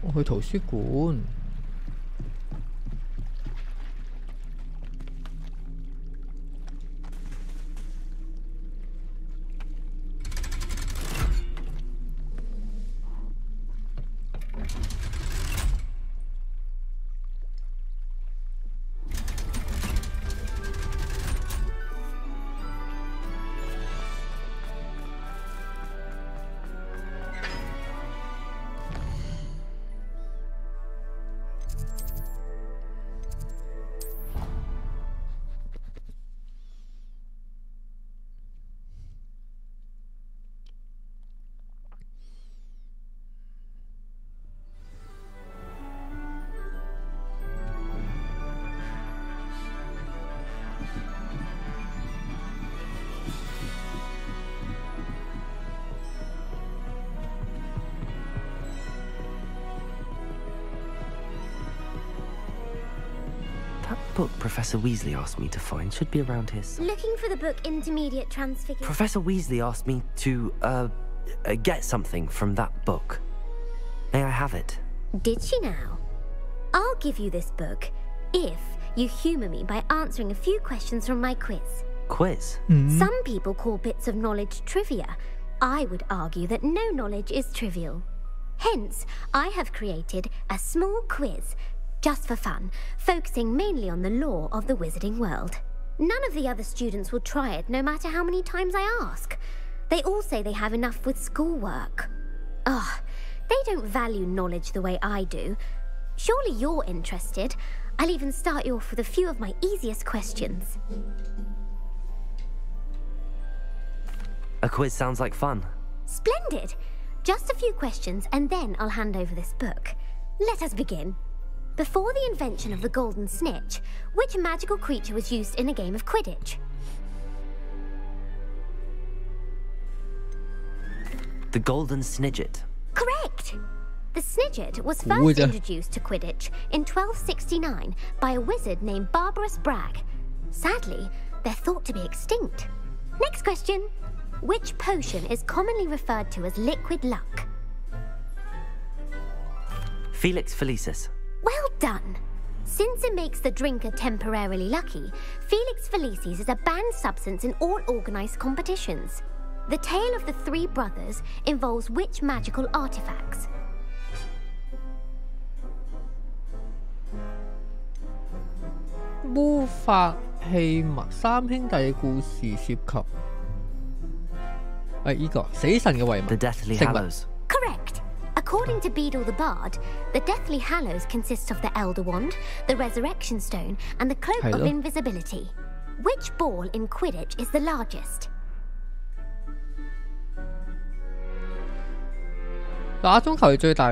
我去圖書館。book Professor Weasley asked me to find should be around his... Looking for the book Intermediate Transfiguration. Professor Weasley asked me to, get something from that book. May I have it? Did she now? I'll give you this book if you humour me by answering a few questions from my quiz. Quiz? Some people call bits of knowledge trivia. I would argue that no knowledge is trivial. Hence, I have created a small quiz, just for fun, focusing mainly on the lore of the wizarding world. None of the other students will try it, no matter how many times I ask. They all say they have enough with schoolwork. Ugh, they don't value knowledge the way I do. Surely you're interested. I'll even start you off with a few of my easiest questions. A quiz sounds like fun. Splendid! Just a few questions and then I'll hand over this book. Let us begin. Before the invention of the golden snitch, which magical creature was used in a game of Quidditch? The golden snidget. Correct! The snidget was first introduced to Quidditch in 1269 by a wizard named Barbarous Bragg. Sadly, they're thought to be extinct. Next question. Which potion is commonly referred to as liquid luck? Felix Felicis. Well done. Since it makes the drinker temporarily lucky, Felix Felicis is a banned substance in all organised competitions. The tale of the three brothers involves which magical artifacts? 魔法器物三兄弟嘅故事涉及呢個死神嘅遺物 The Deathly Hallows. Correct. According to Beedle the Bard, the Deathly Hallows consists of the Elder Wand, the Resurrection Stone, and the Cloak of Invisibility. Which ball in Quidditch is the largest? 哪種球係最大？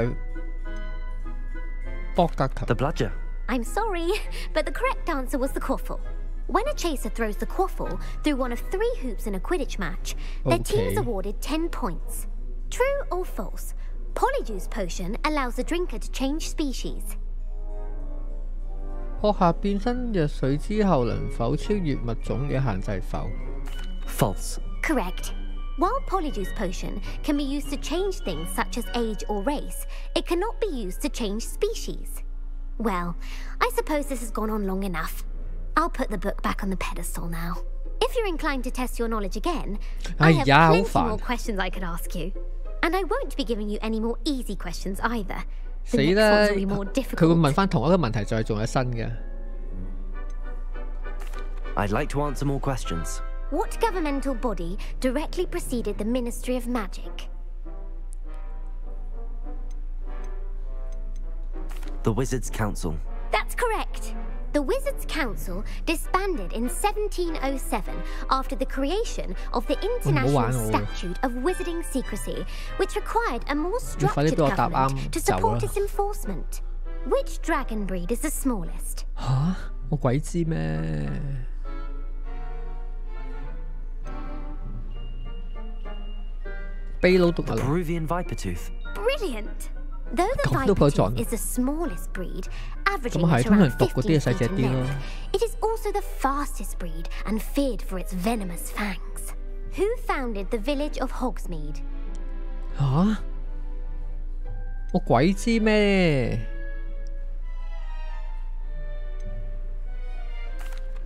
博格球。 The bludger. I'm sorry, but the correct answer was the quaffle. When a chaser throws the quaffle through one of 3 hoops in a Quidditch match, their team is awarded 10 points. True or false? Polyjuice potion allows the drinker to change species. 學下變身藥水之後，能否超越物種嘅限制否？ False. Correct. While Polyjuice potion can be used to change things such as age or race, it cannot be used to change species. Well, I suppose this has gone on long enough. I'll put the book back on the pedestal now. If you're inclined to test your knowledge again, I have plenty more questions I could ask you. And I won't be giving you any more easy questions either. The next ones will be more difficult. 佢會問翻同一個問題，就係仲有新嘅。I'd like to answer more questions. What governmental body directly preceded the Ministry of Magic? The Wizards' Council. That's correct. The Wizards' Council disbanded in 1707 after the creation of the International Statute of Wizarding Secrecy, which required a more structured government to support its enforcement. Which dragon breed is the smallest? 嚇！我鬼知咩？秘魯獨The Peruvian viper tooth. Brilliant! Though the viper tooth is the smallest breed, averaging at around 15 feet in length, it is also the fastest breed and feared for its venomous fangs. Who founded the village of Hogsmeade? 嚇！我鬼知咩？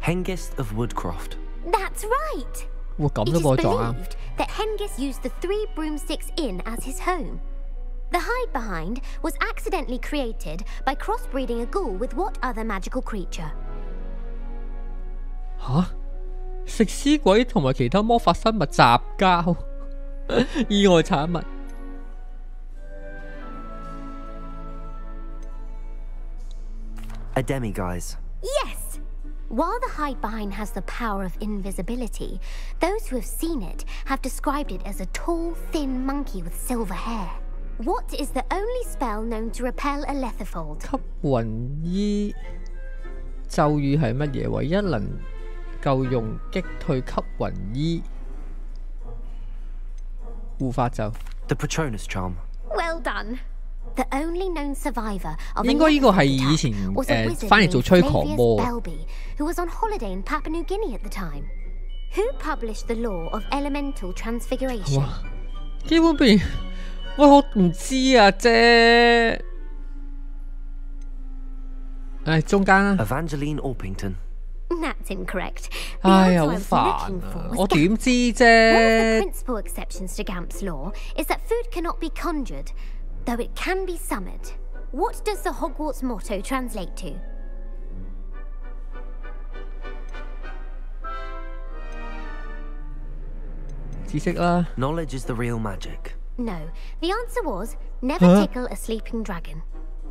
Hengist of Woodcroft. That's right! 哇，咁 It 都 is 冇得撞啊！ believed that Hengist used the 3 Broomsticks Inn as his home. The hide behind was accidentally created by crossbreeding a ghoul with what other magical creature? 嚇！食屍鬼同埋其他魔法生物雜交，意外產物。A demiguise. Yes! While the hide behind has the power of invisibility, those who have seen it have described it as a tall, thin monkey with silver hair. What is the only spell known to repel a letherfold? 吸雲衣咒語係乜嘢？唯一能夠用擊退吸雲衣護法咒。 The Patronus charm. Well done. The only known survivor of 應該呢個係以前翻嚟做吹狂魔。 who was on holiday in Papua New Guinea at the time. Who published the law of elemental transfiguration? 哇，基本不如，喂，我唔知啊啫。唉，中間啊。Evangeline Orpington. That's incorrect. 唉呀，好煩啊！我點知啫 One of the principal exceptions to Gamp's law is that food cannot be conjured, though it can be summoned. What does the Hogwarts motto translate to? 知識啦。Knowledge is the real magic. No, the answer was never tickle a sleeping dragon.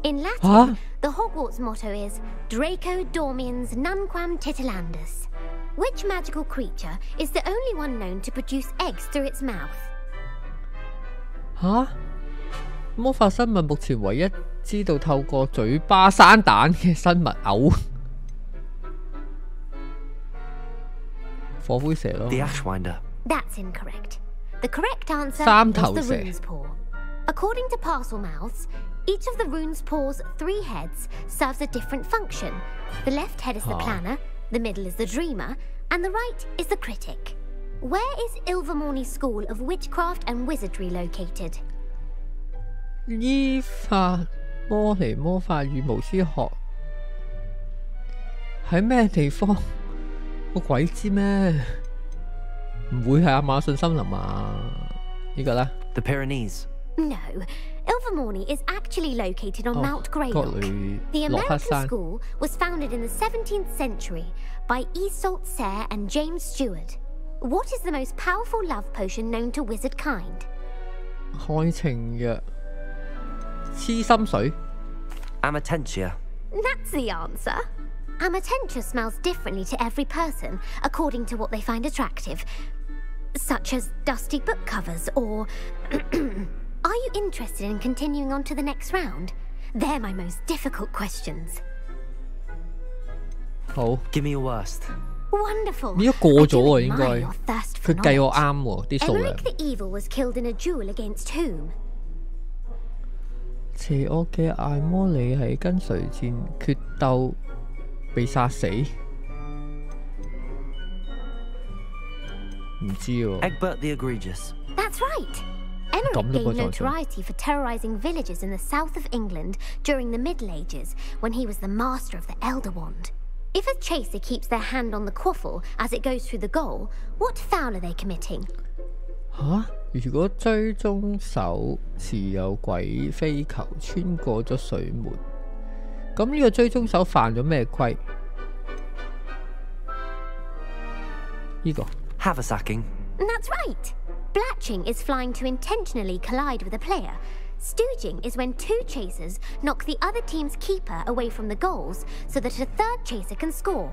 In Latin, the Hogwarts motto is Draco Dormiens Nunquam Titilandus. Which magical creature is the only one known to produce eggs through its mouth? 吓？魔法生物目前唯一知道透過嘴巴生蛋嘅生物嘔。火灰蛇咯。 The Ashwinder. That's incorrect. The correct answer 三頭 was 蛇。 the rune's paw. According to Parselmouths, each of the rune's paw's 3 heads serves a different function. The left head is the planner, the middle is the dreamer, and the right is the critic. Where is Ilvermorny School of Witchcraft and Wizardry located? 依法魔尼魔法與巫師學喺咩地方？我鬼知咩？唔會係亞馬遜森林啊？呢個咧 The Pyrenees. No, Ilvermorny is actually located on Mount Greylock. The American school was founded in the 17th century by Iseult Sayre and James Stewart. What is the most powerful love potion known to wizard kind? 開情藥、痴心水、 Amatentia. That's the answer. Amatentia smells differently to every person according to what they find attractive, such as dusty book covers or... Are you interested in continuing on to the next round? They're my most difficult questions. 好 Give me your worst. Wonderful. 呢個過咗喎，應該 admire your thirst for 佢計我啱喎啲數量。 Emmerich the Evil was killed in a duel against whom? 邪惡嘅艾摩里喺跟誰戰決鬥被殺死？唔知喎。 Egbert the Egregious. That's right. Emmerich gained notoriety for terrorizing villages in the south of England during the Middle Ages when he was the master of the Elder Wand. If a chaser keeps their hand on the quaffle as it goes through the goal, what foul are they committing? 吓？如果追蹤手持有鬼飛球穿過咗水門，咁呢個追蹤手犯咗咩規？呢個 Haversacking. That's right. Blatching is flying to intentionally collide with a player. Stooging is when 2 chasers knock the other team's keeper away from the goals so that a 3rd chaser can score.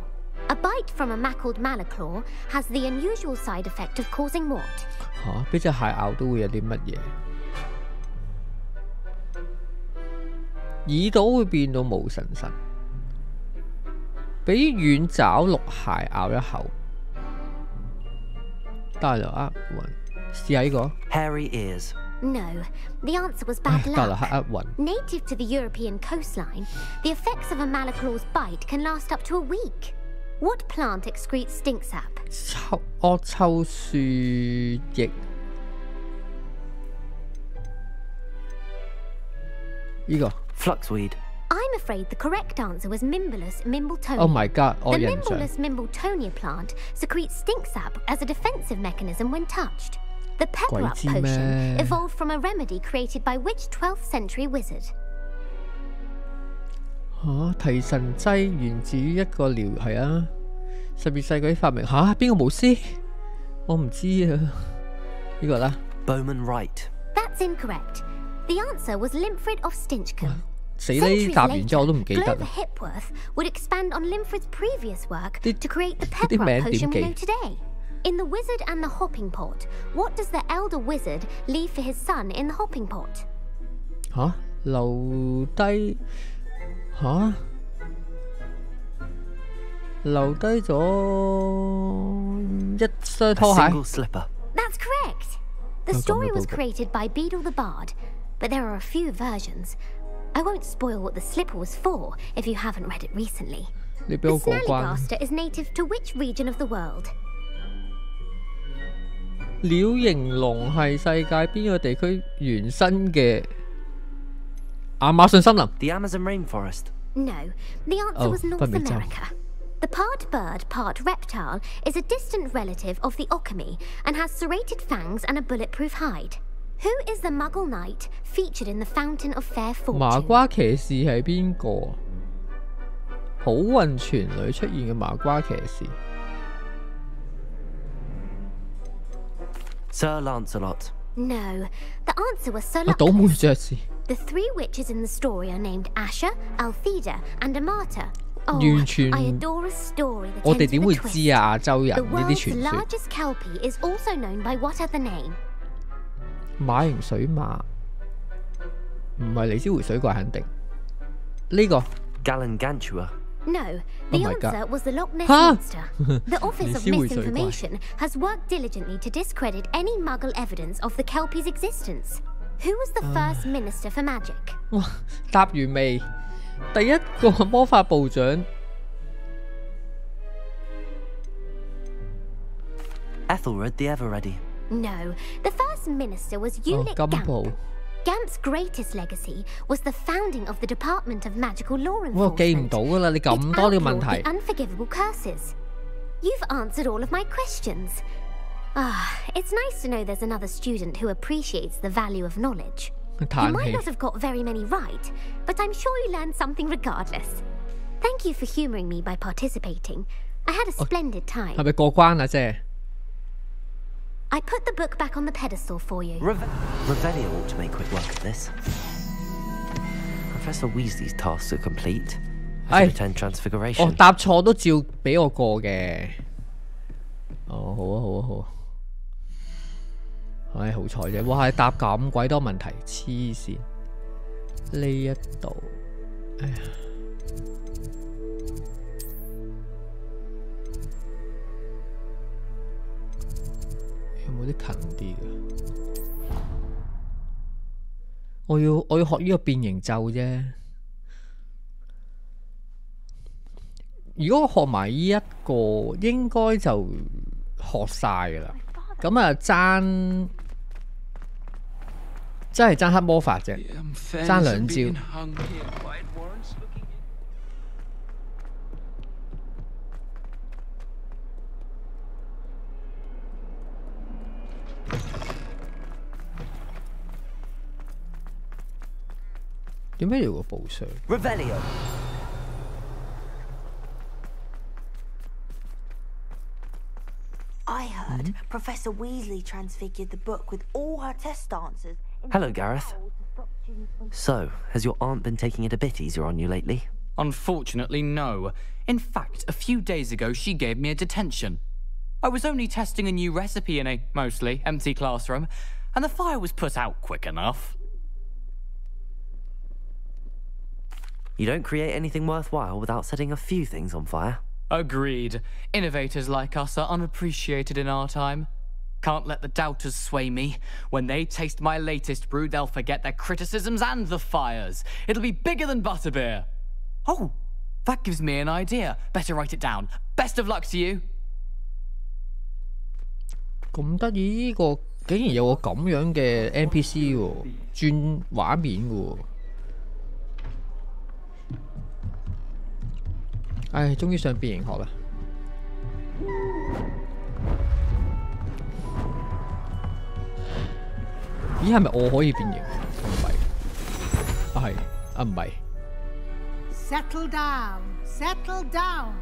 A bite from a mackled malaclaw has the unusual side effect of causing what? 吓？俾隻蟹咬都會有啲乜嘢？耳朵會變到無神神，俾軟爪鹿蟹咬一口，大流厄運。試下呢個。Hairy ears. No, the answer was bad 大流 luck. 黑厄運。 Native to the European coastline, the effects of a malaclaw's bite can last up to a week. What plant excretes stink sap? 惡臭樹液。呢個 Fluxweed. I'm afraid the correct answer was Mimbulus mimbletonia. Oh my god, The 我印象。 Mimbulus mimbletonia plant secretes stink sap as a defensive mechanism when touched. The pepper up 鬼知咩？ potion evolved from a remedy created by which 12th century wizard? 吓？提神劑源自於一個療係啊，12世紀發明吓？邊個巫師？我唔知啊。呢個啦。Bowman Wright. That's incorrect. The answer was Limfrid of Stinchcombe. 死啦！呢答完之後我都唔記得 Glover 啦。 Hipworth would expand on Limfrid's previous work to create the 啲 pepper 名 up 點 potion we 記 know today. In The Wizard and the Hopping Pot, what does the elder wizard leave for his son in the hopping pot? 吓？留低吓？留低咗一雙拖鞋。 A single slipper. That's correct. The story was created by Beadle the Bard, but there are a few versions. I won't spoil what the slipper was for if you haven't read it recently. The Snallygaster is native to which region of the world? 鳥形龍係世界邊個地區原生嘅亞馬遜森林 The Amazon rainforest. No, the answer was North America. The part bird, part reptile is a distant relative of the Occamy and has serrated fangs and a bulletproof hide. Who is the Muggle knight featured in the Fountain of Fair Fortune? 麻瓜騎士係邊個？好運泉裏出現嘅麻瓜騎士。Sir Lancelot. No, the answer was Sir Lucas. 倒霉爵士。The three witches in the story are named Asher, Altheda, and Amata. Oh, I adore a story that ends with a twist. 我哋點會知啊？亞洲人呢啲傳說。The world's largest kelpie is also known by what other name? 馬形水馬，唔係尼斯湖水怪肯定。呢個 Galangantua. No, the answer was the Loch Ness Monster. The Office of Misinformation has worked diligently to discredit any Muggle evidence of the Kelpie's existence. Who was the first Minister for Magic? 哇，答完未？第一個魔法部長 Ethelred the Ever-Ready. No, the first minister was Ulick Gamp. Gamp's greatest legacy was the founding of the Department of Magical Law Enforcement. It outlawed the unforgivable curses. You've answered all of my questions. Ah, it's nice to know there's another student who appreciates the value of knowledge. You might not have got very many right, but I'm sure you learned something regardless. Thank you for humouring me by participating. I had a splendid time. 係咪過關啊？姐 I put the book back on the pedestal for you. Revelio ought to make quick work of this. Professor Weasley's tasks are complete. I pretend transfiguration. 哦，答錯都照俾我過嘅。哦，好啊，好啊，好啊。唉，好彩啫！哇，答咁鬼多問題，黐線。呢一度，哎呀。有冇啲近啲嘅？我要學呢個變形咒啫。如果我學埋呢一個，應該就學晒㗎啦。咁啊，真係爭黑魔法啫，爭兩招。點解要個報上 ？Revelio. I heard Professor Weasley transfigured the book with all her test answers. Hello, Gareth. So, has your aunt been taking it a bit easier on you lately? Unfortunately, no. In fact, a few days ago, she gave me a detention. I was only testing a new recipe in a mostly empty classroom, and the fire was put out quick enough. You don't create anything worthwhile without setting a few things on fire. Agreed. Innovators like us are unappreciated in our time. Can't let the doubters sway me. When they taste my latest brew, they'll forget their criticisms and the fires. It'll be bigger than butterbeer. Oh, that gives me an idea. Better write it down. Best of luck to you. 咁得意，呢個竟然有個咁樣嘅 NPC 喎，轉畫面嘅喎。唉，終於上變形學啦！咦，係咪我可以變形？唔係，啊係，啊唔係。Settle down, settle down.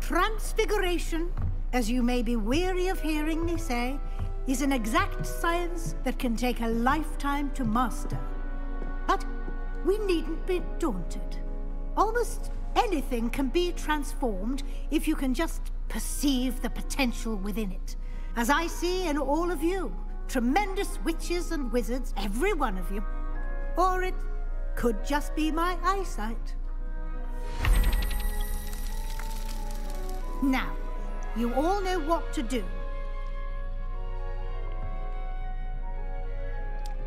Transfiguration, as you may be weary of hearing me say, is an exact science that can take a lifetime to master. But we needn't be daunted. Almost anything can be transformed if you can just perceive the potential within it. As I see in all of you, tremendous witches and wizards, every one of you. Or it could just be my eyesight. Now, you all know what to do.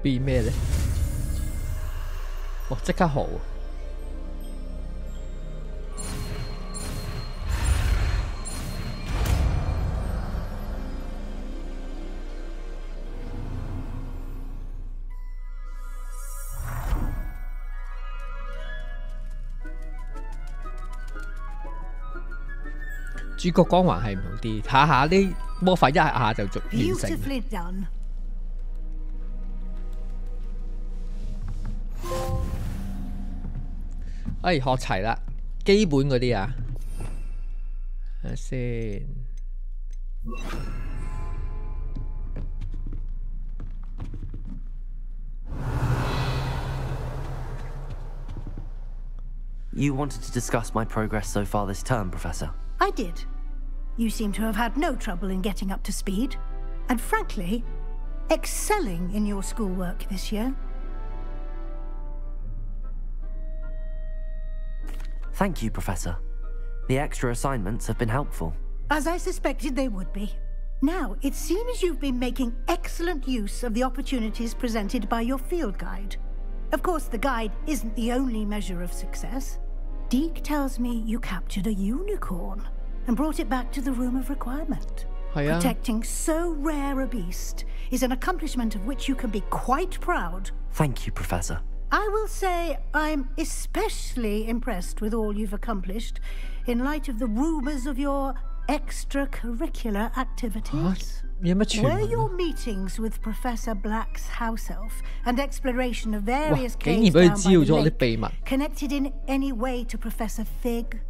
變咩咧哦，即刻好。主角光環係唔同啲，下下啲魔法一下就完成。學齊啦，基本嗰啲啊，睇下先。You wanted to discuss my progress so far this term, Professor? I did. You seem to have had no trouble in getting up to speed, and frankly, excelling in your schoolwork this year. Thank you, Professor. The extra assignments have been helpful. As I suspected they would be. Now, it seems you've been making excellent use of the opportunities presented by your field guide. Of course, the guide isn't the only measure of success. Deke tells me you captured a unicorn and brought it back to the Room of Requirement. Protecting so rare a beast is an accomplishment of which you can be quite proud. Thank you, Professor. I will say I'm especially impressed with all you've accomplished in light of the rumors of your extracurricular activities. Were your meetings with Professor Black's house elf and exploration of various caves down by the lake connected in any way to Professor Fig?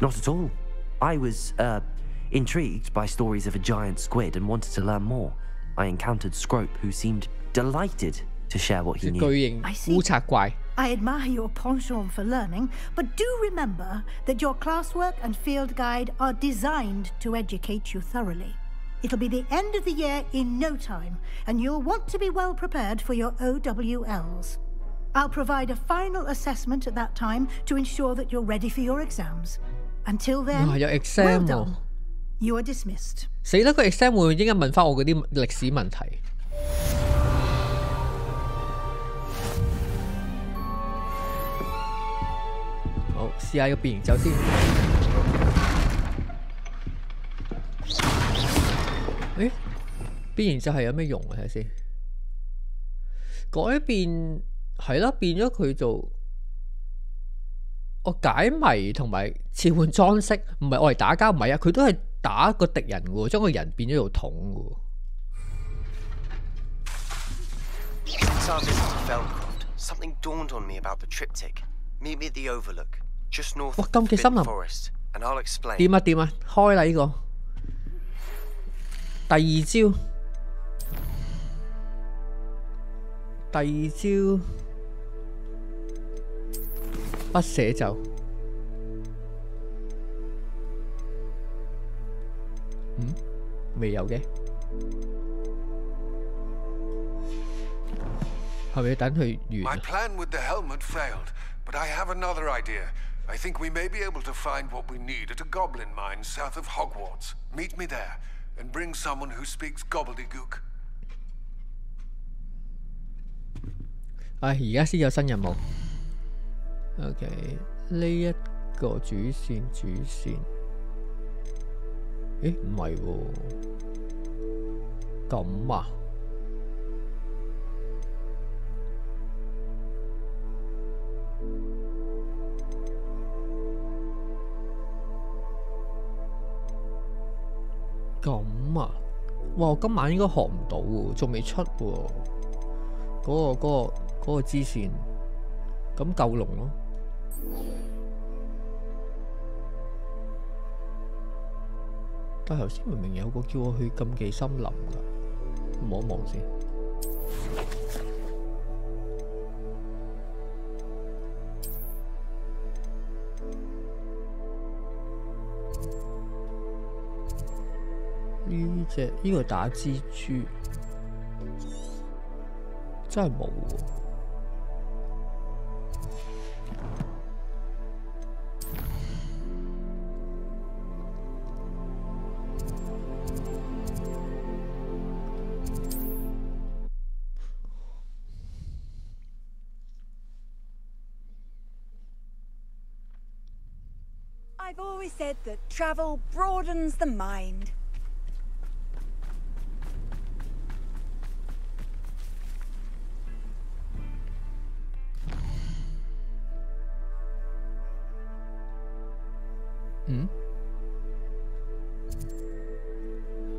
Not at all. I was, intrigued by stories of a giant squid and wanted to learn more. I encountered Scrope, who seemed delighted to share what he knew. I see. I admire your penchant for learning, but do remember that your classwork and field guide are designed to educate you thoroughly. It'll be the end of the year in no time, and you'll want to be well prepared for your OWLs. I'll provide a final assessment at that time to ensure that you're ready for your exams. Until then, well done. You are dismissed. 死啦！個 exam 會應該問翻我嗰啲歷史問題。好，試下個變形咒先。誒，變形咒係有咩用啊？睇下先。改變係啦，變咗佢做我解謎同埋切換裝飾，唔係我嚟打交，唔係啊，佢都係打個敵人嘅喎，將個人變咗做桶嘅喎。Since our visit to Feldcroft, something dawned on me about the triptych. Meet me at the Overlook, just north of the Forbidden Forest, and I'll explain. 掂啊掂啊，開啦呢個。第二招，不寫咒。未有嘅，係咪要等佢完 My plan with the helmet failed, but I have another idea. I think we may be able to find what we need at a goblin mine south of Hogwarts. Meet me there, and bring someone who speaks gobbledygook. 而家先有新任務。OK， 呢一個主線。誒，唔係喎，咁啊？咁啊？哇！我今晚應該學唔到喎，仲未出喎。嗰個支線，咁夠龍咯。但係頭先明明有個叫我去禁忌森林㗎，望一望先。呢個打蜘蛛真係冇喎。I've always said that travel broadens the mind.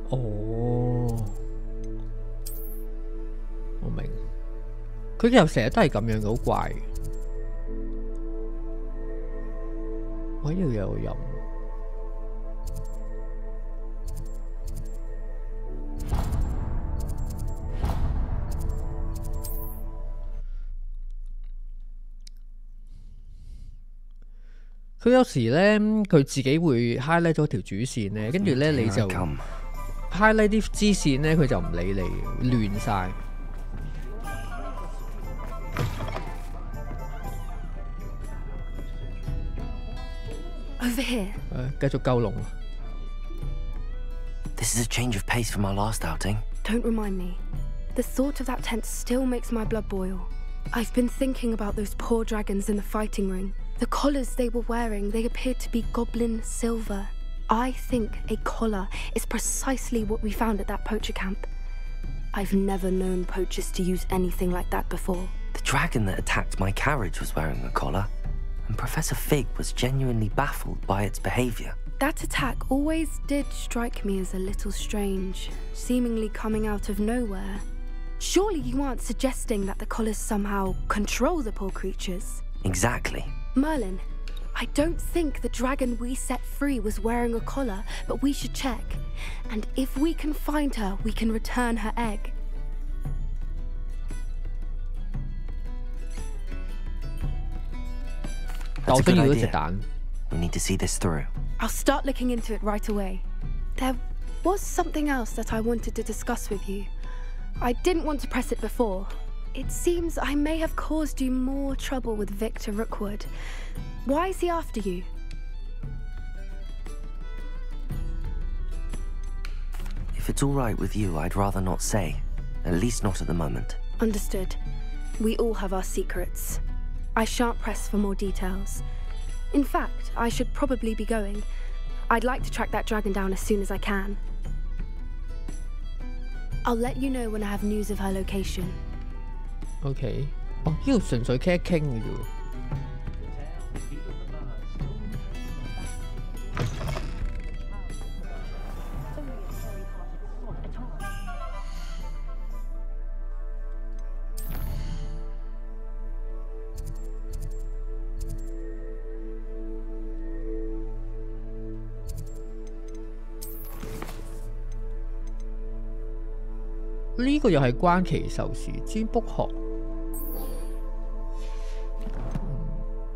Oh. 我明。佢又成日都係咁樣嘅，好怪。我呢度有飲。佢有時咧，佢自己會 highlight 咗條主線咧，跟住咧你就 highlight 啲支線咧，佢就唔理你，亂晒。Over here. 繼續救龍。This is a change of pace from our last outing. Don't remind me. The thought of that tent still makes my blood boil. I've been thinking about those poor dragons in the fighting ring. The collars they were wearing, they appeared to be goblin silver. I think a collar is precisely what we found at that poacher camp. I've never known poachers to use anything like that before. The dragon that attacked my carriage was wearing a collar, and Professor Fig was genuinely baffled by its behavior. That attack always did strike me as a little strange, seemingly coming out of nowhere. Surely you aren't suggesting that the collars somehow control the poor creatures? Exactly. Merlin, I don't think the dragon we set free was wearing a collar, but we should check. And if we can find her, we can return her egg. That's a good idea. We need to see this through. I'll start looking into it right away. There was something else that I wanted to discuss with you. I didn't want to press it before. It seems I may have caused you more trouble with Victor Rookwood. Why is he after you? If it's all right with you, I'd rather not say. At least not at the moment. Understood. We all have our secrets. I shan't press for more details. In fact, I should probably be going. I'd like to track that dragon down as soon as I can. I'll let you know when I have news of her location. OK， 哦，呢度純粹傾一傾嘅啫喎。呢個又係關奇獸事，占卜學，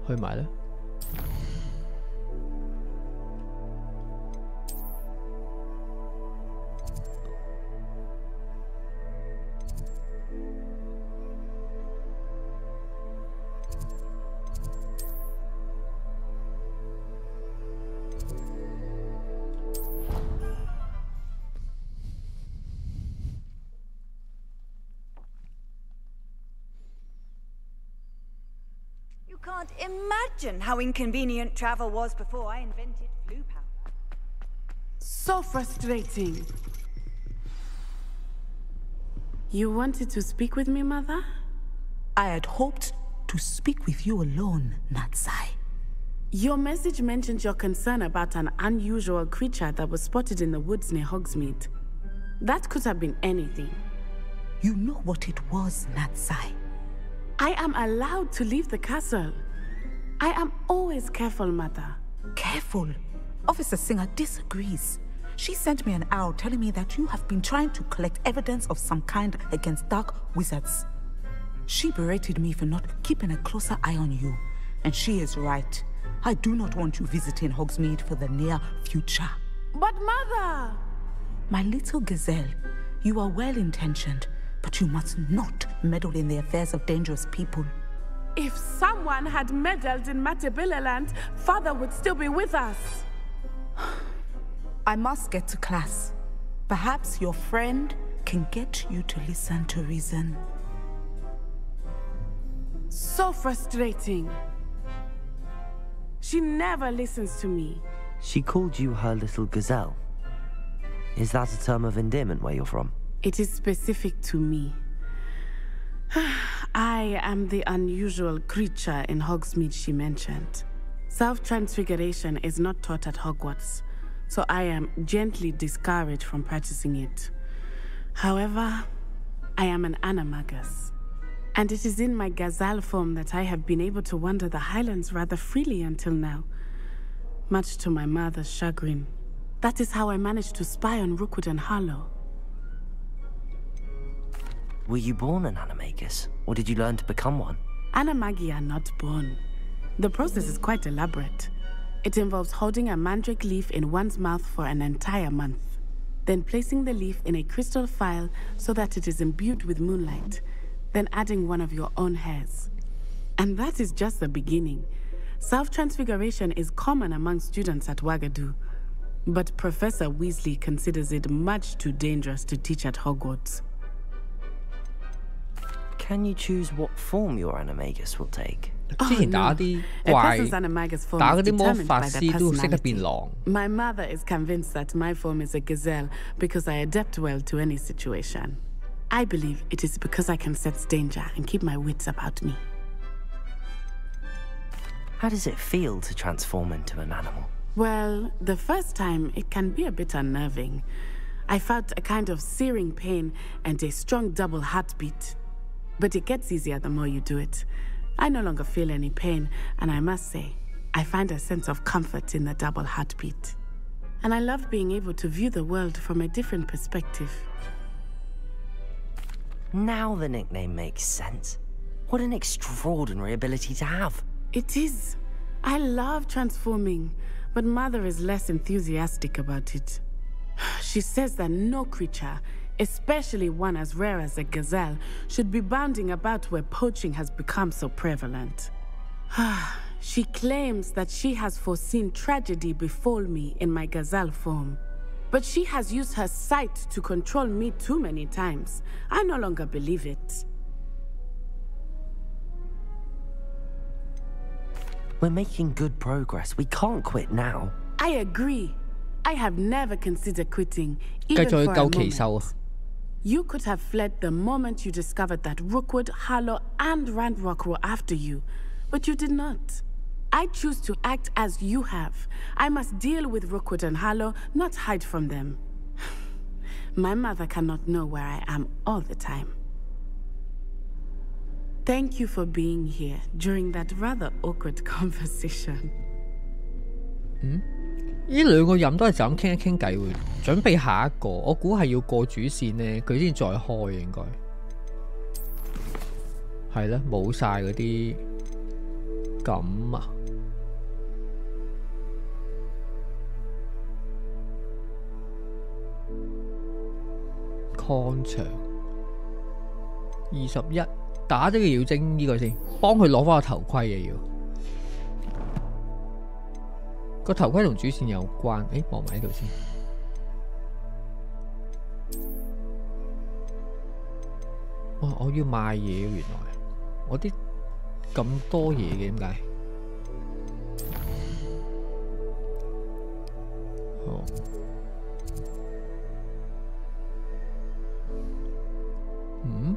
去埋咧。Can't imagine how inconvenient travel was before I invented blue powder. So frustrating. You wanted to speak with me, Mother? I had hoped to speak with you alone, Natsai. Your message mentioned your concern about an unusual creature that was spotted in the woods near Hogsmeade. That could have been anything. You know what it was, Natsai. I am allowed to leave the castle. I am always careful, Mother. Careful? Officer Singer disagrees. She sent me an owl telling me that you have been trying to collect evidence of some kind against dark wizards. She berated me for not keeping a closer eye on you. And she is right. I do not want you visiting Hogsmeade for the near future. But Mother! My little gazelle, you are well-intentioned, but you must not meddle in the affairs of dangerous people. If someone had meddled in Matabilaland, Father would still be with us. I must get to class. Perhaps your friend can get you to listen to reason. So frustrating. She never listens to me. She called you her little gazelle. Is that a term of endearment where you're from? It is specific to me. I am the unusual creature in Hogsmeade she mentioned. Self-transfiguration is not taught at Hogwarts, so I am gently discouraged from practicing it. However, I am an animagus, and it is in my gazelle form that I have been able to wander the Highlands rather freely until now, much to my mother's chagrin. That is how I managed to spy on Rookwood and Harlow. Were you born an animagus, or did you learn to become one? Animagi are not born. The process is quite elaborate. It involves holding a mandrake leaf in one's mouth for an entire month, then placing the leaf in a crystal phial so that it is imbued with moonlight, then adding one of your own hairs. And that is just the beginning. Self-transfiguration is common among students at Wagadu, but Professor Weasley considers it much too dangerous to teach at Hogwarts. Can you choose what form your animagus will take? My mother is convinced that my form is a gazelle because I adapt well to any situation. I believe it is because I can sense danger and keep my wits about me. How does it feel to transform into an animal? Well, the first time it can be a bit unnerving. I felt a kind of searing pain and a strong double heartbeat. But it gets easier the more you do it. I no longer feel any pain, and I must say, I find a sense of comfort in the double heartbeat. And I love being able to view the world from a different perspective. Now the nickname makes sense. What an extraordinary ability to have. It is. I love transforming, but Mother is less enthusiastic about it. She says that no creature, especially one as rare as a gazelle, should be bounding about where poaching has become so prevalent. She claims that she has foreseen tragedy befall me in my gazelle form. But she has used her sight to control me too many times. I no longer believe it. We're making good progress. We can't quit now. I agree. I have never considered quitting, even for a moment. You could have fled the moment you discovered that Rookwood, Harlow, and Ranrock were after you, but you did not. I choose to act as you have. I must deal with Rookwood and Harlow, not hide from them. My mother cannot know where I am all the time. Thank you for being here during that rather awkward conversation. 呢兩個人都係就咁傾一傾偈喎，準備下一個，我估係要過主線呢，佢先再開應該係啦，冇晒嗰啲咁啊。抗場21打咗個妖精呢個先，幫佢攞翻個頭盔嘅要。個頭盔同主線有關，誒望埋呢度先。哇！我要賣嘢，原來我啲咁多嘢嘅點解？哦，嗯？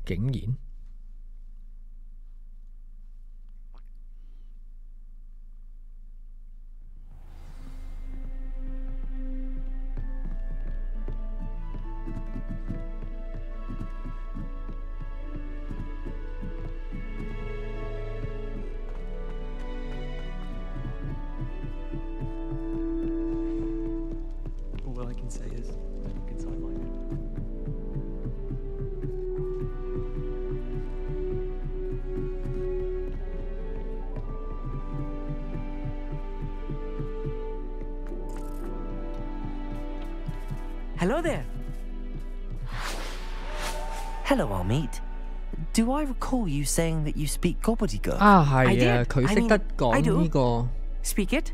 竟然？All I can say is look inside my head. Hello there. Hello, Armeet. Do I recall you saying that you speak gobbledygook? 啊，係啊，佢識得講呢個 Speak it?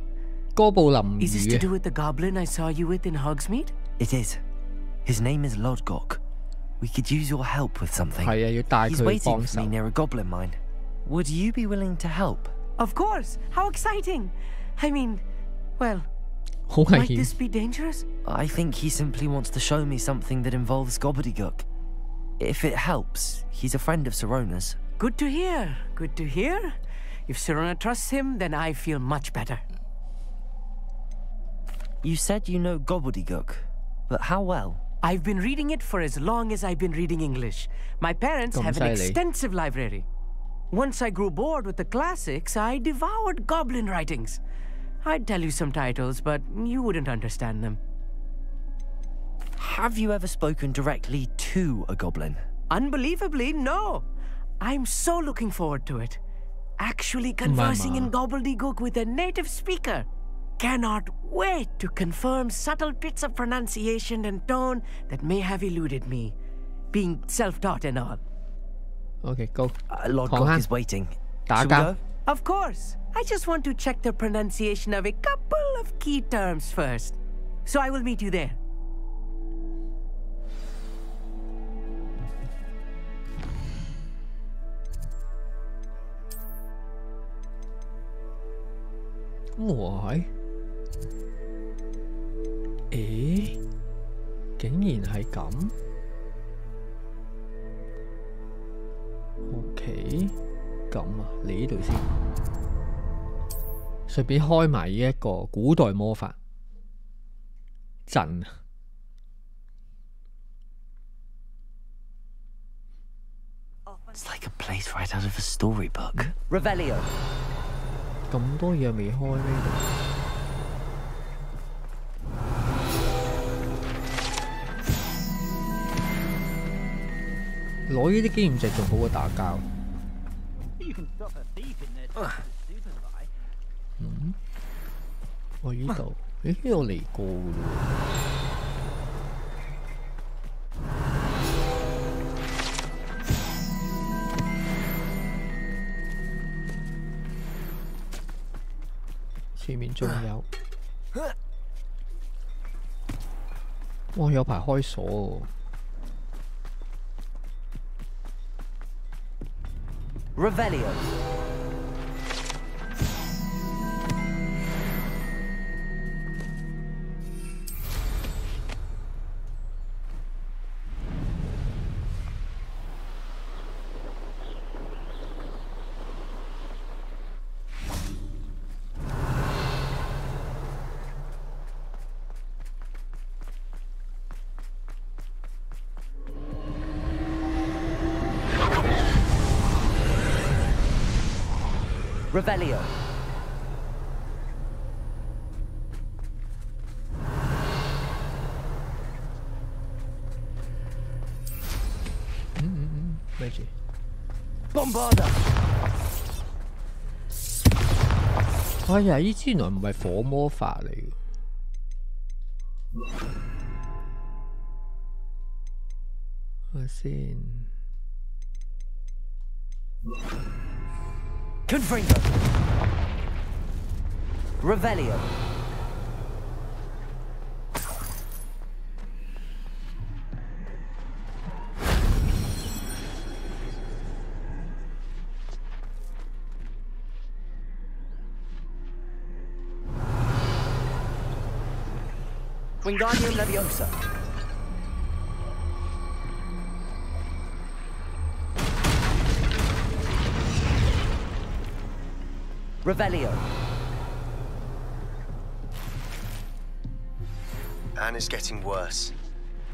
哥布林語 Is this to do with the goblin I saw you with in Hogsmeade? It is. His name is Lodgok. We could use your help with something. 係啊，要帶 He's 佢 waiting 幫 for 手 me。near a goblin mine. Would you be willing to help? Of course. How exciting. I mean, well, 好危 might 險。 this be dangerous? I think he simply wants to show me something that involves gobbledygook. If it helps, he's a friend of Sirona's. Good to hear. Good to hear. If Sirona trusts him, then I feel much better. You said you know gobbledygook, but how well? I've been reading it for as long as I've been reading English. My parents have an extensive library. Once I grew bored with the classics, I devoured goblin writings. I'd tell you some titles, but you wouldn't understand them. Have you ever spoken directly to a goblin? Unbelievably, no. I'm so looking forward to it. Actually conversing in gobbledygook with a native speaker. Cannot wait to confirm subtle bits of pronunciation and tone that may have eluded me, being self-taught and all. Okay, go. Lord Gok is waiting. Shall we go? Of course. I just want to check the pronunciation of a couple of key terms first. So I will meet you there. Why? 誒，竟然係咁 ？OK， 咁啊，嚟呢度先，順便開埋呢一個古代魔法陣。It's like a place right out of a storybook. Revelio. 咁多嘢未開呢度。攞呢啲經驗值仲好過打交。嗯，我呢度，咦？呢度嚟過嘅喎。前面仲有，哇！有排開鎖喎。Revelio. Revelio. Reggie. Bombarda. 哎呀！呢支原來唔係火魔法嚟嘅。睇下先。Confringo. Revelio. Wingardium Leviosa. Revelio. Anne is getting worse.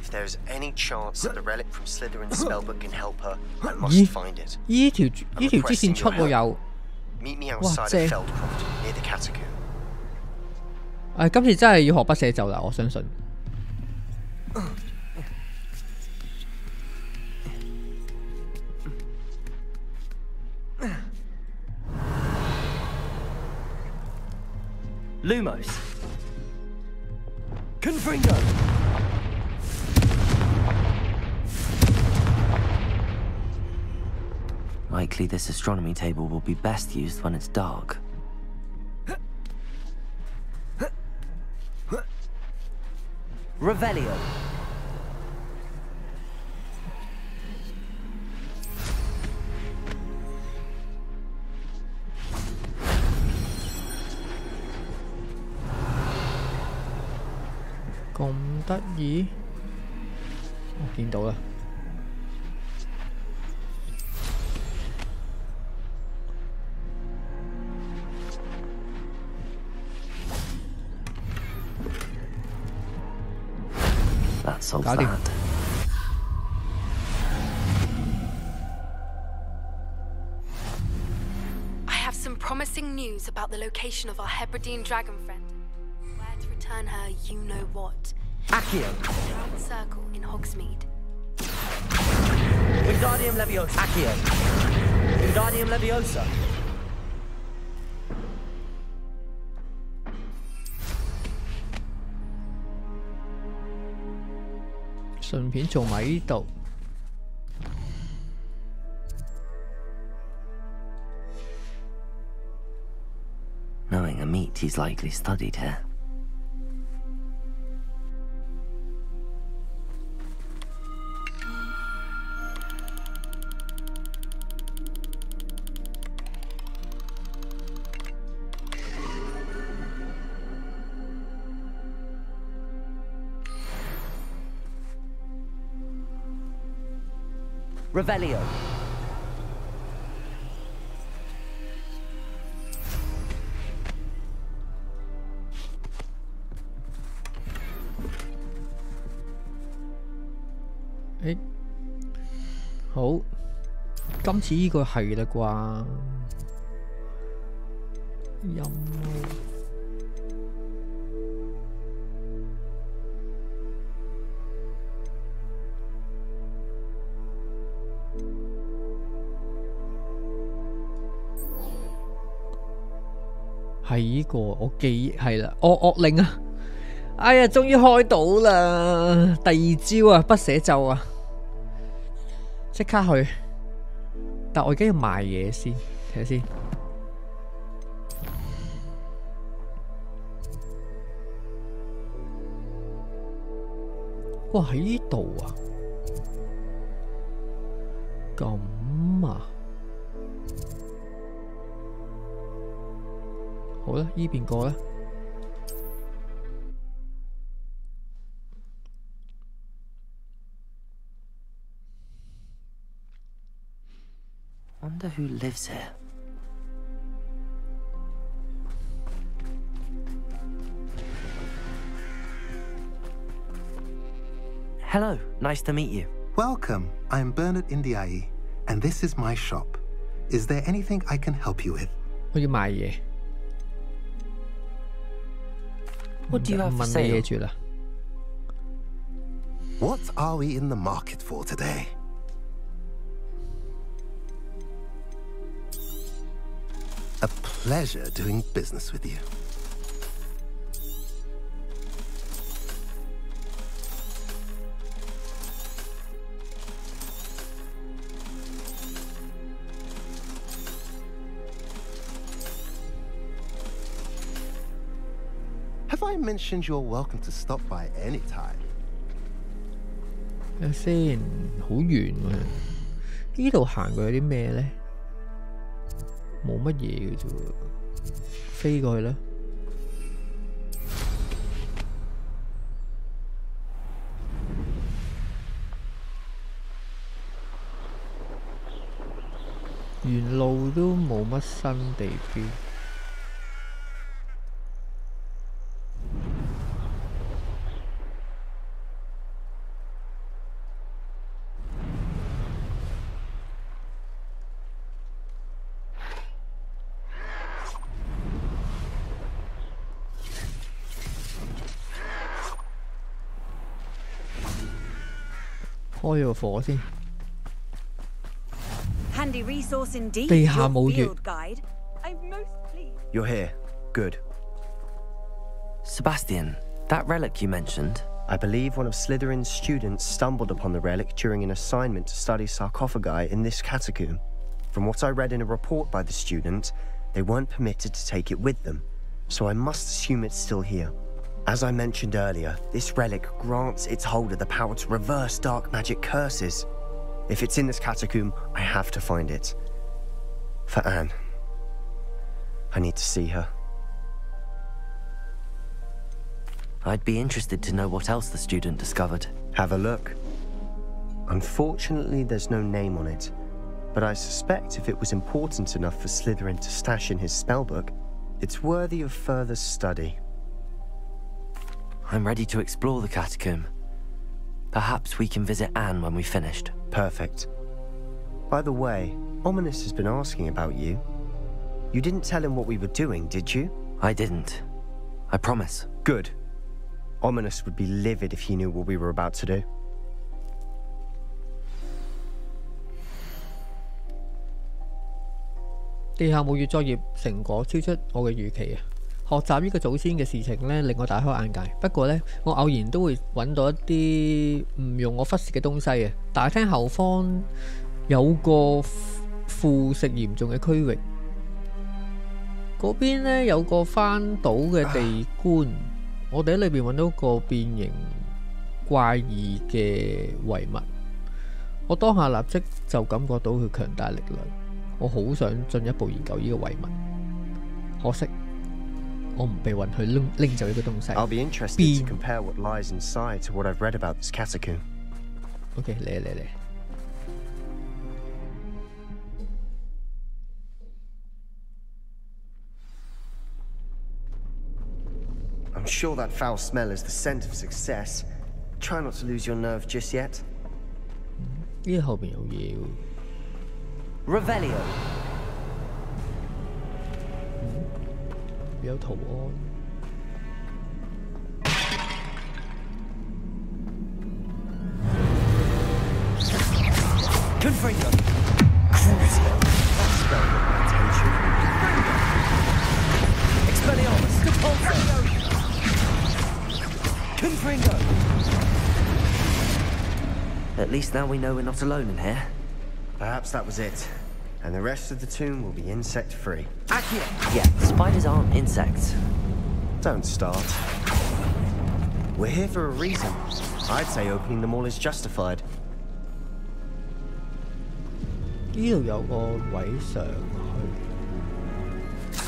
If there is any chance that the relic from Slytherin's spellbook can help her, I must find it. 呢條支線出喎又。 Meet me outside of Feldcroft, near the catacomb. 今次真係要學不寫咒啦，我相信。Lumos. Confringo. Likely this astronomy table will be best used when it's dark. Revelio. 咁得意，我見到啦。搞掂。I have some promising news about the location of our Hebridean dragon friend. Where to return her, you know what. Accio. Round circle in Hogsmeade. Wingardium Leviosa. Accio. Wingardium Leviosa. 順便做埋呢度。Knowing a meat he's likely studied here. Revelio.好，今次呢個係啦啩？任務係呢個，我記憶係啦，惡令啊！哎呀，終於開到啦！第二招啊，不寫咒啊！即刻去，但我而家要賣嘢先，睇下先。哇！喺呢度啊，咁啊，好啦，呢邊過啦。Wonder who lives here. Hello, nice to meet you. Welcome. I'm Bernard Indiaye, and this is my shop. Is there anything I can help you with? 我要買嘢。What do you have for sale? 問你嘢住啦。What are we in the market for today? A pleasure doing business with you. Have I mentioned you're welcome to stop by any time? 睇下先，好遠喎。呢度行過有啲咩咧？冇乜嘢嘅啫喎，飛過去啦。沿路都冇乜新地標。開個火先。Handy resource indeed. 地下冇月。You're here. Good. Sebastian, that relic you mentioned. I believe one of Slytherin's students stumbled upon the relic during an assignment to study sarcophagi in this catacomb. From what I read in a report by the student, they weren't permitted to take it with them, so I must assume it's still here. As I mentioned earlier, this relic grants its holder the power to reverse dark magic curses. If it's in this catacomb, I have to find it. For Anne. I need to see her. I'd be interested to know what else the student discovered. Have a look. Unfortunately, there's no name on it, but I suspect if it was important enough for Slytherin to stash in his spellbook, it's worthy of further study. I'm ready to explore the catacomb. Perhaps we can visit Anne when we've finished. Perfect. By the way, Ominous has been asking about you. You didn't tell him what we were doing, did you? I didn't. I promise. Good. Ominous would be livid if he knew what we were about to do. 地下墓穴作業成果超出我嘅預期啊！學習呢個祖先嘅事情咧，令我大開眼界。不過咧，我偶然都會揾到一啲唔容我忽視嘅東西啊！大廳後方有個腐蝕嚴重嘅區域，嗰邊咧有個翻倒嘅地棺，我哋喺裏邊揾到個變形怪異嘅遺物。我當下立即就感覺到佢強大力量。 我好想進一步研究呢個遺物，可惜我唔被允許拎走呢個東西。I'll be interested to compare what lies inside to what I've read about this catacomb. OK， 嚟。I'm sure that foul smell is the scent of success. Try not to lose your nerve just yet. 呢後邊有嘢喎。 Revelio. 有圖案。Confringo. Crucio. That spelled my attention. Expelliarmus. Confringo. At least now we know we're not alone in here. Perhaps that was it. And the rest of the tomb will be insect-free. Accio! Yeah, spiders aren't insects. Don't start. We're here for a reason. I'd say opening them all is justified. 呢度有個位上去，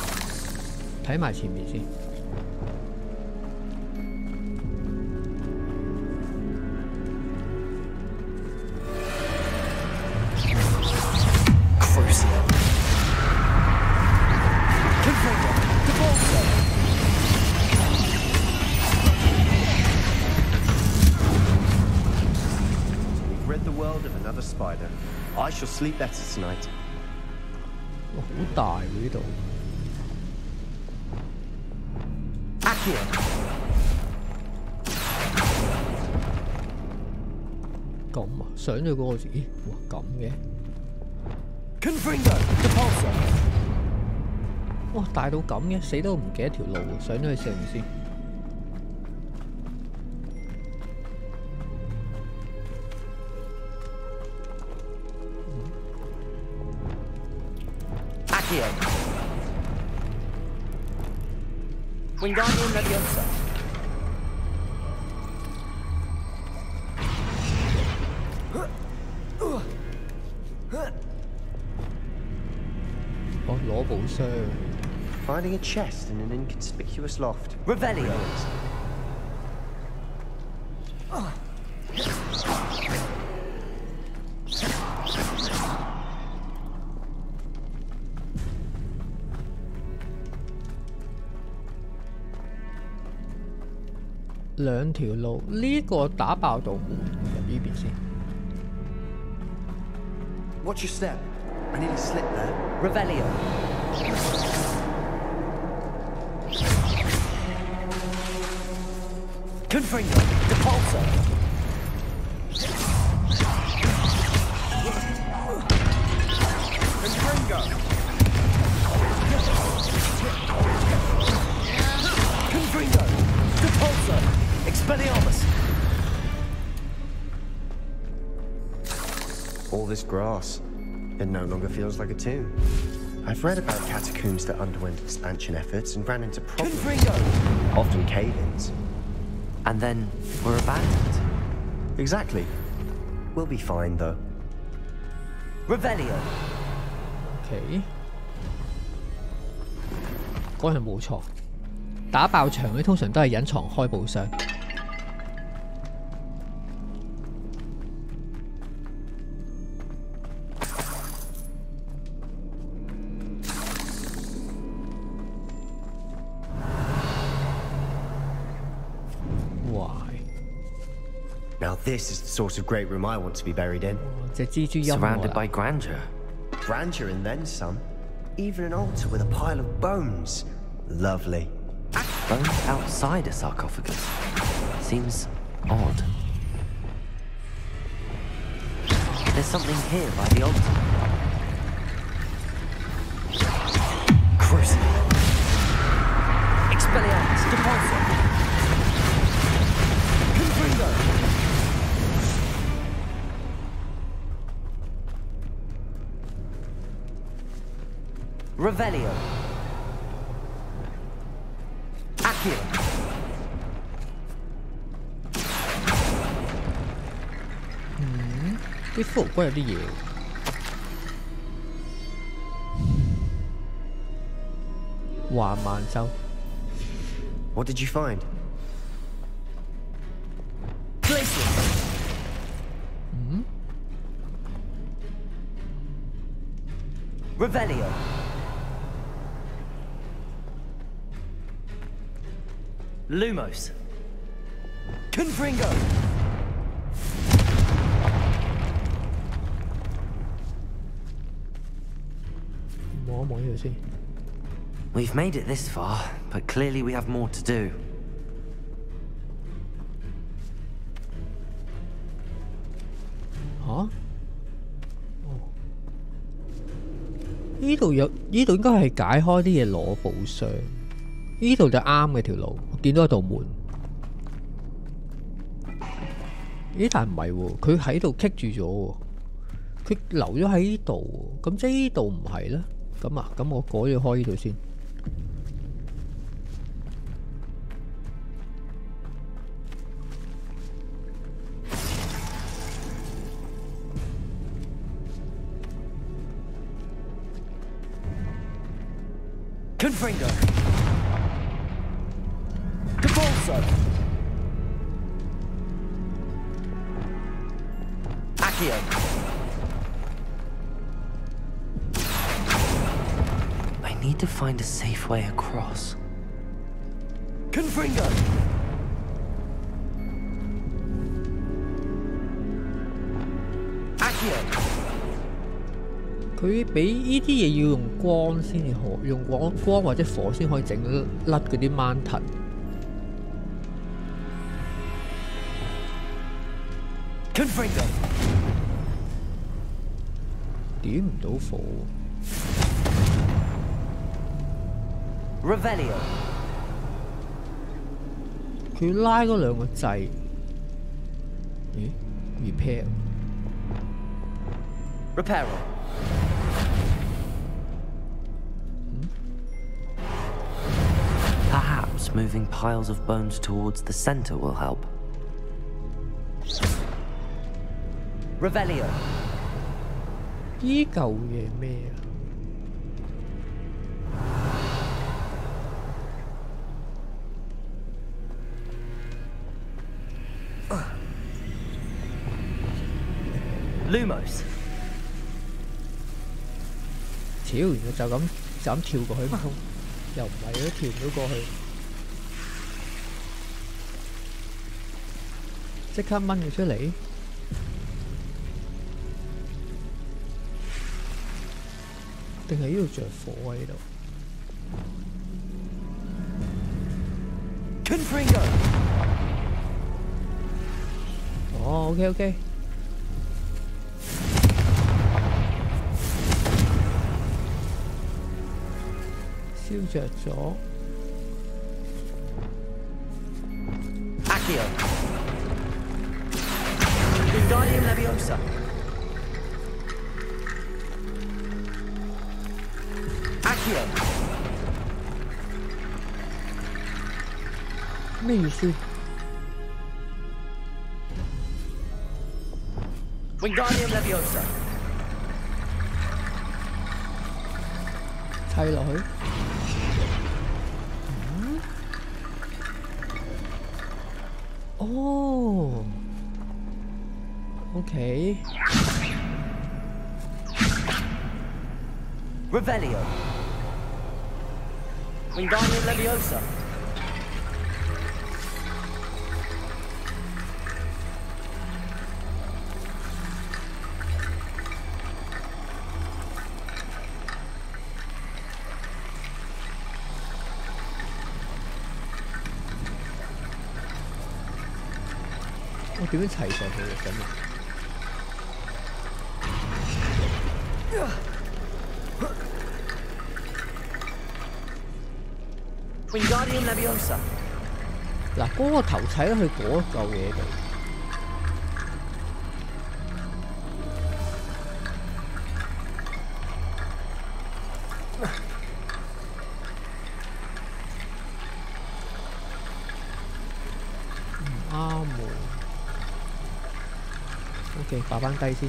睇埋前面先。 I shall sleep better tonight. 好大喎呢度。咁啊，上咗嗰個字，咦？哇，咁嘅。Confringo, Depulso。哇，大到咁嘅，死都唔記得條路，上咗去上面先。 Wingardium Leviosa. Oh, 攞寶箱。 Finding a chest in an inconspicuous loft. Revelio. 兩條路，呢個打爆道門入呢邊先。Watch your step. I nearly slipped there. Revelio. Confringo. Depulso. Confringo. Confringo. Depulso. Expelliarmus! All this grass, it no longer feels like a tomb. I've read about catacombs that underwent expansion efforts and ran into problems. Confringo! Often cave-ins. And then were abandoned. Exactly. We'll be fine, though. Revelio. OK。嗰人冇錯。打爆牆嗰啲通常都係隱藏開寶箱。Now this is the sort of great room I want to be buried in. Surrounded by grandeur. Grandeur and then some. Even an altar with a pile of bones. Lovely. Bones outside a sarcophagus. Seems odd. There's something here by the altar. Crucible. Expelliarmus, Depulso. Confringo. Revelio. Accio. 啲骷髏骨有啲嘢。華萬州。What did you find? Revelio. Lumos. Confringo. We've made it this far, but clearly we have more to do. 嚇？呢度有，呢度應該係解開啲嘢攞寶箱。呢度就啱嘅條路，我見到一道門。咦？但唔係喎，佢喺度棘住咗喎，佢留咗喺呢度喎，咁即係呢度唔係啦。咁啊，咁我改咗開呢度先。Confringo. Depulso. Accio. I need to find a safe way across. Confringo. Accio. 佢俾呢啲嘢要用光先至可，用光或者火先可以整甩嗰啲掹藤。Confringo. 點唔到火。Revelio. 佢拉嗰兩個掣。咦 ？Repair. Reparo. Perhaps moving piles of bones towards the center will help. Revelio. 依嚿嘢咩啊？Lumos. 超，然後就咁跳過去唔通？又唔係都跳唔到過去，即刻掹佢出嚟。定係呢度着火啊？呢度。Confringo。哦 ，OK。燒着咗。Accio. Wingardium Leviosa. Accio. 咩意思 ？Wingardium Leviosa. 砌落去。哦 ，OK。Revelio. Wingardium Leviosa.我點樣齊上去嘅咁啊？ Wingardium Leviosa。嗱，嗰個頭睇落去嗰嚿嘢度。唔啱喎。OK， 擺翻低先。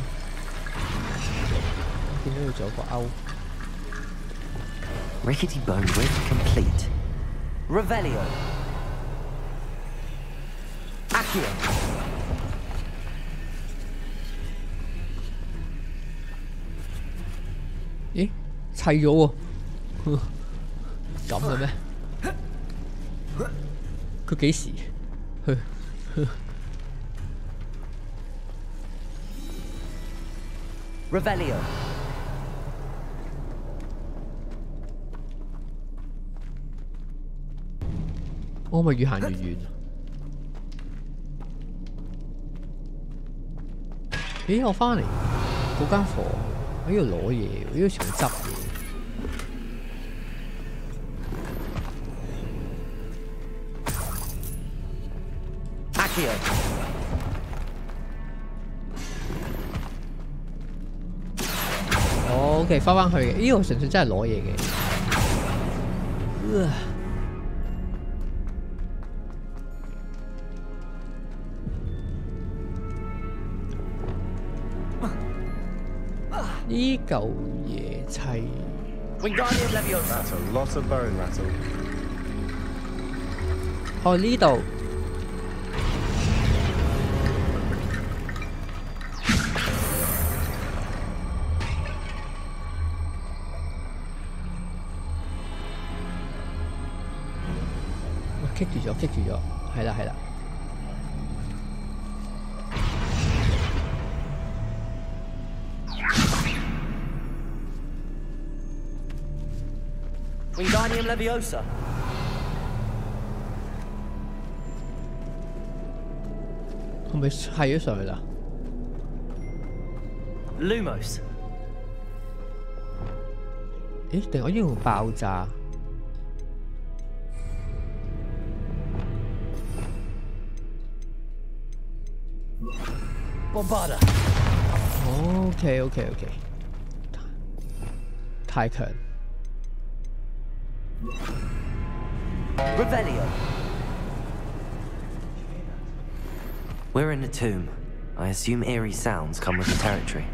我見到要做個勾。Rickety bone width complete. Revelio. Accio. 咦，砌咗喎！咁嘅咩？佢幾時？Revelio. 我咪越行越遠。咦！我翻嚟嗰間房，我呢度攞嘢，呢度全部執嘢。Accio。OK， 翻去嘅，呢度純粹真係攞嘢嘅。呢嚿嘢砌。Wingardium Leviosa. That's a lot of bone rattle. 哦，呢度。棘住咗，棘住咗，係啦，係啦。Wingardium Leviosa. 係咪砌咗上去啦 Lumos. 咦？定我應用爆炸？ Bombarda. OK。太強。 Revelio. We're in a tomb. I assume eerie sounds come with the territory.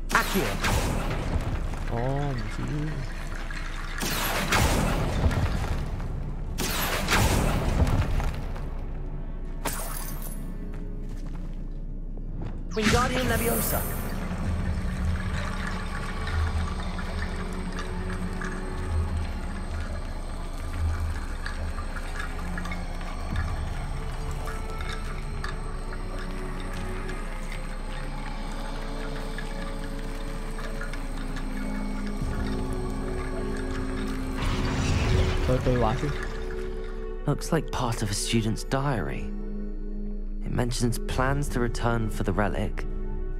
Accio. 哦，唔知。 Wingardium Leviosa. Looks like part of a student's diary. It mentions plans to return for the relic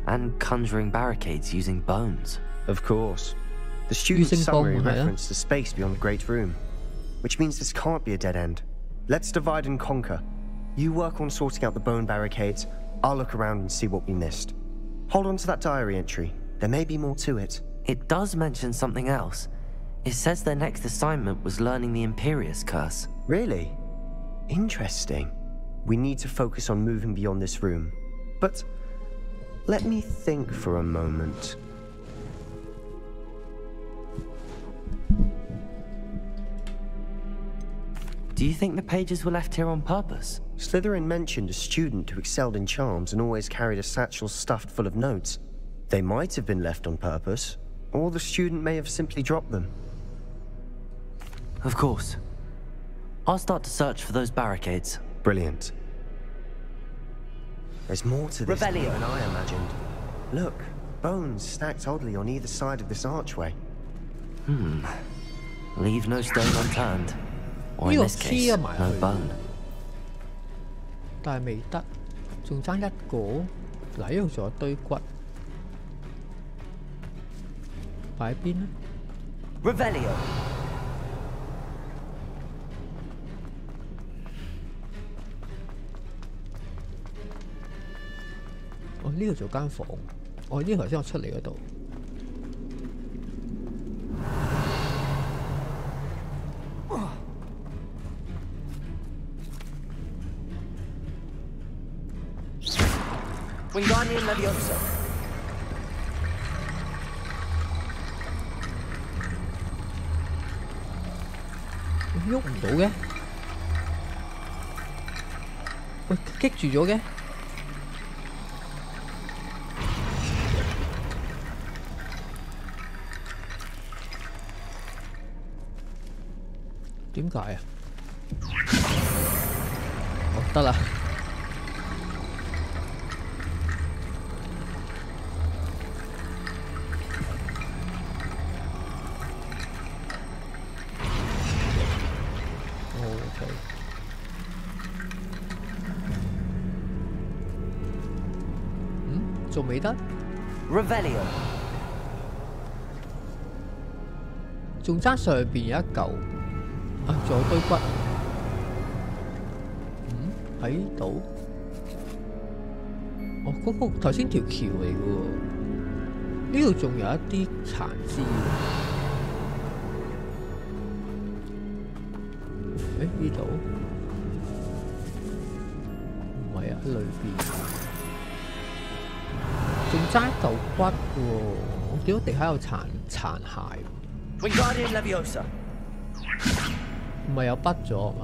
and conjuring barricades using bones. Of course. The student's summary referenced the space beyond the Great Room, which means this can't be a dead end. Let's divide and conquer. You work on sorting out the bone barricades, I'll look around and see what we missed. Hold on to that diary entry. There may be more to it. It does mention something else. It says their next assignment was learning the Imperius Curse. Really? Interesting. We need to focus on moving beyond this room. But let me think for a moment. Do you think the pages were left here on purpose? Slytherin mentioned a student who excelled in charms and always carried a satchel stuffed full of notes. They might have been left on purpose, or the student may have simply dropped them. Of course. I'll start to search for those barricades. Brilliant. There's more to this Revelio. than I imagined. Look, bones stacked oddly on either side of this archway. Leave no stone unturned. Or in this case, no bone. 但係未得，仲爭一個。嗱，呢度仲有堆骨，擺喺邊呢 Revelio. 哦，呢度做間房。哦，呢頭先我出嚟嗰度。Wingardium Leviosa. 喐唔到嘅，喂，棘住咗嘅。點解啊？哦，得啦。仲未得 Revelio. 仲爭上邊有一嚿，啊，仲有堆骨，喺度。哦，嗰個頭先條橋嚟嘅喎，呢度仲有一啲殘肢。誒，呢度唔係啊，喺裏邊。仲爭嚿骨喎，我見到地下有殘骸。Wingardium Leviosa. 唔係有筆咗啊嘛？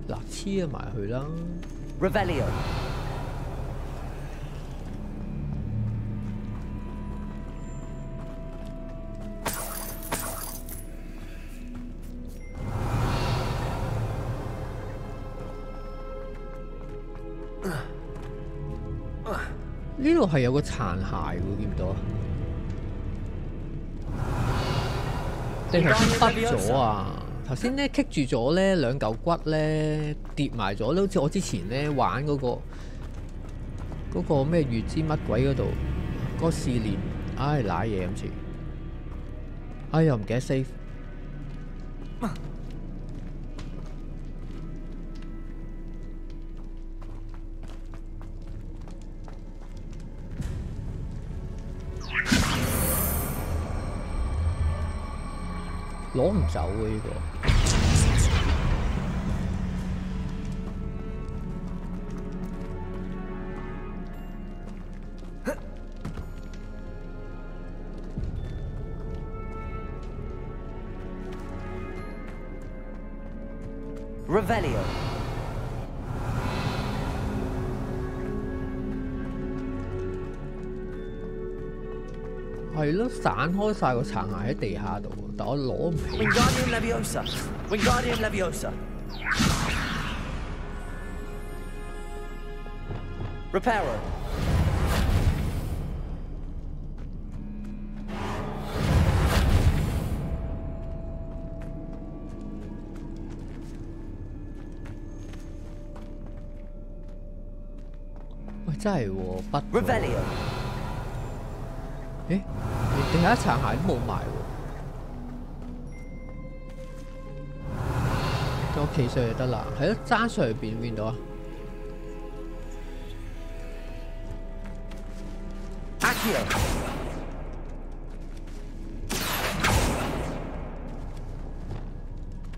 嗱，黐咗埋去啦。Revelio. 呢度係有個殘骸喎，見唔到啊？定係先筆咗啊？頭先咧棘住咗咧兩嚿骨咧跌埋咗，好似我之前咧玩嗰個咩預知乜鬼嗰度嗰個試練，唉瀨嘢今次，唉又唔記得 save。攞唔走嘅呢個。Revelio. 係咯，散開晒個殘骸喺地下度，但我攞唔起。Wingardium Leviosa. Wingardium Leviosa. Reparo. 喂，真係喎，筆。Revelio. 誒，連地下殘骸都冇埋喎。我企上就得啦，係咯，揸上嚟邊度啊 ？Accio.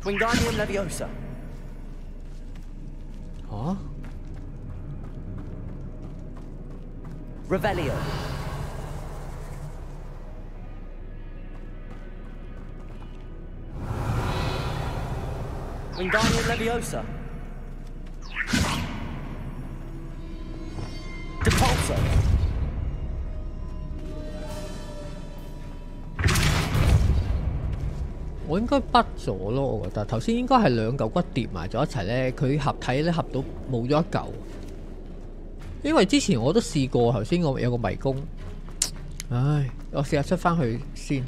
Wingardium Leviosa. 嚇 ？Revelio. 誒， Wingardium Leviosa. Depulso. 我應該畢咗咯，我覺得頭先應該係兩嚿骨疊埋咗一齊咧，佢合體咧合到冇咗一嚿。因為之前我都試過，頭先我有個迷宮，唉，我試下出翻去先，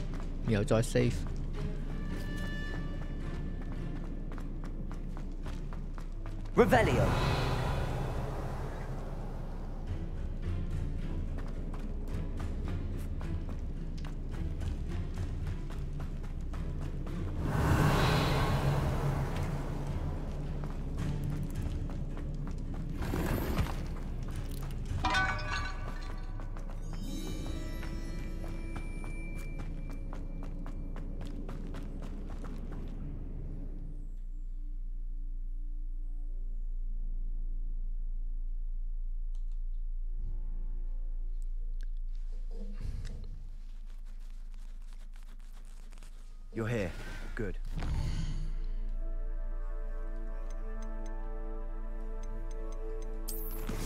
然後再 save。Revelio. You're here. Good.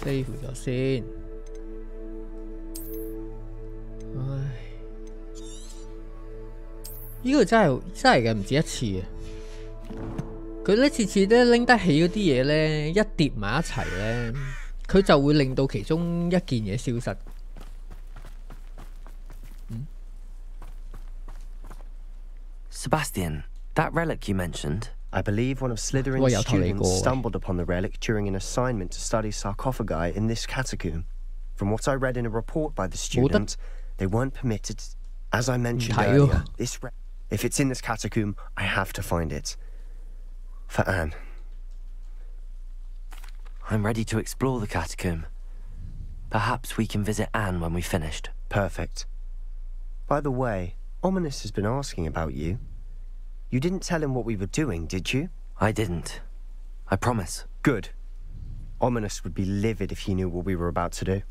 Save 咗先。唉，呢個真係嘅，唔止一次啊！佢咧次次咧拎得起嗰啲嘢咧，一疊埋一齊咧，佢就會令到其中一件嘢消失。Sebastian, that relic you mentioned. I believe one of Slytherin's students stumbled upon the relic during an assignment to study sarcophagi in this catacomb. From what I read in a report by the student, they weren't permitted. As I mentioned earlier, if it's in this catacomb, I have to find it. For Anne. I'm ready to explore the catacomb. Perhaps we can visit Anne when we've finished. Perfect. By the way, Ominous has been asking about you. You didn't tell him what we were doing, did you? I didn't. I promise. Good. Ominous would be livid if he knew what we were about to do.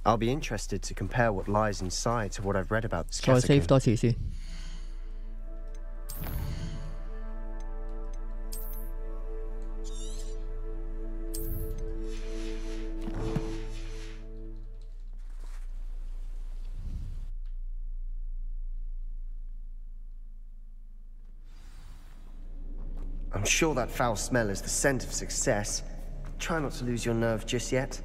I'll be interested to compare what lies inside to what I've read about this catacomb. Save 多次先。I'm sure that foul smell is the scent of success. Try not to lose your nerve just yet.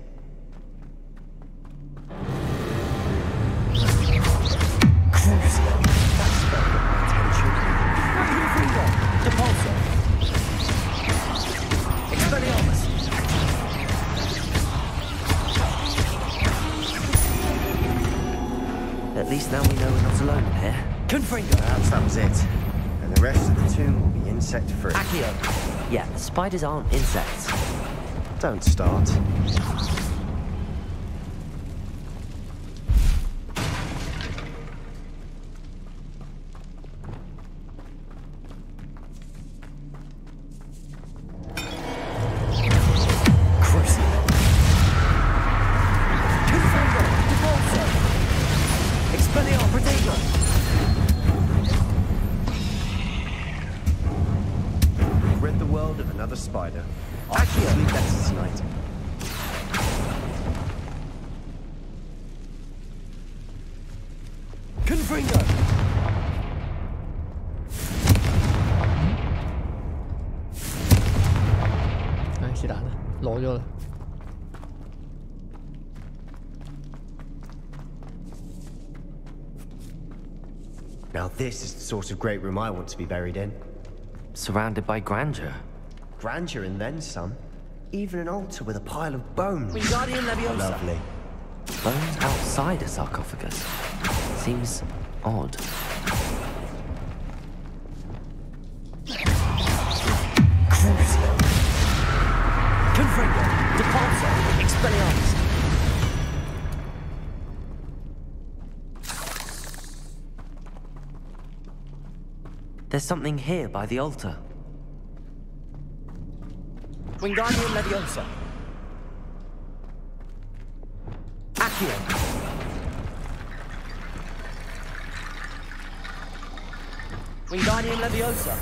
At least now we know we're not alone in here. Confringo. Perhaps that was it. And the rest of the tomb will be insect-free. Accio. Yeah, spiders aren't insects. Don't start. Spider. I'll sleep better tonight. Confringo. Now this is the sort of great room I want to be buried in. Surrounded by grandeur. Grandeur and then some. Even an altar with a pile of bones. Wingardium Leviosa. Lovely. Bones outside a sarcophagus. Seems odd. Crucio. Confringo. Depulso. Expelliarmus. There's something here by the altar. Wingardium Leviosa. Accio. Wingardium Leviosa.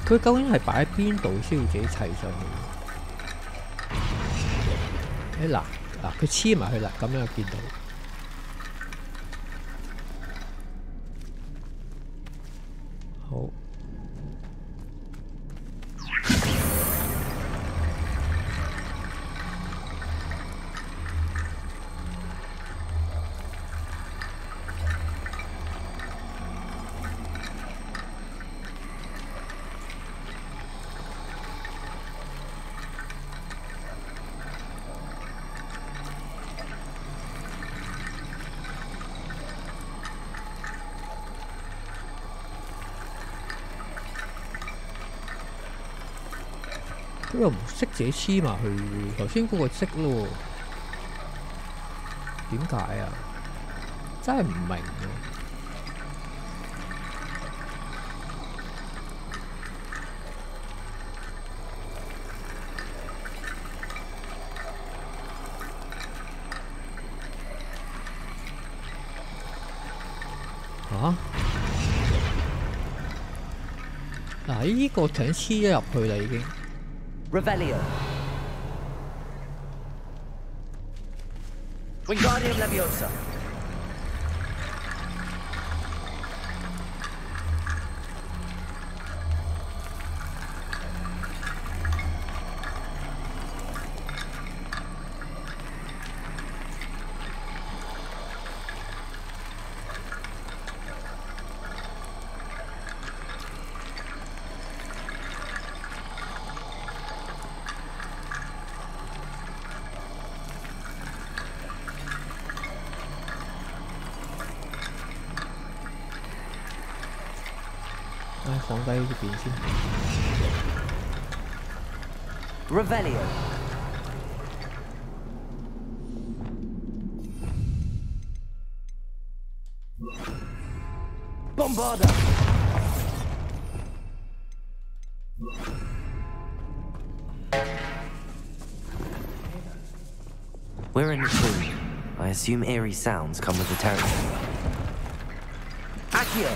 佢究竟係擺喺邊度先要自己砌上去？嗱，佢黐埋去啦，咁樣就見到。好。佢又唔識自己黐埋去喎，頭先嗰個識咯，點解啊？真係唔明啊！嗱，呢個艇黐咗入去啦，已經。Revelio. Wingardium Leviosa.放低呢邊先。Revelio. Bombarda. We're in the tomb. I assume eerie sounds come with the territory. Accio.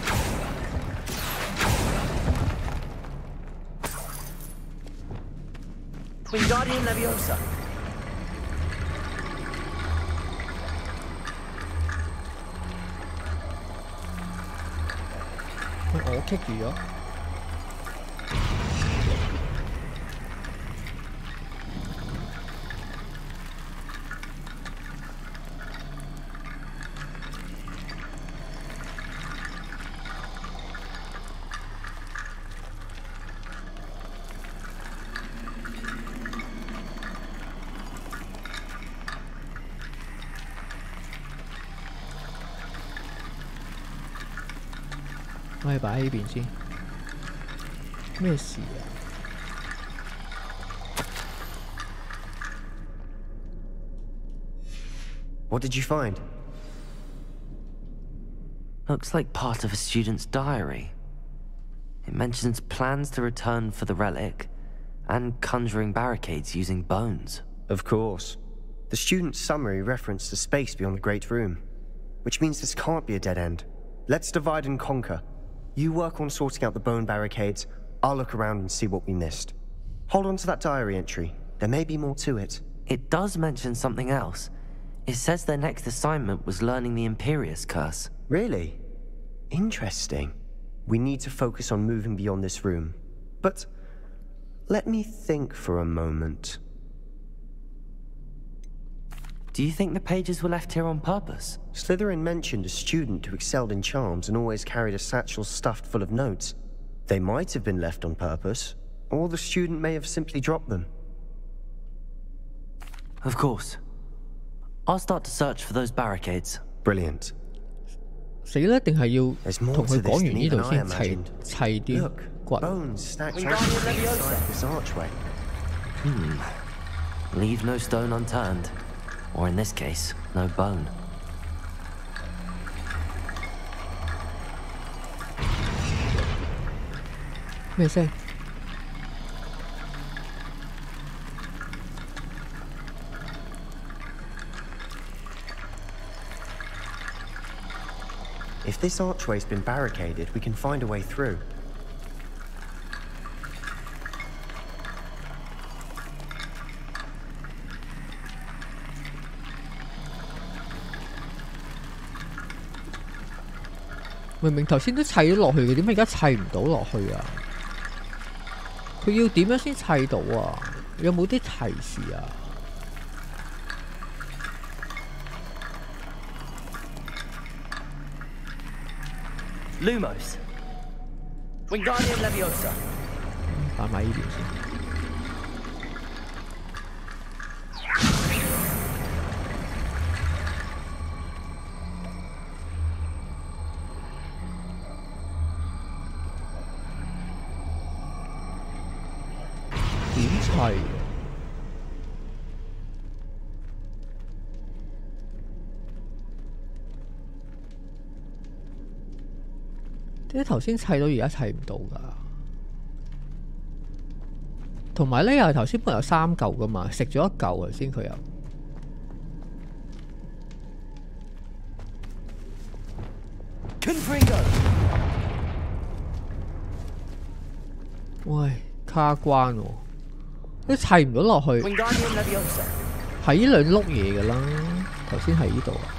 Wingardium Leviosa.我棘住咗。我係擺喺呢邊先。咩事啊？What did you find? Looks like part of a student's diary. It mentions plans to return for the relic and conjuring barricades using bones. Of course. The student's summary referenced a space beyond the Great Room, which means this can't be a dead end. Let's divide and conquer. You work on sorting out the bone barricades, I'll look around and see what we missed. Hold on to that diary entry. There may be more to it. It does mention something else. It says their next assignment was learning the Imperius Curse. Really? Interesting. We need to focus on moving beyond this room. But let me think for a moment. Do you think the pages were left here on purpose? Slytherin mentioned a student who excelled in charms and always carried a satchel stuffed full of notes. They might have been left on purpose, or the student may have simply dropped them. Of course. I'll start to search for those barricades. Brilliant. 死啦！一定係要同佢講完呢度先砌啲骨。Leave no stone unturned, or in this case, no bone. 咩聲？ If this archway's been barricaded, we can find a way through.明明頭先都砌咗落去嘅，點解而家砌唔到落去啊？佢要點樣先砌到啊？有冇啲提示啊？ Lumos. Wingardium Leviosa. 擺埋呢邊先。點砌？點解頭先砌到而家砌唔到㗎？同埋咧，又係頭先本來有3嚿㗎嘛，食咗1嚿頭先佢又。喂，卡關喎，都砌唔到落去。係呢兩碌嘢㗎啦，頭先喺呢度啊。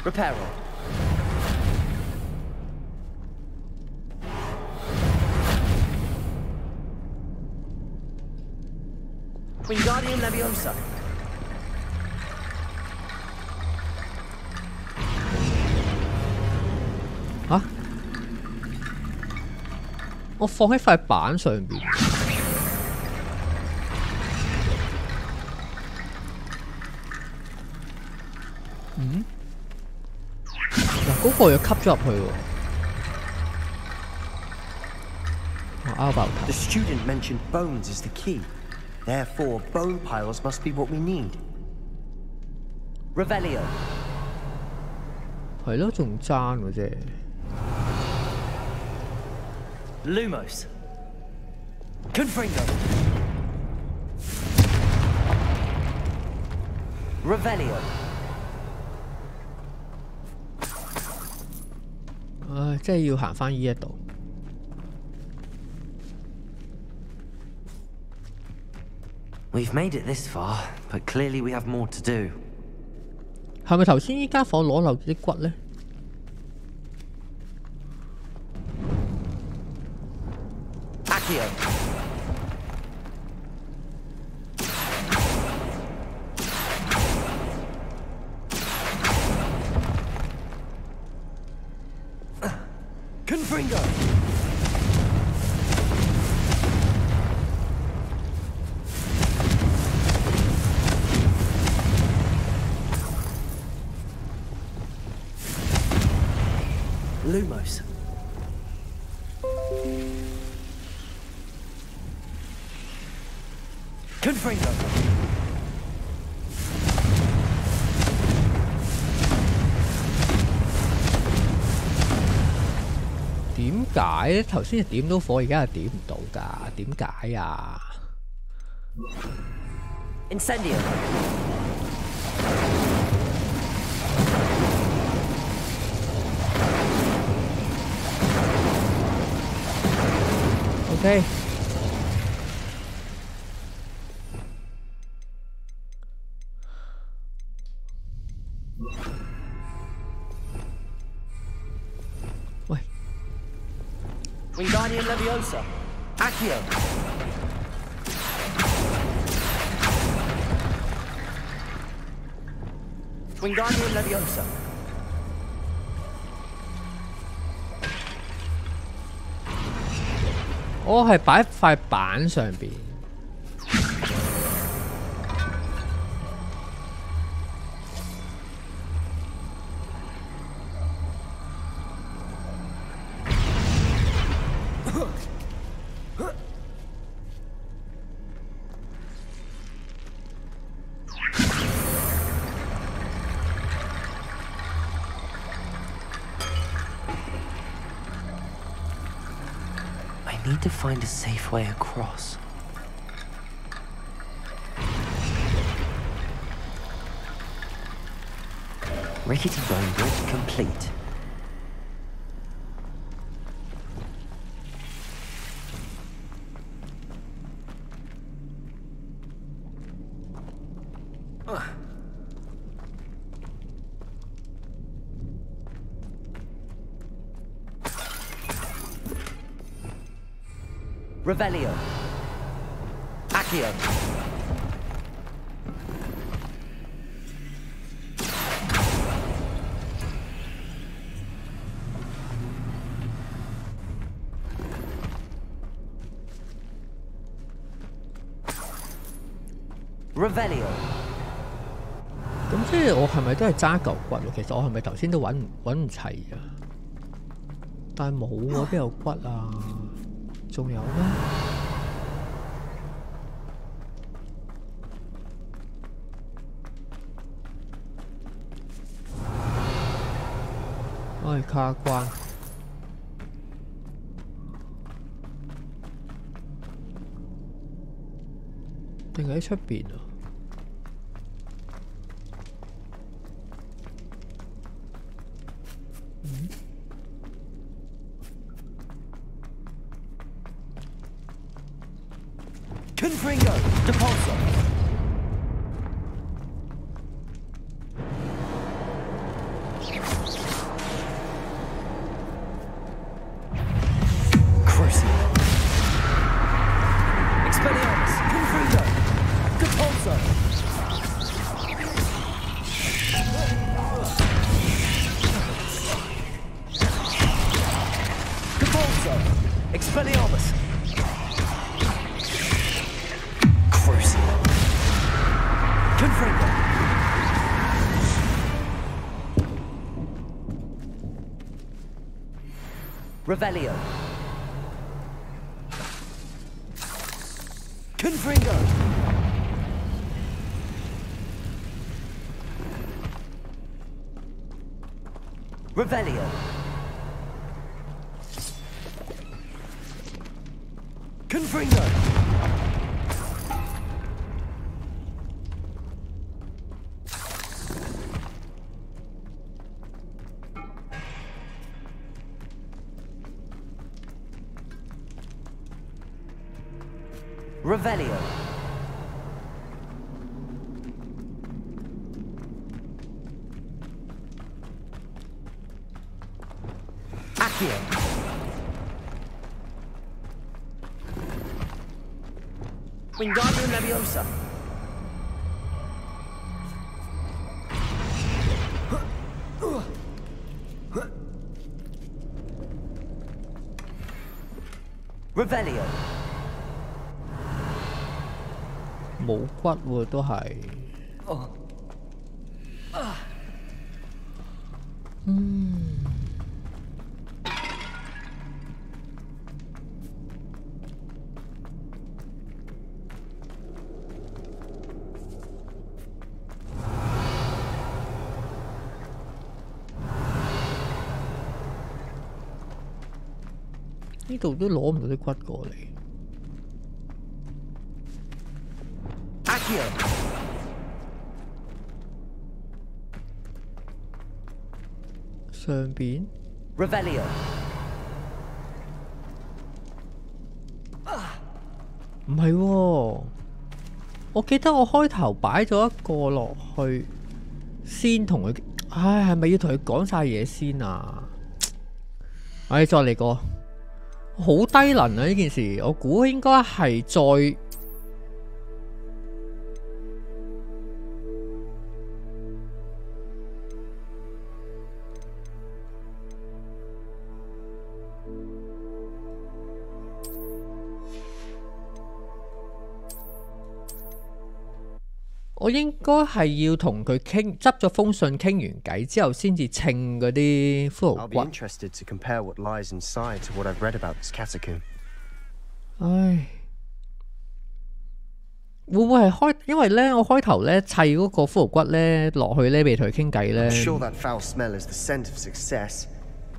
Reparo. Wingardium Leviosa. 嚇！我放喺塊板上邊。嗯？ 嗰個又吸咗入去喎。The student mentioned bones is the key. Therefore, bone piles must be what we need. Revelio. 係咯，仲爭嘅啫。Lumos. Confringo. Revelio. 唉，真係要行返呢一度。We've made it this far, but clearly we have more to do. 係咪頭先呢間房攞漏啲骨咧？Confringo. Lumos. Confringo. 點解頭先係點到火，而家係點唔到㗎？點解啊 ？Incendio. OK。喂。Wingardium Leviosa. Accio. Wingardium Leviosa. 我係擺喺塊板上邊。need to find a safe way across. Rickety bone bridge complete. Revelio. Accio. Revelio。咁即係我係咪都係揸嚿骨？其實我係咪頭先都揾唔齊啊？但係冇喎，邊有骨啊？仲有咩？唉，卡關。定係喺出邊啊？Confringo, Depulso. Crucible. Expelliarmus, Confringo, Depulso. Depulso, Expelliarmus. Confringo. Revelio. Confringo. Revelio. Confringo. Revelio. Accio. Wingardium Leviosa. Revelio. 冇骨喎，都係。呢度都攞唔到啲骨過嚟。上邊 Revelio。唔係喎，我記得我開頭擺咗一個落去，先同佢。唉，係咪要同佢講晒嘢先啊？唉，再嚟過，好低能啊！呢件事，我估應該係再。我應該係要同佢傾，執咗封信傾完偈之後，先至稱嗰啲骷髏骨。唉，會唔會係開？因為咧，我開頭咧砌嗰個骷髏骨咧落去咧，未同佢傾偈咧，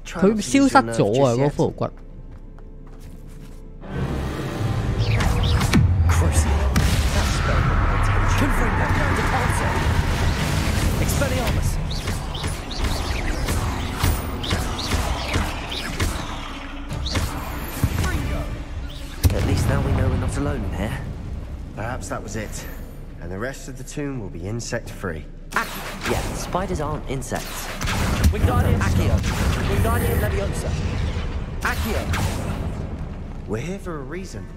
佢消失咗啊！嗰個骷髏骨。Depulso! Expelliarmus! At least now we know we're not alone in here. Perhaps that was it. And the rest of the tomb will be insect-free. Yeah, spiders aren't insects. Wingardium Accio. Wingardium Leviosa. Accio. We're here for a reason.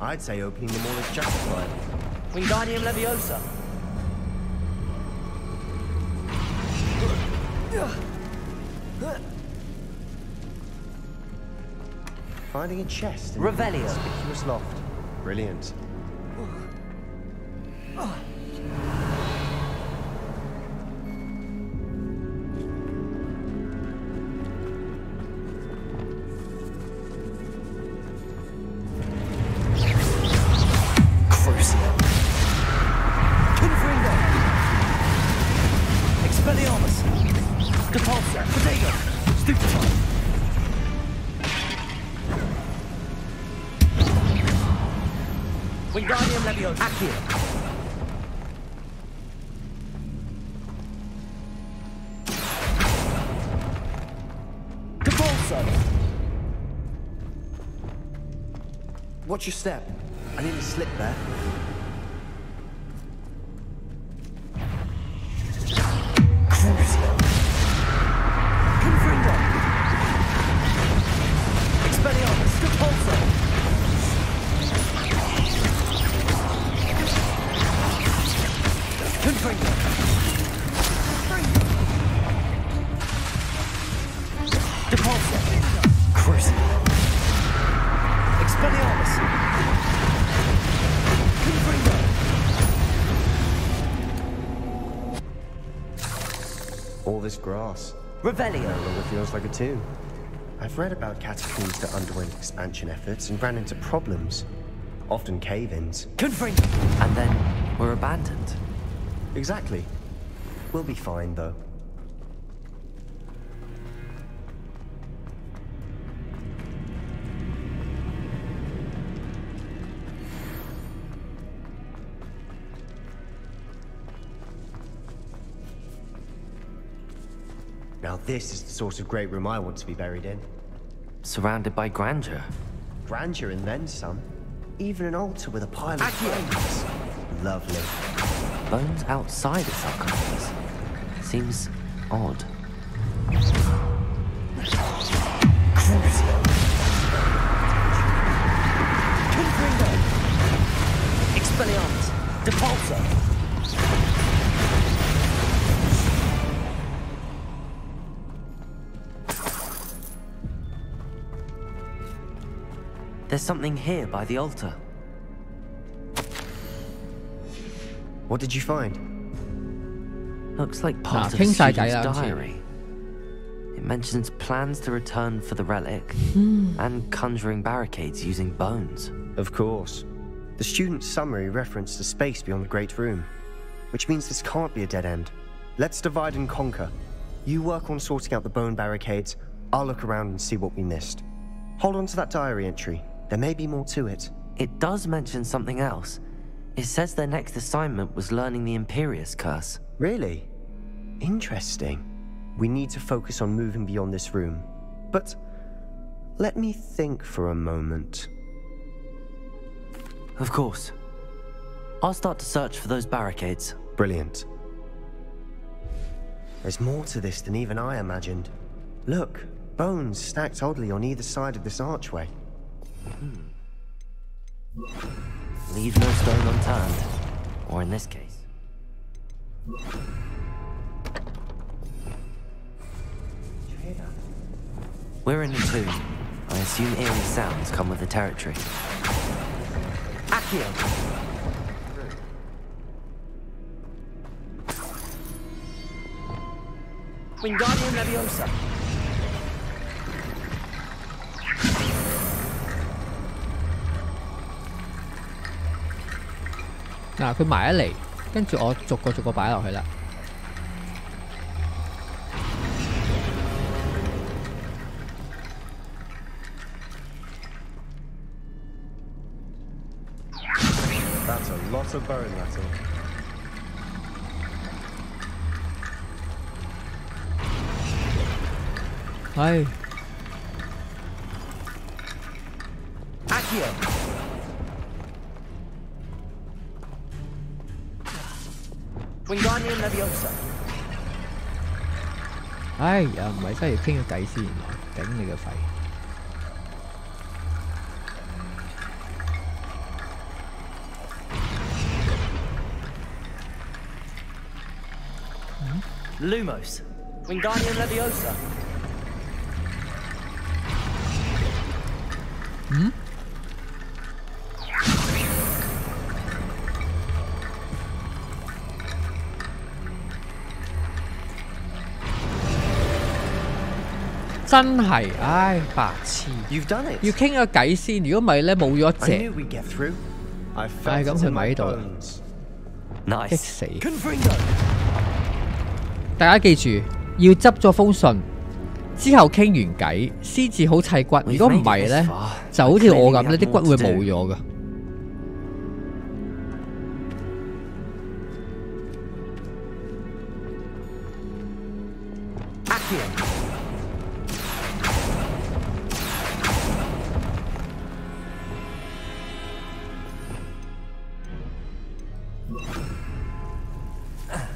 I'd say opening them all is justified. Wingardium Leviosa. Finding a chest in Revelio. a conspicuous loft. Brilliant. Crucio. Confringo. Expelliarmus. Depulso. Potato. Stupefy. Wingardium Leviosa. Accio. Depulso. Watch your step. I nearly slipped there. Crucio. Confringo. Expelliarmus. Depulso. Confringo. Depulso. Crucio. Expelliarmus. Confringo. All this grass. Revelio. No longer feels like a tomb. I've read about catacombs that underwent expansion efforts and ran into problems. Often cave-ins. Confringo. And then we're abandoned. Exactly. We'll be fine, though. Now this is the sort of great room I want to be buried in. Surrounded by grandeur. Grandeur and then some. Even an altar with a pile of bones. Lovely. Bones outside a sarcophagus. Seems odd. Crucio. Confringo. Expelliarmus. Depulso. There's something here by the altar. What did you find? Looks like part of a傾晒student's偈啦，好似 diary. It mentions plans to return for the relic and conjuring barricades using bones. Of course. The student's summary referenced the space beyond the Great Room, which means this can't be a dead end. Let's divide and conquer. You work on sorting out the bone barricades, I'll look around and see what we missed. Hold on to that diary entry. There may be more to it. It does mention something else. It says their next assignment was learning the Imperius Curse. Really? Interesting. We need to focus on moving beyond this room. But let me think for a moment. Of course. I'll start to search for those barricades. Brilliant. There's more to this than even I imagined. Look, bones stacked oddly on either side of this archway. Leave no stone unturned. Or in this case. We're in a tomb. I assume eerie sounds come with the territory. Accio. Wingardium Leviosa.嗱，佢埋一嚟，跟住我逐個逐個擺落去啦。That's a lot of bone rattle. 唉。Wingardium Leviosa。唉呀，唔係真係傾個偈先，原來頂你個肺！ Lumos. Wingardium Leviosa. 真係，唉，白痴！要傾個偈先，如果唔係咧，冇咗一隻。唉，咁佢咪喺度啦，激死！大家記住，要執咗封信之後傾完偈先至好砌骨。如果唔係咧，就好似我咁咧，啲骨會冇咗噶。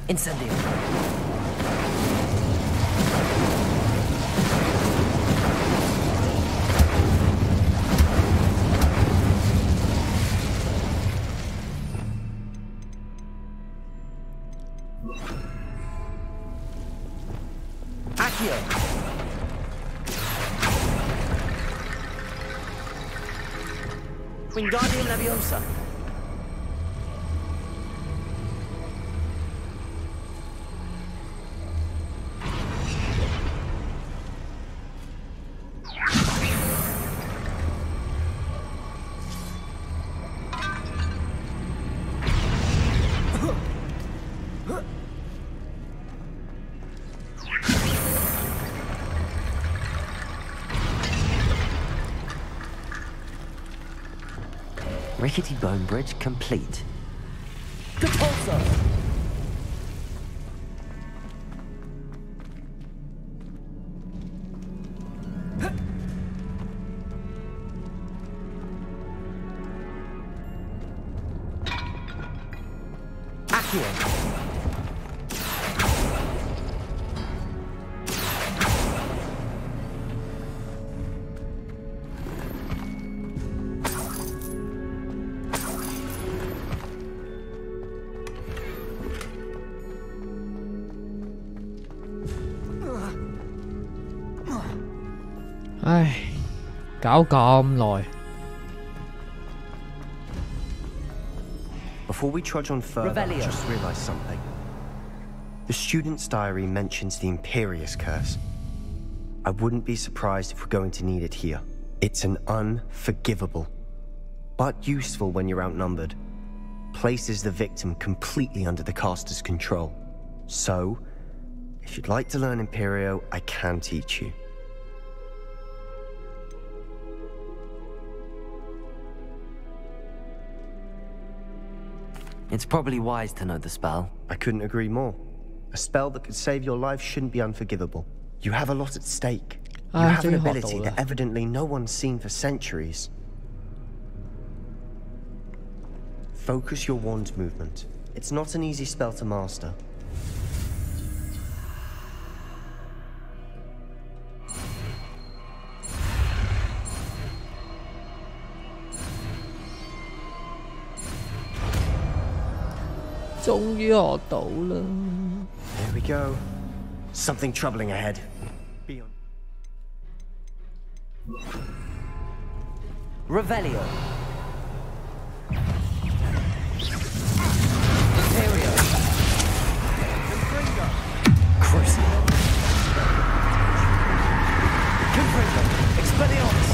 Incendio. Accio. Wingardium Leviosa. Rickety bone bridge complete. Compulsor. Accio.唉，搞咁耐。 Before we trudge on further, I just realized something. The student's diary mentions the Imperious Curse. I wouldn't be surprised if we're going to need it here. It's an unforgivable, but useful when you're outnumbered. Places the victim completely under the caster's control. So, if you'd like to learn Imperio, I can teach you. It's probably wise to know the spell. I couldn't agree more. A spell that could save your life shouldn't be unforgivable. You have a lot at stake. You have an ability that evidently no one's seen for centuries. Focus your wand's movement. It's not an easy spell to master. There we go. Something troubling ahead. Be on. Revelio. Imperio. Confringo. Crucible. Confringo. Expelliarmus.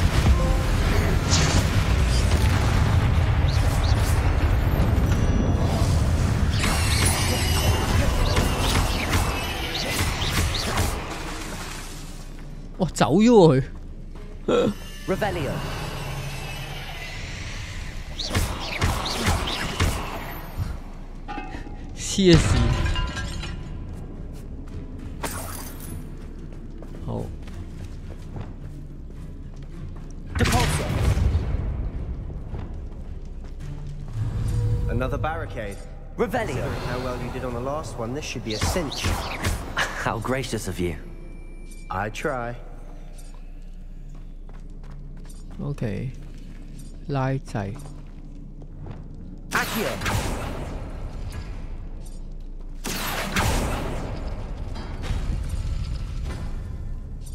Wow, 走咗佢。Revelio.黐線。好。barricade. Revelio. How well you did on the last one, this should be a cinch. How gracious of you. I try. OK， 拉掣。Accio。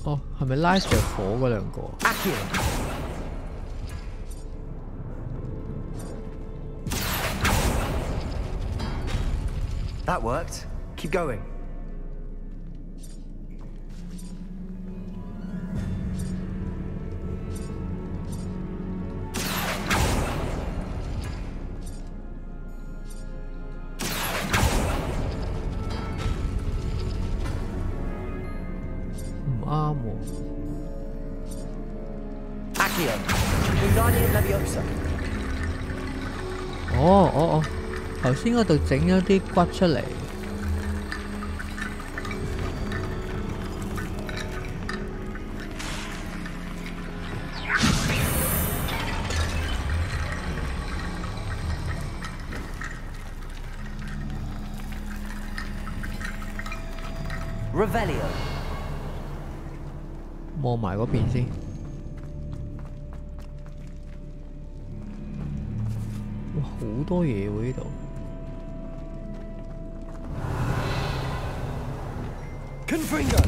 哦，係咪拉着火嗰兩個 ？Accio。That worked. Keep going. Accio. Wingardium Leviosa. 哦，頭先嗰度整咗啲骨出嚟。Revelio。望埋嗰邊先。哇，好多嘢喎呢度。Confringo。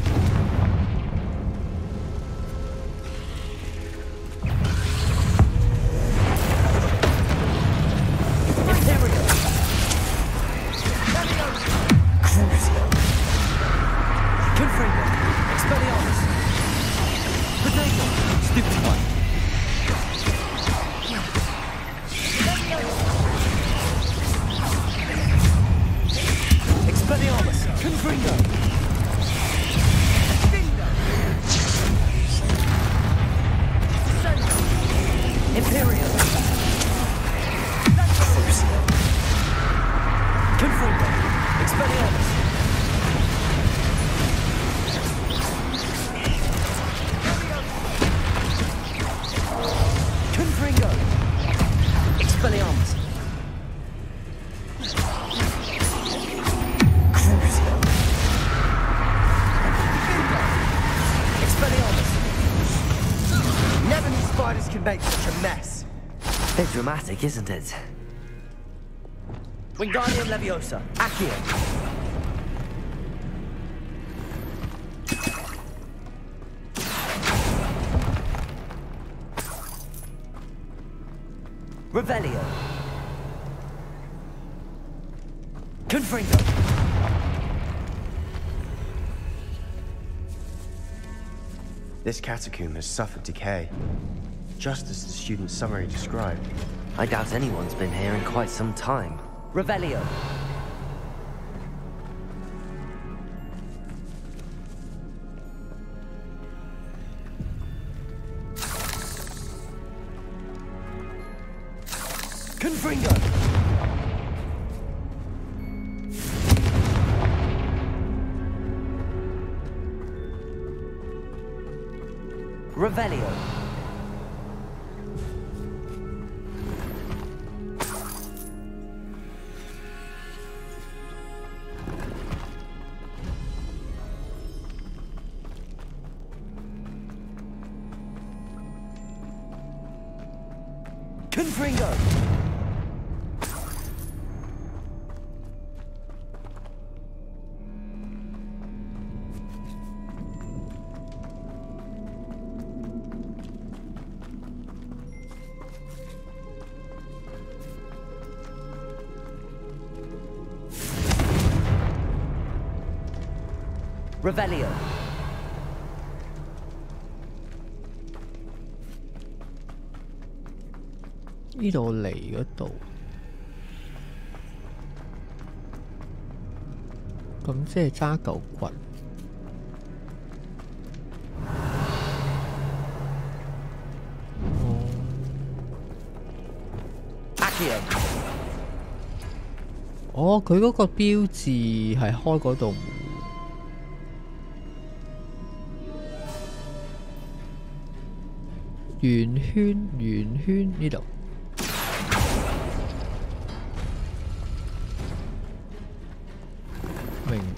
Dramatic, isn't it? Wingardium Leviosa. Accio. Revelio. Confringo. This catacomb has suffered decay, just as the student's summary described. I doubt anyone's been here in quite some time. Revelio. Confringo. Revelio. Confringo. Revelio.呢度嚟嗰度，咁即係揸嚿棍。哦，佢嗰個標誌係開嗰度門。圓圈，圓圈呢度。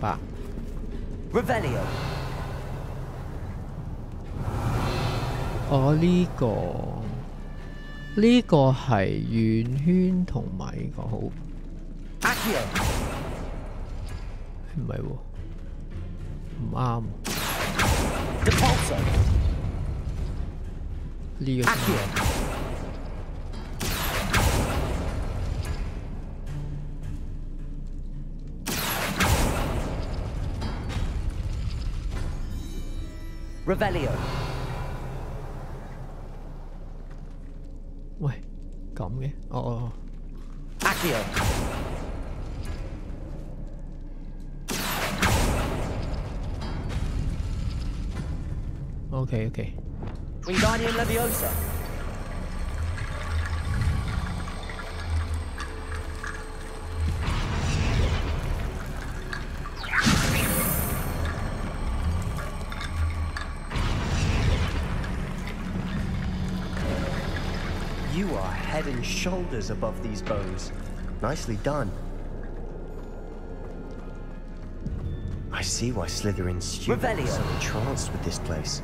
白。Revelio。哦，呢個係圓圈同埋呢個好。Accio。唔係喎，唔啱。Depulso。呢個。Accio。Revelio。喂，咁嘅，哦。Accio。OK。Wingardium Leviosa。You are head and shoulders above these bones. Nicely done. I see why Slytherin's students are so entranced with this place.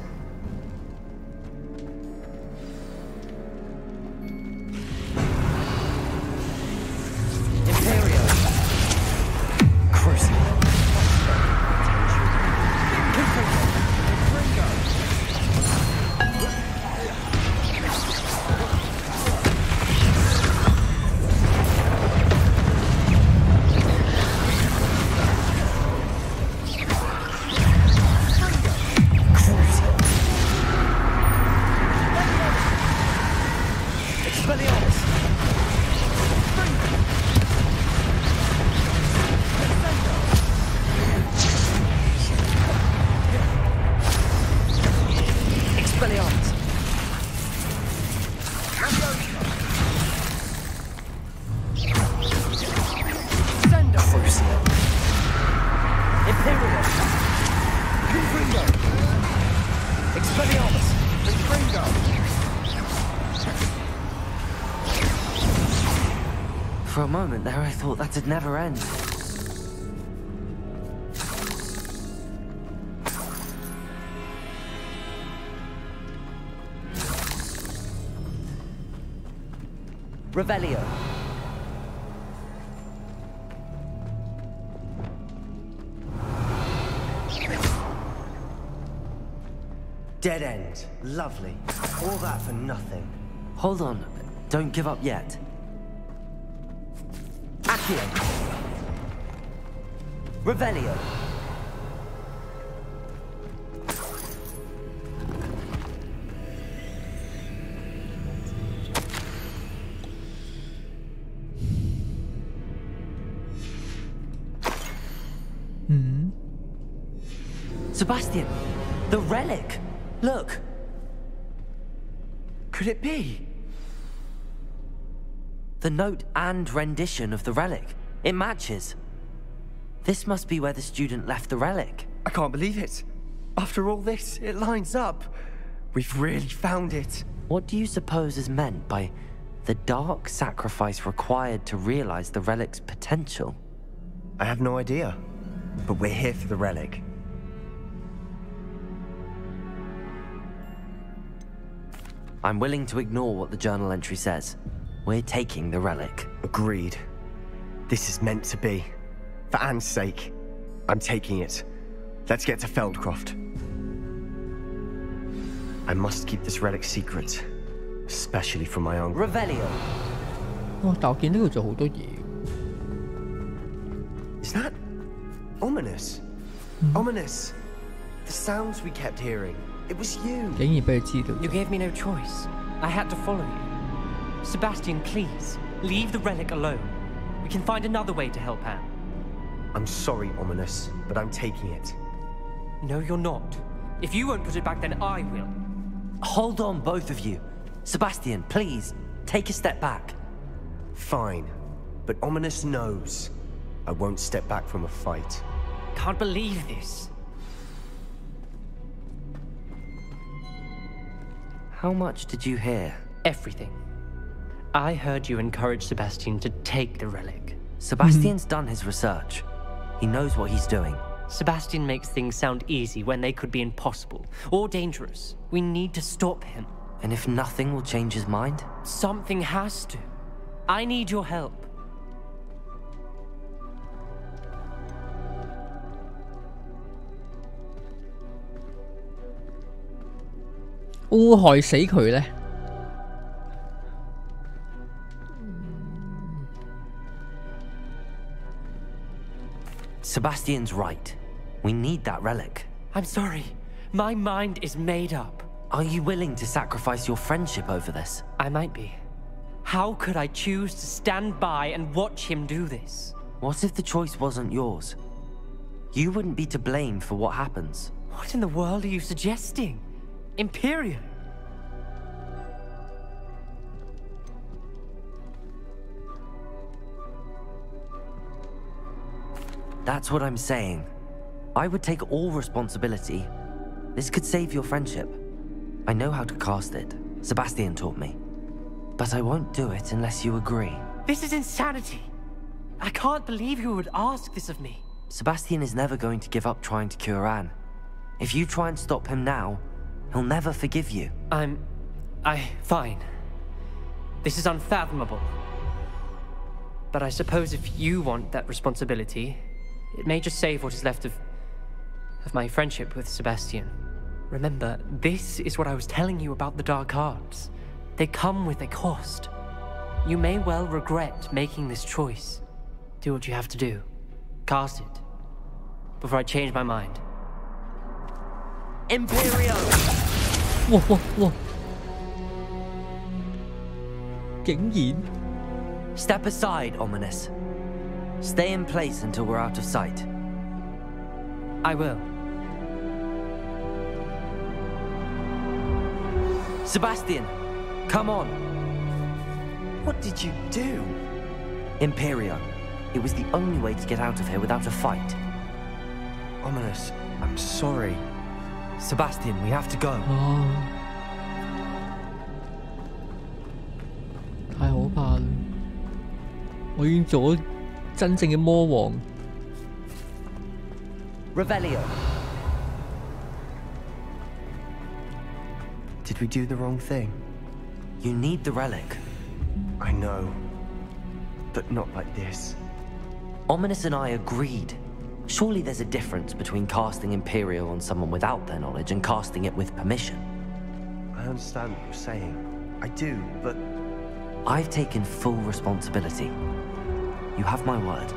For a moment there, I thought that'd never end. Revelio. Dead end. Lovely. All that for nothing. Hold on. Don't give up yet. Accio. Revelio. Sebastian, the relic. Look. Could it be? The note and rendition of the relic. It matches. This must be where the student left the relic. I can't believe it. After all this, it lines up. We've really found it. What do you suppose is meant by the dark sacrifice required to realize the relic's potential? I have no idea. But we're here for the relic. I'm willing to ignore what the journal entry says. We're taking the relic. Agreed. This is meant to be. For Anne's sake, I'm taking it. Let's get to Feldcroft. I must keep this relic secret, especially from my uncle. Revelio. Is that ominous? Ominous. The sounds we kept hearing. It was you. You gave me no choice. I had to follow you. Sebastian, please, leave the relic alone. We can find another way to help Anne. I'm sorry, Ominous, but I'm taking it. No, you're not. If you won't put it back, then I will. Hold on, both of you. Sebastian, please, take a step back. Fine. But Ominous knows I won't step back from a fight. Can't believe this. How much did you hear? Everything. I heard you encourage Sebastian to take the relic. Sebastian's done his research. He knows what he's doing. Sebastian makes things sound easy when they could be impossible or dangerous. We need to stop him. And if nothing will change his mind? Something has to. I need your help. 會害死佢呢？ Sebastian's right. We need that relic. I'm sorry. My mind is made up. Are you willing to sacrifice your friendship over this? I might be. How could I choose to stand by and watch him do this? What if the choice wasn't yours? You wouldn't be to blame for what happens. What in the world are you suggesting? Imperium? That's what I'm saying. I would take all responsibility. This could save your friendship. I know how to cast it. Sebastian taught me. But I won't do it unless you agree. This is insanity. I can't believe you would ask this of me. Sebastian is never going to give up trying to cure Anne. If you try and stop him now, he'll never forgive you. Fine. This is unfathomable. But I suppose if you want that responsibility, it may just save what is left of my friendship with Sebastian. Remember, this is what I was telling you about the dark arts. They come with a cost. You may well regret making this choice. Do what you have to do. Cast it. Before I change my mind. Imperio! Wow. 竟然 Step aside, Ominous. Stay in place until we're out of sight. I will. Sebastian, come on. What did you do? Imperio. It was the only way to get out of here without a fight. Ominous, I'm sorry. Sebastian, we have to go. 太可怕啦！我已經做咗真正嘅魔王。Revelio. Did we do the wrong thing? You need the relic. I know. But not like this. Ominous and I agreed. Surely there's a difference between casting Imperio on someone without their knowledge and casting it with permission. I understand what you're saying. I do, but... I've taken full responsibility. You have my word.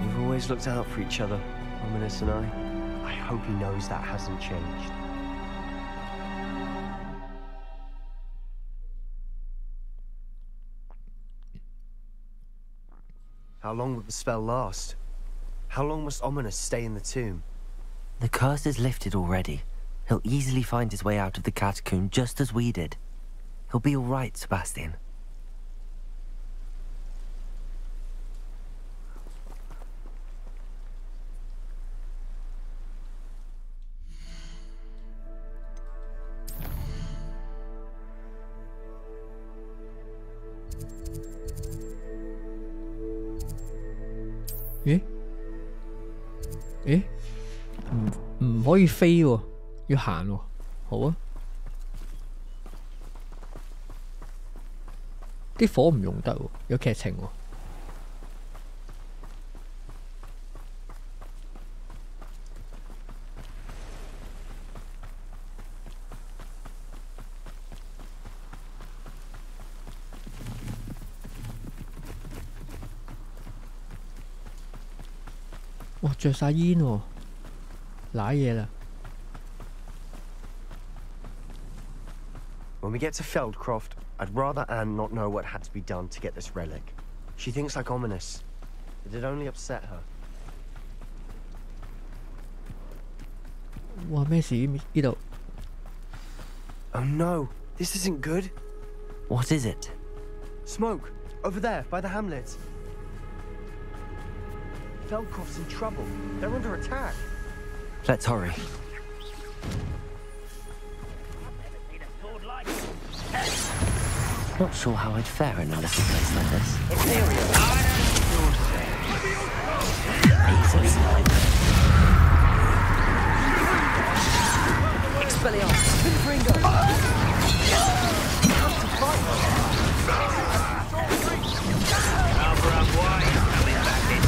We've always looked out for each other, Ominous and I. I hope he knows that hasn't changed. How long will the spell last? How long must Ominous stay in the tomb? The curse is lifted already. He'll easily find his way out of the catacomb just as we did. He'll be all right, Sebastian. Eh? 唔可以飛喎，要行喎。好啊，啲火唔用得喎，有劇情喎。哇！着晒煙喎，瀨嘢啦。When we get to Feldcroft, I'd rather Anne not know what had to be done to get this relic. She thinks like Ominous. It'd only upset her. 哇！咩事呢度 Oh no! This isn't good! What is it? Smoke! Over there, by the hamlet! Feldcroft's in trouble. They're under attack. Let's hurry. Not sure how I'd fare in a little place like this. Expelliarmus, Confringo! Have to fight! Albert White coming back in.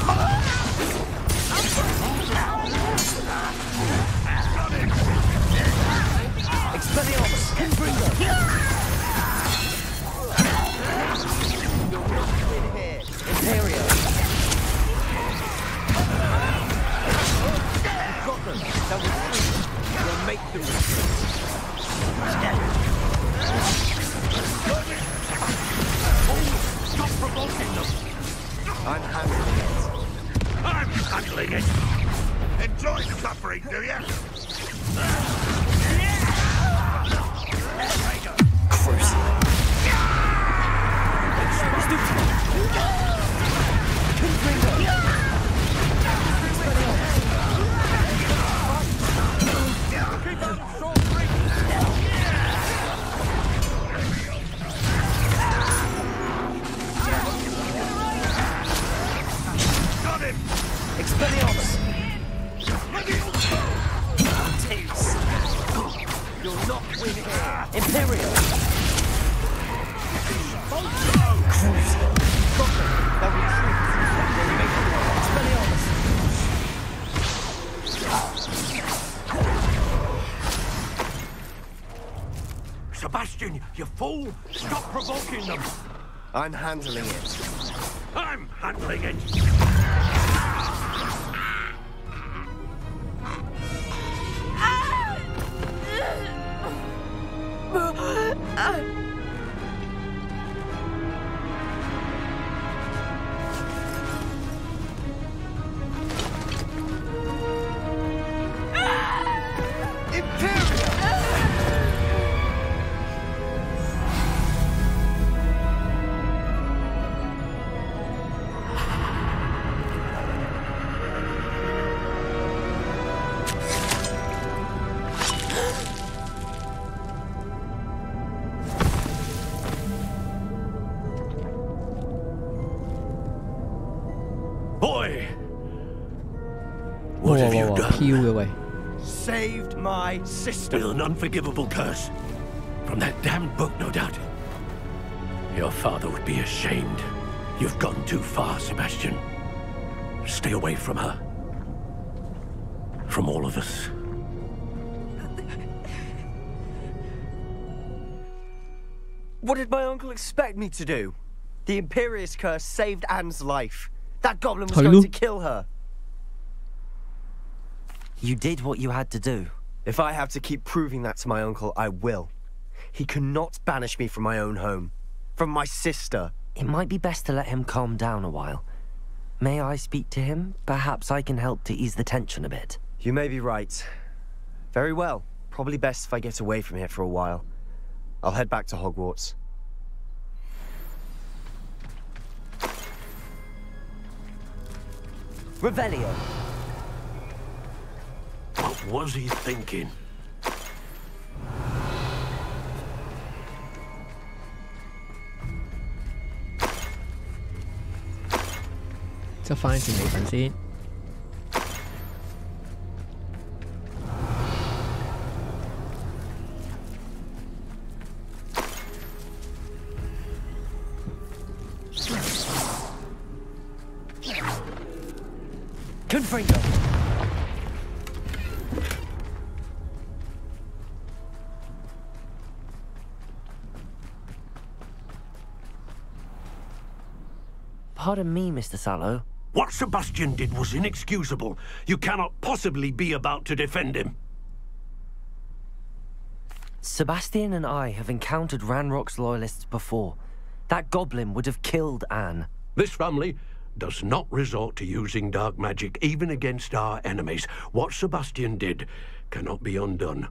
Expelliarmus, Confringo! Imperio! You've got them! That was free! We'll make them stop provoking them! I'm handling it. I'm handling it! Enjoy suffering, do you? Got him! Expelliarmus! Tails! You'll not win here! Imperial! Cruise! Got them! They'll retreat! They'll make it! Expelliarmus! Sebastian, you fool! Stop provoking them! I'm handling it. I'm handling it! Boy! What have you done? Saved my sister. With an unforgivable curse. From that damned book, no doubt. Your father would be ashamed. You've gone too far, Sebastian. Stay away from her. From all of us. What did my uncle expect me to do? The Imperious curse saved Anne's life. That goblin was going to kill her. You did what you had to do. If I have to keep proving that to my uncle, I will. He cannot banish me from my own home. From my sister. It might be best to let him calm down a while. May I speak to him? Perhaps I can help to ease the tension a bit. You may be right. Very well. Probably best if I get away from here for a while. I'll head back to Hogwarts. Revelio. What was he thinking? Just 翻件微粉先。Confringo. Pardon me, Mr. Sallow. What Sebastian did was inexcusable. You cannot possibly be about to defend him. Sebastian and I have encountered Ranrock's loyalists before. That goblin would have killed Anne. This family does not resort to using dark magic even against our enemies. What Sebastian did cannot be undone.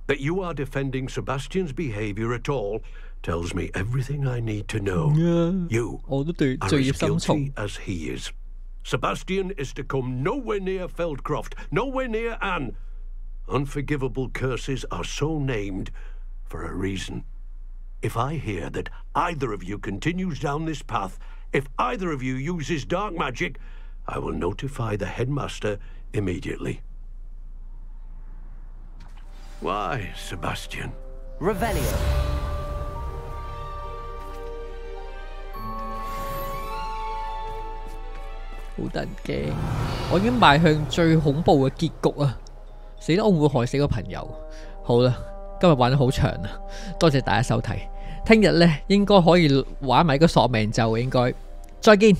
That you are defending Sebastian's behavior at all tells me everything I need to know. You are as guilty as he is. Sebastian is to come nowhere near Feldcroft, nowhere near Anne. Unforgivable curses are so named for a reason. If I hear that either of you continues down this path, if either of you uses dark magic, I will notify the headmaster immediately. Why, Sebastian? Revelio. 好得人驚，我已經邁向最恐怖嘅結局啊！死啦！我會唔會害死個朋友？好啦，今日玩得好長啊，多謝大家收睇。聽日呢應該可以玩埋個索命咒，應該再見。